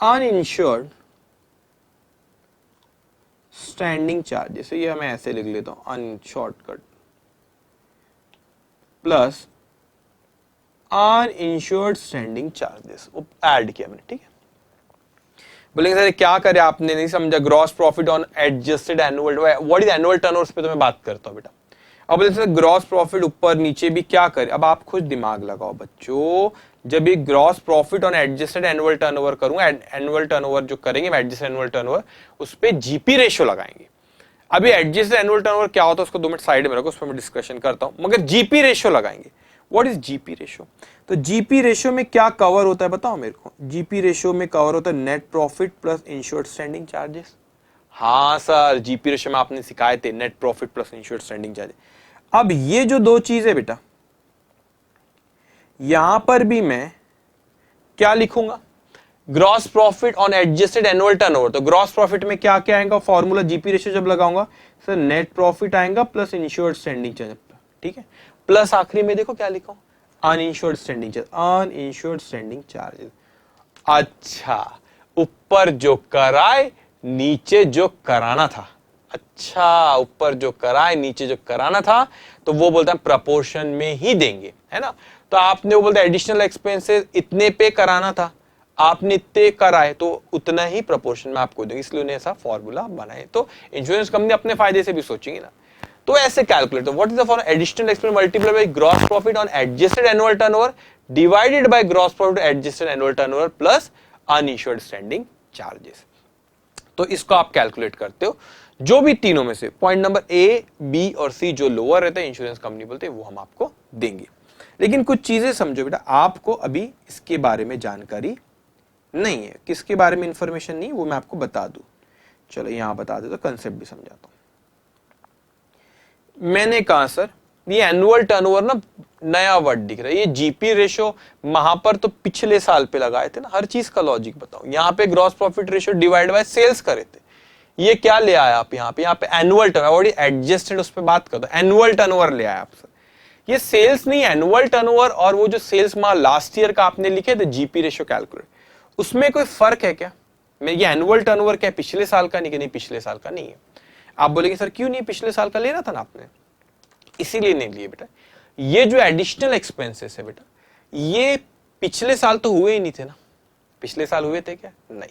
अनइंश्योर्ड स्टैंडिंग चार्जेस, ये मैं ऐसे लिख लेता हूं, अनशॉर्टकट, plus uninsured standing charges add किया मैंने। ठीक है, बोलेंगे सर क्या करे, आपने नहीं समझा, gross profit on adjusted annual, what is annual turnover पे तो मैं बात करता हूं बेटा। अब बोले सर ग्रॉस प्रॉफिट ऊपर नीचे भी क्या करे, अब आप खुद दिमाग लगाओ बच्चों। जब ये gross profit on adjusted annual turnover करूंगा, एनुअल टर्नओवर जो करेंगे एडजस्टेड एनुअल टर्नओवर, उस पे जीपी रेशियो लगाएंगे। अभी एडजस्टेड एनुअल टर्नओवर क्या होता है उसको 2 मिनट साइड में रखो, उस पर मैं डिस्कशन करता हूं, मगर जीपी रेशियो लगाएंगे। What is GP ratio? तो जीपी रेशियो में क्या कवर होता है बताओ मेरे को। जीपी रेशियो में कवर होता है net profit plus insured standing charges. हाँ सर, जीपी रेशियो में आपने सिखाए थे net profit plus insured standing charges. अब ये जो दो चीज है बेटा, यहां पर भी मैं क्या लिखूंगा, gross profit on adjusted annual turnover. तो ग्रॉस प्रॉफिट में क्या क्या आएगा फॉर्मूला जीपी रेशियो जब लगाऊंगा सर, नेट प्रॉफिट आएगा प्लस इंश्योर्ड स्टैंडिंग चार्ज, ठीक है, प्लस आखिरी में देखो क्या लिखा हूं, uninsured standing charge, uninsured standing charges. अच्छा, ऊपर जो कराए नीचे जो कराना था, अच्छा ऊपर जो कराए नीचे जो कराना था, तो वो बोलता है प्रपोर्शन में ही देंगे, है ना। तो आपने वो बोलता है एडिशनल एक्सपेंसेस इतने पे कराना था, आपने इतने कराए तो उतना ही प्रपोर्शन में आपको देंगे, इसलिए उन्हें ऐसा फॉर्मूला बनाए। तो इंश्योरेंस कंपनी अपने फायदे से भी सोचेंगे ना। तो ऐसे कैलकुलेट, तो what is the formula, additional expense multiply by gross profit on adjusted annual turnover divided by gross profit adjusted annual turnover plus uninsured standing charges. तो इसको आप कैलकुलेट करते हो, जो भी तीनों में से पॉइंट नंबर ए, बी और सी जो लोअर रहते हैं इंश्योरेंस कंपनी बोलते हैं वो हम आपको देंगे। लेकिन कुछ चीजें समझो बेटा, आपको अभी इसके बारे में जानकारी नहीं है, किसके बारे में इंफॉर्मेशन नहीं, वो मैं आपको बता दूं। चलो यहां बता दे तो कंसेप्ट भी समझाता हूं। मैंने कहा सर ये एनुअल टर्नओवर ना नया वर्ड दिख रहा है, ये जीपी रेशियो वहां पर तो पिछले साल पे लगाए थे ना, हर चीज का लॉजिक बताओ। यहाँ पे gross profit ratio divide by sales करे थे, ये क्या ले आया आप यहाँ पे एनुअल टर्न ऑलरेडी एडजस्टेड उस पर बात कर दो, एनुअल टर्नओवर ले आया आप सर। ये सेल्स नहीं, एनुअल टर्नओवर और वो जो सेल्स माह लास्ट ईयर का आपने लिखे थे जीपी रेशियो कैलकुलेट, उसमें कोई फर्क है क्या? मैं ये एनुअल टर्नओवर क्या पिछले साल का नहीं, कि नहीं पिछले साल का नहीं है। आप बोलेंगे सर क्यों नहीं, पिछले साल का लेना था ना आपने, इसीलिए नहीं लिए बेटा। ये जो एडिशनल एक्सपेंसेस है बेटा, ये पिछले साल तो हुए ही नहीं थे ना, पिछले साल हुए थे क्या? नहीं,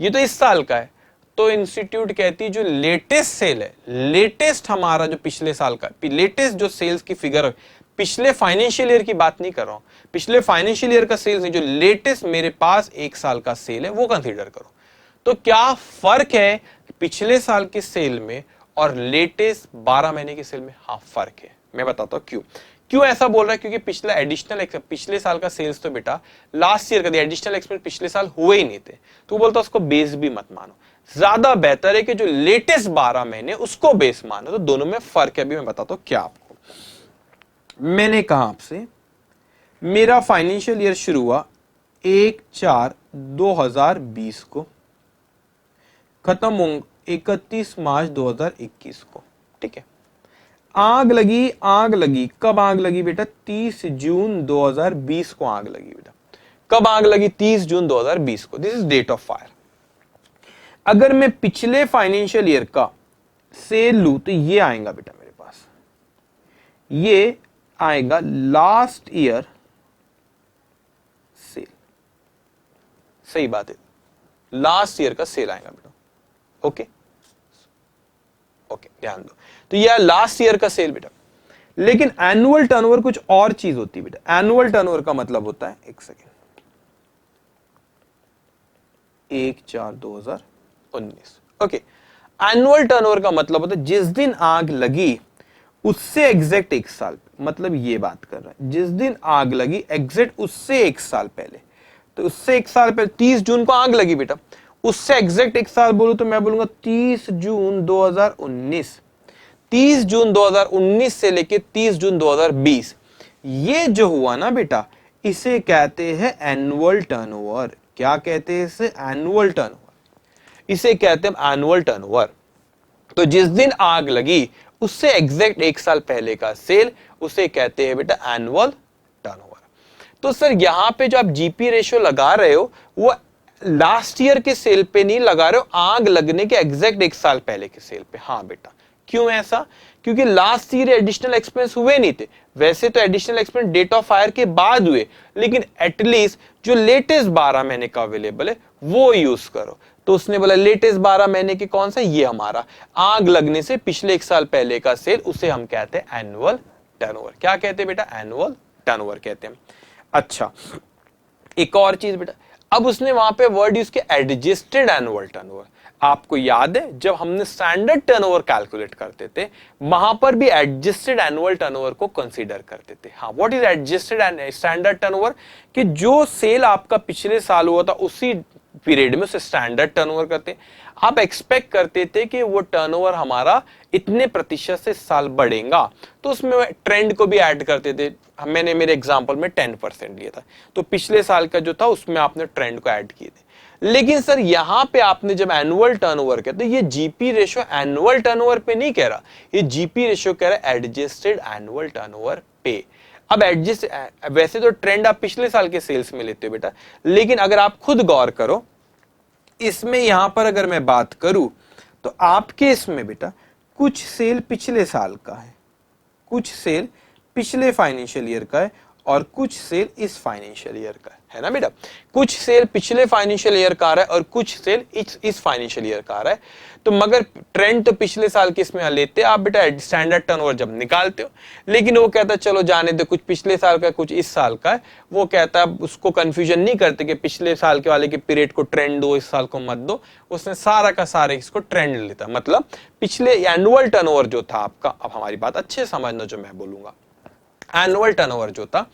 ये तो इस साल का है। तो इंस्टीट्यूट कहती है जो लेटेस्ट सेल है, लेटेस्ट हमारा जो पिछले साल का लेटेस्ट जो सेल्स की फिगर है, पिछले फाइनेंशियल ईयर की बात नहीं कर रहा हूं, पिछले फाइनेंशियल ईयर का सेल्स नहीं, जो लेटेस्ट मेरे पास एक साल का सेल है वो कंसीडर करो। तो क्या फर्क है पिछले साल के सेल में और लेटेस्ट 12 महीने के सेल में? हाँ फर्क है, मैं बताता हूं क्यों। क्यों ऐसा बोल रहा है, क्योंकि पिछला एडिशनल पिछले साल का सेल्स तो बेटा लास्ट ईयर का दिया, एडिशनल एक्सपेंस पिछले साल हुए ही नहीं थे, तो बोलता उसको बेस भी मत मानो, ज्यादा बेहतर है कि जो लेटेस्ट 12 महीने उसको बेस मानो। तो दोनों में फर्क है, अभी मैं बताता हूं क्या आपको। मैंने कहा आपसे मेरा फाइनेंशियल ईयर शुरू हुआ 1/4/2020 को, खत्म होंगे 31 मार्च 2021 को, ठीक है। आग लगी कब आग लगी बेटा? 30 जून 2020 को आग लगी बेटा। कब आग लगी? 30 जून 2020 को, this is date of fire. अगर मैं पिछले फाइनेंशियल ईयर का सेल लू तो ये आएगा बेटा मेरे पास, ये आएगा लास्ट ईयर सेल, सही बात है, लास्ट ईयर का सेल आएगा बेटा। ओके ओके, ध्यान दो। तो यह लास्ट ईयर का सेल बेटा। लेकिन एनुअल टर्नओवर कुछ और चीज होती है बेटा। एनुअल टर्नओवर का मतलब होता है, एक सेकेंड, 1/4/2019। ओके, एनुअल टर्नओवर का मतलब होता है जिस दिन आग लगी उससे एग्जैक्ट एक साल, मतलब ये बात कर रहा है जिस दिन आग लगी एग्जैक्ट उससे एक साल पहले। तो उससे एक साल पहले 30 जून को आग लगी बेटा, उससे एग्जैक्ट एक साल बोलूं तो मैं बोलूंगा 30 जून 2019। 30 जून 2019 से लेके 30 जून 2020, ये जो हुआ ना बेटा, इसे कहते हैं एनुअल टर्नओवर। क्या कहते हैं इसे? एनुअल टर्नओवर, इसे कहते हैं एनुअल टर्नओवर। तो जिस दिन आग लगी उससे एग्जैक्ट एक साल पहले का सेल, उसे कहते हैं बेटा एनुअल टर्नओवर। तो सर यहां पे जो आप जीपी रेशियो लगा रहे हो वो लास्ट ईयर के सेल पे नहीं लगा रहे हो, आग लगने के एग्जैक्ट एक साल पहले के सेल पे। हाँ बेटा, क्यों ऐसा? क्योंकि लास्ट ईयर एडिशनल एक्सपेंस हुए नहीं थे। वैसे तो additional expense date of fire के बाद हुए, लेकिन एटलीस्ट जो लेटेस्ट 12 महीने का अवेलेबल है वो यूज करो। तो उसने बोला लेटेस्ट 12 महीने के कौन सा? ये हमारा आग लगने से पिछले एक साल पहले का सेल, उसे हम कहते हैं एनुअल टर्नओवर। क्या कहते हैं बेटा? एनुअल टर्नओवर कहते हैं। अच्छा, एक और चीज बेटा, अब उसने वहां पे वर्ड यूज किया एडजस्टेड एनुअल टर्नओवर। आपको याद है जब हमने स्टैंडर्ड टर्नओवर कैलकुलेट करते थे वहां पर भी एडजस्टेड एनुअल टर्नओवर को कंसीडर करते थे। हाँ, what is adjusted and standard turnover? कि जो सेल आपका पिछले साल हुआ था उसी पीरियड में उसे स्टैंडर्ड टर्नओवर करते। आप एक्सपेक्ट करते थे कि वो टर्नओवर हमारा इतने प्रतिशत से साल बढ़ेगा तो उसमें ट्रेंड को भी ऐड करते थे। मैंने मेरे एग्जांपल में 10% लिया था तो पिछले साल का जो था उसमें आपने ट्रेंड को ऐड किए थे। लेकिन सर यहां पे आपने जब एनुअल टर्नओवर कहते ये जीपी रेशियो एनुअल टर्नओवर पे नहीं कह रहा, ये जीपी रेशियो कह रहा है एडजस्टेड एनुअल टर्नओवर पे। अब एडजस्ट वैसे तो ट्रेंड आप पिछले साल के सेल्स में लेते हो बेटा, लेकिन अगर आप खुद गौर करो इसमें यहां पर अगर मैं बात करूं तो आपके इसमें बेटा कुछ सेल पिछले साल का है, कुछ सेल पिछले फाइनेंशियल ईयर का है और कुछ सेल इस फाइनेंशियल ईयर का है ना बेटा। कुछ सेल पिछले फाइनेंशियल ईयर का आ रहा है और कुछ सेल इस फाइनेंशियल ईयर का आ रहा है। तो मगर ट्रेंड तो पिछले साल के इसमें लेते आप बेटा स्टैंडर्ड टर्नओवर जब निकालते हो, लेकिन वो कहता है चलो जाने दो, कुछ पिछले साल का कुछ इस साल का है। वो कहता है उसको कंफ्यूजन नहीं करते कि पिछले साल के वाले के पीरियड को ट्रेंड दो इस साल को मत दो, उसने सारा का सारा इसको ट्रेंड लेता। मतलब पिछले एनुअल टर्नओवर जो था आपका, अब हमारी बात अच्छे समझना जो मैं बोलूंगा, एनुअल टर्नओवर जो था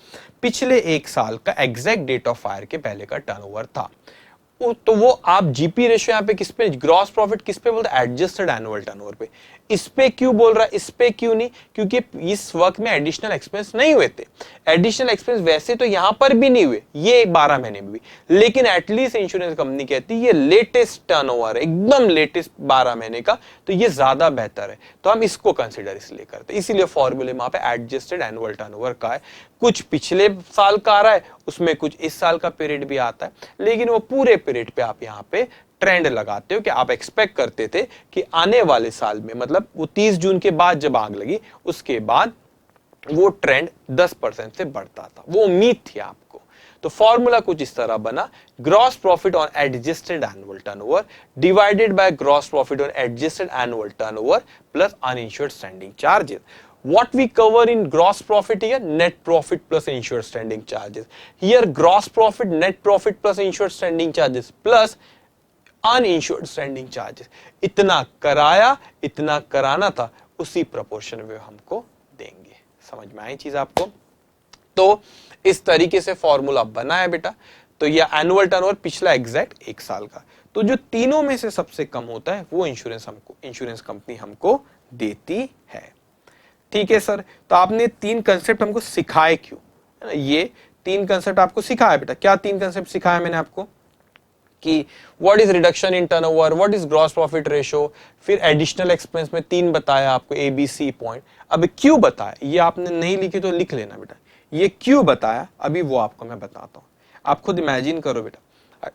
पिछले एक साल का एग्जैक्ट डेट ऑफ फायर के पहले का टर्नओवर था। तो वो आप जीपी रेशियो यहाँ पे किस पे, ग्रॉस प्रॉफिट किस पे बोलते हैं, एडजस्टेड एनुअल टर्नओवर पे। इस पे क्यों बोल रहा है, इस पे क्यों नहीं? क्योंकि इस वक्त में एडिशनल एक्सपेंस नहीं हुए थे। एडिशनल एक्सपेंस वैसे तो यहां पर भी नहीं हुए, ये 12 महीने में भी, लेकिन एटलीस्ट इंश्योरेंस कंपनी कहती है ये लेटेस्ट टर्नओवर एकदम लेटेस्ट 12 महीने का, तो ये ज्यादा बेहतर है, तो हम इसको कंसिडर इसलिए करते हैं। इसीलिए फॉर्मूले में पे एडजस्टेड एनुअल टर्नओवर का है। कुछ पिछले साल का आ रहा है, उसमें कुछ इस साल का पीरियड भी आता है, लेकिन वो पूरे पीरियड पे आप यहाँ पे ट्रेंड लगाते हो कि आप एक्सपेक्ट करते थे कि आने वाले साल में, मतलब वो 30 जून के बाद जब आग लगी उसके बाद वो ट्रेंड 10% से बढ़ता था, वो उम्मीद थी आपको। तो फॉर्मूला कुछ इस तरह बना, gross profit on adjusted annual turnover divided by gross profit on adjusted annual turnover plus uninsured standing charges. What we cover in gross profit here, net profit plus insured standing charges. Here gross profit, net profit plus insured standing charges plus uninsured standing charges. इतना कराया, इतना कराना था, उसी proportion में हमको देंगे। समझ में आई चीज आपको? तो इस तरीके से फॉर्मूला बना है बेटा। तो ये एनुअल टर्नओवर पिछला एग्जैक्ट एक साल का, तो जो तीनों में से सबसे कम होता है वो इंश्योरेंस कंपनी हमको देती है। ठीक है सर, तो आपने 3 कंसेप्ट हमको सिखाए क्यों, है ना? ये 3 कंसेप्ट आपको सिखाया बेटा। क्या 3 कंसेप्ट सिखाया मैंने आपको? कि what is reduction in turnover, what is gross profit ratio, फिर एडिशनल एक्सपेंस में 3 बताया आपको, ABC पॉइंट। अब क्यों बताया, ये आपने नहीं लिखी तो लिख लेना बेटा, ये क्यों बताया अभी वो आपको मैं बताता हूँ। आप खुद इमेजिन करो बेटा,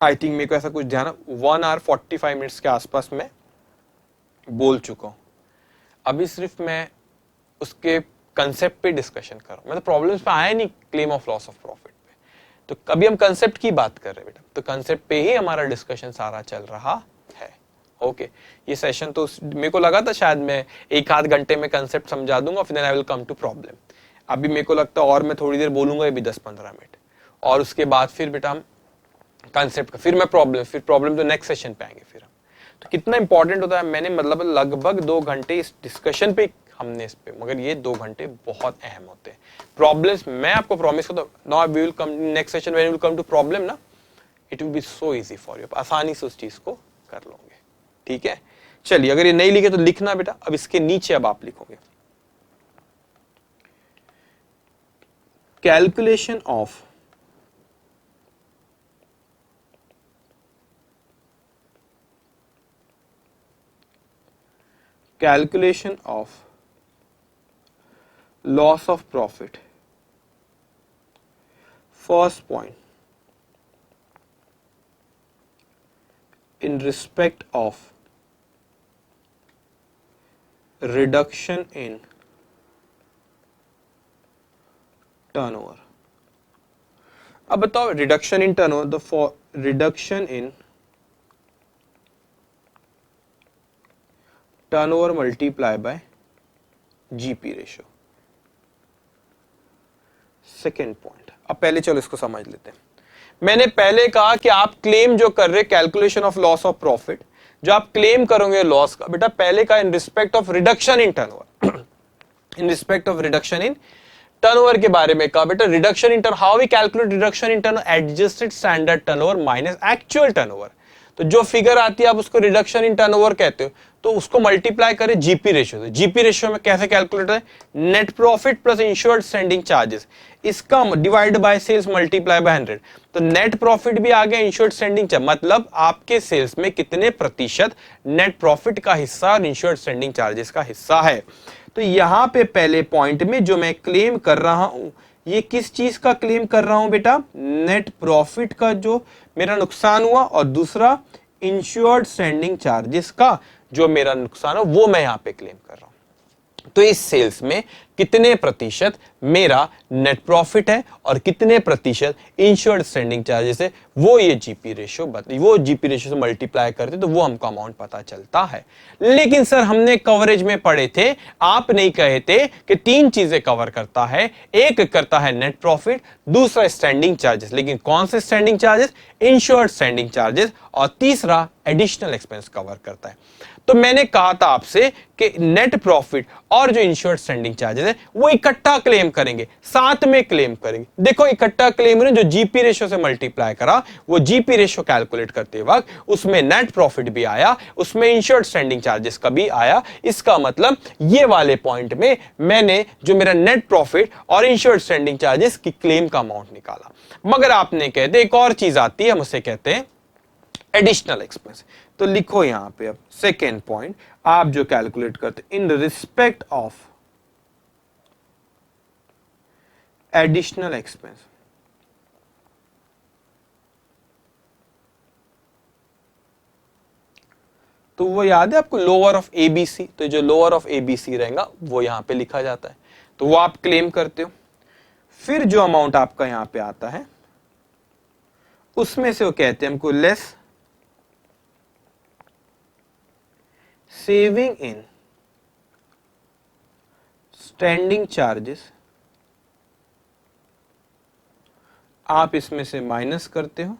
आई थिंक मेरे को ऐसा कुछ ध्यान 1 आवर 45 मिनट्स के आसपास में बोल चुका हूँ। अभी सिर्फ मैं उसके कंसेप्ट पे डिस्कशन कर रहा हूं, मतलब प्रॉब्लम्स पे आया नहीं claim of loss of profit पे। तो कभी हम कंसेप्ट की बात कर रहे हैं बेटा, तो कंसेप्ट पे ही हमारा डिस्कशन सारा चल रहा है। ओके, ये सेशन तो मेरे को लगा था शायद मैं 1 आध घंटे में कंसेप्ट समझा दूंगा, फिर I will come to problem. अभी मेरे को लगता है और मैं थोड़ी देर बोलूंगा, ये भी 10-15 मिनट, और उसके बाद फिर बेटा हम कंसेप्ट का, फिर मैं प्रॉब्लम तो नेक्स्ट सेशन पे आएंगे फिर हम। तो कितना इंपॉर्टेंट होता है, मैंने मतलब लगभग 2 घंटे इस डिस्कशन पे हमने इस पे, मगर ये 2 घंटे बहुत अहम होते हैं। प्रॉब्लम्स मैं आपको प्रॉमिस करता हूं, now we will come next session when we will come to problem ना, it will be so easy for you, आसानी से उस चीज को कर लोगे। ठीक है, चलिए अगर ये नहीं लिखे तो लिखना बेटा। अब इसके नीचे अब आप लिखोगे calculation of loss of profit. First point, in respect of reduction in turnover. अब बताओ reduction in turnover, the for reduction in turnover multiply by GP ratio. Second point, अब पहले चलो इसको समझ लेते हैं। मैंने पहले कहा कि आप क्लेम जो कर रहे calculation of loss of profit, जो आप क्लेम करोगे लॉस का बेटा, पहले का in respect of reduction in turnover, in respect of reduction in turnover के बारे में कहा बेटा। Reduction in turn, how we calculate reduction in turn, adjusted standard turnover minus actual turnover. तो जो फिगर आती है आप उसको रिडक्शन इन टर्नओवर कहते हो, तो उसको मल्टीप्लाई करें जीपी रेशियो से। जीपी रेशियो में कैसे कैलकुलेट है, net profit plus insured standing charges, इसका divide by sales multiply by 100। तो नेट प्रॉफिट भी आ गया, इंश्योर्ड स्टैंडिंग चार्ज, मतलब आपके सेल्स में कितने प्रतिशत नेट प्रॉफिट का हिस्सा और इंश्योर्ड स्टैंडिंग चार्जेस का हिस्सा है। तो यहां पे पहले पॉइंट में जो मैं क्लेम कर रहा हूं, ये किस चीज का क्लेम कर रहा हूं बेटा, नेट प्रॉफिट का जो मेरा नुकसान हुआ, और दूसरा इंश्योर्ड स्टैंडिंग चार्जेस का जो मेरा नुकसान हो वो मैं यहां पे क्लेम कर रहा हूं। तो इस सेल्स में कितने प्रतिशत मेरा नेट प्रॉफिट है और कितने प्रतिशत इंश्योर्ड स्टैंडिंग चार्जेस है, वो ये जीपी रेशियो वो जीपी रेशियो से मल्टीप्लाई करते तो वो हमको अमाउंट पता चलता है। लेकिन सर हमने कवरेज में पढ़े थे, आप नहीं कहे थे कि 3 चीजें कवर करता है, एक करता है नेट प्रॉफिट, दूसरा स्टैंडिंग चार्जेस, लेकिन कौन से standing charges, insured standing charges, और तीसरा एडिशनल एक्सपेंस कवर करता है। तो मैंने कहा था आपसे कि नेट प्रॉफिट और जो इंश्योर्ड स्टैंडिंग चार्जेस है वो इकट्ठा क्लेम करेंगे, साथ में क्लेम करेंगे। देखो इकट्ठा क्लेम जो जीपी रेशियो से मल्टीप्लाई करा, वो जीपी रेशियो कैलकुलेट करते वक्त उसमें नेट प्रॉफिट भी आया, उसमें इंश्योर्ड स्टैंडिंग चार्जेस का भी आया। इसका मतलब ये वाले पॉइंट में मैंने जो मेरा नेट प्रॉफिट और इंश्योर्ड स्टैंडिंग चार्जेस की क्लेम का अमाउंट निकाला। मगर आपने कहते एक और चीज आती है, हम उसे कहते हैं एडिशनल एक्सपेंस। तो लिखो यहां पे अब सेकेंड पॉइंट आप जो कैलकुलेट करते इन रिस्पेक्ट ऑफ एडिशनल एक्सपेंस, तो वो याद है आपको लोअर ऑफ एबीसी, तो जो लोअर ऑफ एबीसी रहेगा वो यहां पे लिखा जाता है, तो वो आप क्लेम करते हो। फिर जो अमाउंट आपका यहां पे आता है उसमें से वो कहते हैं हमको less saving in standing charges, आप इसमें से माइनस करते हो,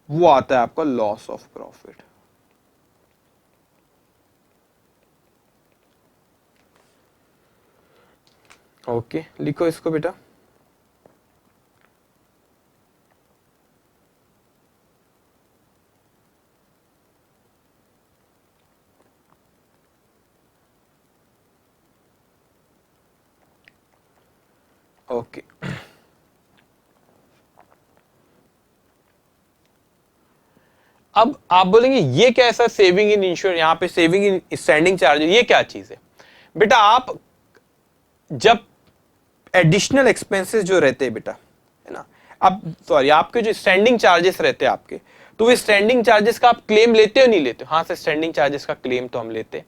वो आता है आपका लॉस ऑफ प्रॉफिट। ओके लिखो इसको बेटा। ओके अब आप बोलेंगे ये क्या है सर, सेविंग इन इंश्योरेंस, यहां पे सेविंग इन स्टैंडिंग चार्ज, ये क्या चीज है बेटा। आप जब एडिशनल एक्सपेंसेस जो रहते हैं बेटा, है ना, अब सॉरी आपके जो स्टैंडिंग चार्जेस रहते हैं आपके, तो वो स्टैंडिंग चार्जेस का आप क्लेम लेते हो नहीं लेते हो? हाँ सर स्टैंडिंग चार्जेस का क्लेम तो हम लेते हैं।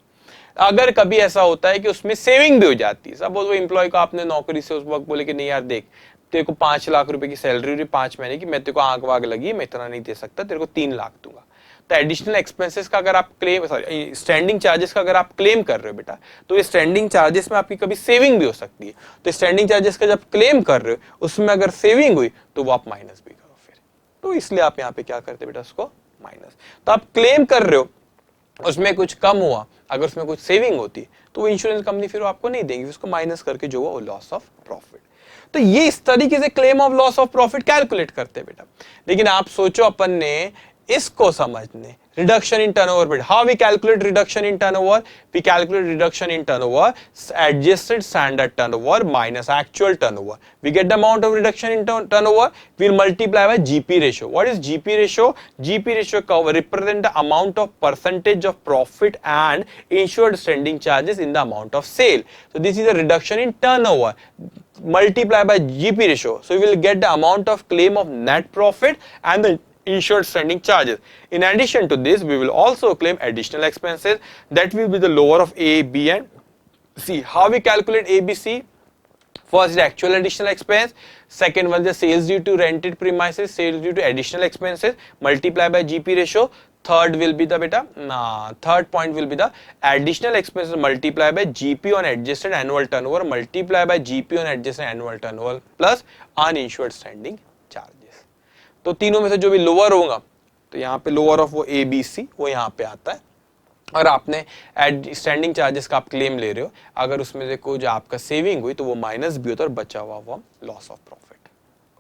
अगर कभी ऐसा होता है कि उसमें सेविंग भी हो जाती है, सपोज वो एम्प्लॉय को आपने नौकरी से उस वक्त बोले कि नहीं यार देख तेरे को 5 लाख रुपए की सैलरी हुई 5 महीने की, मैं तेरे को आग वाग लगी, मैं इतना नहीं दे सकता, तेरे को 3 लाख दूंगा। तो एडिशनल एक्सपेंसेस का अगर आप क्लेम, सॉरी स्टैंडिंग चार्जेस का अगर आप क्लेम कर रहे हो बेटा, तो ये स्टैंडिंग चार्जेस में आपकी कभी सेविंग भी हो सकती है। तो स्टैंडिंग चार्जेस का जब क्लेम कर रहे हो उसमें अगर सेविंग हुई तो वो आप माइनस भी करो फिर, तो इसलिए आप यहाँ पे क्या करते बेटा, उसको माइनस। तो आप क्लेम कर रहे हो, उसमें कुछ कम हुआ, अगर उसमें कुछ सेविंग होती तो वो इंश्योरेंस कंपनी फिर आपको नहीं देंगी, उसको माइनस करके जो वो लॉस ऑफ प्रॉफिट। तो ये इस तरीके से claim of loss of profit calculate करते हैं बेटा। लेकिन आप सोचो अपन ने इसको समझने reduction in turnover bit, how we calculate reduction in turnover, we calculate reduction in turnover adjusted standard turnover minus actual turnover, we get the amount of reduction in turnover, we'll multiply by GP ratio. What is GP ratio? GP ratio cover represent the amount of percentage of profit and insured standing charges in the amount of sale. So this is a reduction in turnover multiply by GP ratio, so we will get the amount of claim of net profit and the insured standing charges. In addition to this, we will also claim additional expenses that will be the lower of A, B and C. How we calculate A, B, C? First, the actual additional expense. Second one, the sales due to rented premises, sales due to additional expenses, multiply by GP ratio. Third will be the third point will be the additional expenses multiply by GP on adjusted annual turnover, multiply by GP on adjusted annual turnover plus uninsured standing charges. तो तीनों में से जो भी lower होगा तो यहाँ पे लोअर ऑफ वो ए बी सी वो यहाँ पे आता है। और आपने स्टैंडिंग चार्जेस का आप क्लेम ले रहे हो, अगर उसमें से कोई जो आपका सेविंग हुई तो वो माइनस भी होता है और बचा हुआ वो लॉस ऑफ प्रॉफिट।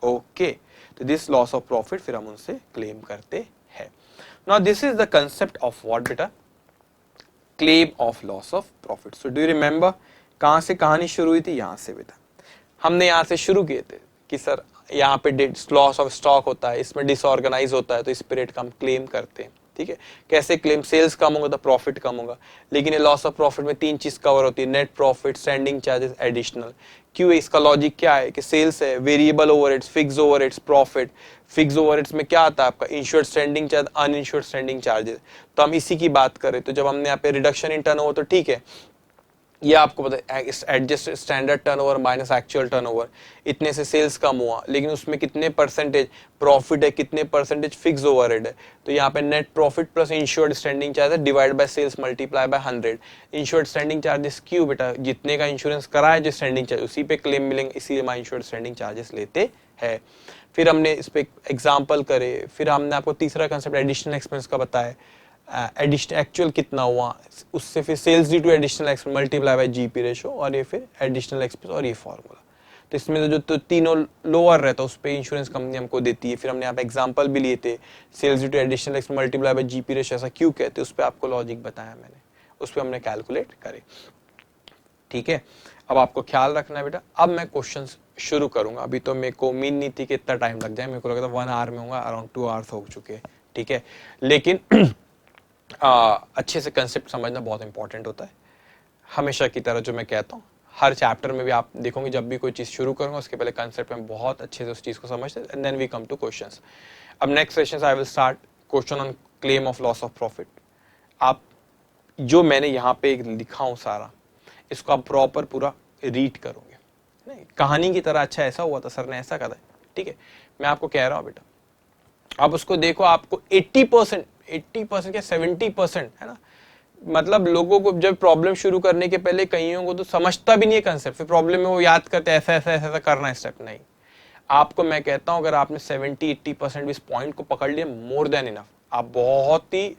ओके, तो दिस लॉस ऑफ प्रॉफिट फिर हम उनसे क्लेम करते हैं। Now this is the concept of what बेटा, claim of loss of profit. So do you remember कहां से कहानी शुरू हुई थी? यहां से बेटा हमने यहां से शुरू किए थे कि सर यहाँ पे लॉस ऑफ स्टॉक होता है, इसमें डिसऑर्गेनाइज होता है, तो इस पीरियड का हम क्लेम करते हैं। ठीक है, कैसे क्लेम? सेल्स कम होगा तो प्रॉफिट कम होगा, लेकिन ये लॉस ऑफ प्रॉफिट में तीन चीज कवर होती है, net profit, standing charges, additional. क्यों? इसका लॉजिक क्या है कि सेल्स है, variable overheads, fix overheads, profit. Fix overheads में क्या आता है आपका? Insured standing charge, uninsured standing charges. तो हम इसी की बात करें, तो जब हमने यहाँ पे रिडक्शन इन टर्नओवर, तो ठीक है ये आपको पता है adjust standard turnover minus actual turnover, इतने से सेल्स कम हुआ, लेकिन उसमें कितने परसेंटेज प्रॉफिट है, कितने परसेंटेज फिक्स ओवरहेड है। तो यहाँ पे net profit plus insured standing charges divide by sales multiply by 100। Insured standing charges क्यों बेटा? जितने का इंश्योरेंस कराया जो स्टैंडिंग चार्ज उसी पे क्लेम मिलेंगे, इसीलिए हम इंश्योर्ड स्टैंडिंग चार्जेस लेते हैं। फिर हमने इस पे एग्जाम्पल करे, फिर हमने आपको तीसरा कंसेप्ट एडिशनल एक्सपेंस का बताया, एडिशनल एक्चुअल कितना हुआ, उससे फिर sales due to additional expense multiply by GP ratio, और ये फिर एडिशनल एक्सपेंस और ये फॉर्मूला। तो इसमें जो तो तीनों लोअर रहता है उस पर इंश्योरेंस कंपनी हमको देती है। फिर हमने यहाँ पे एग्जांपल भी लिए थे, sales due to additional expense multiply by GP ratio ऐसा क्यों कहते हैं, उस पर आपको लॉजिक बताया मैंने, उस पर हमने कैलकुलेट करे। ठीक है, अब आपको ख्याल रखना है बेटा। अब मैं क्वेश्चन शुरू करूंगा, अभी तो मेरे को उम्मीद नहीं थी कि इतना टाइम लग जाए, मेरे को लगा था 1 आवर में होगा, अराउंड 2 आवर्स हो चुके हैं। ठीक है, लेकिन अच्छे से कंसेप्ट समझना बहुत इंपॉर्टेंट होता है। हमेशा की तरह जो मैं कहता हूँ, हर चैप्टर में भी आप देखोगे जब भी कोई चीज़ शुरू करूँगा उसके पहले कंसेप्ट में बहुत अच्छे से उस चीज़ को समझते हैं, and then we come to questions. अब next session I will start question on claim of loss of profit. आप जो मैंने यहाँ पे लिखा हूँ सारा, इसको आप प्रॉपर पूरा रीड करोगे, नहीं कहानी की तरह। अच्छा ऐसा हुआ था, सर ने ऐसा कहा, ठीक है मैं आपको कह रहा हूँ बेटा, आप उसको देखो, आपको 80% क्या 70% है ना, मतलब लोगों को जब प्रॉब्लम शुरू करने के पहले कईयों को तो समझता भी नहीं है कंसेप्ट, फिर प्रॉब्लम में वो याद करते ऐसा ऐसा ऐसा करना है स्टेप। नहीं, आपको मैं कहता हूं अगर आपने 70-80% भी इस पॉइंट को पकड़ लिया, मोर देन इनफ। आप बहुत ही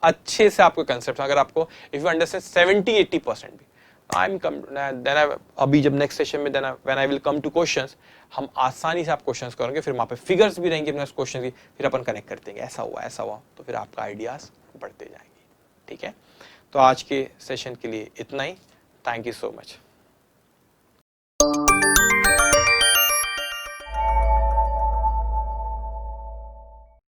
अच्छे से आपको कंसेप्ट, अगर आपको इफ यू अंडरस्टैंड 70-80% भी, आई एम कम देन अभी जब नेक्स्ट सेशन में when I will come to questions, हम आसानी से आप क्वेश्चंस करेंगे, फिर वहां पे फिगर्स भी रहेंगे अपने क्वेश्चन की, फिर अपन कनेक्ट करते हैं ऐसा हुआ, तो फिर आपका आइडियाज बढ़ते जाएंगे। ठीक है, तो आज के सेशन के लिए इतना ही। Thank you so much.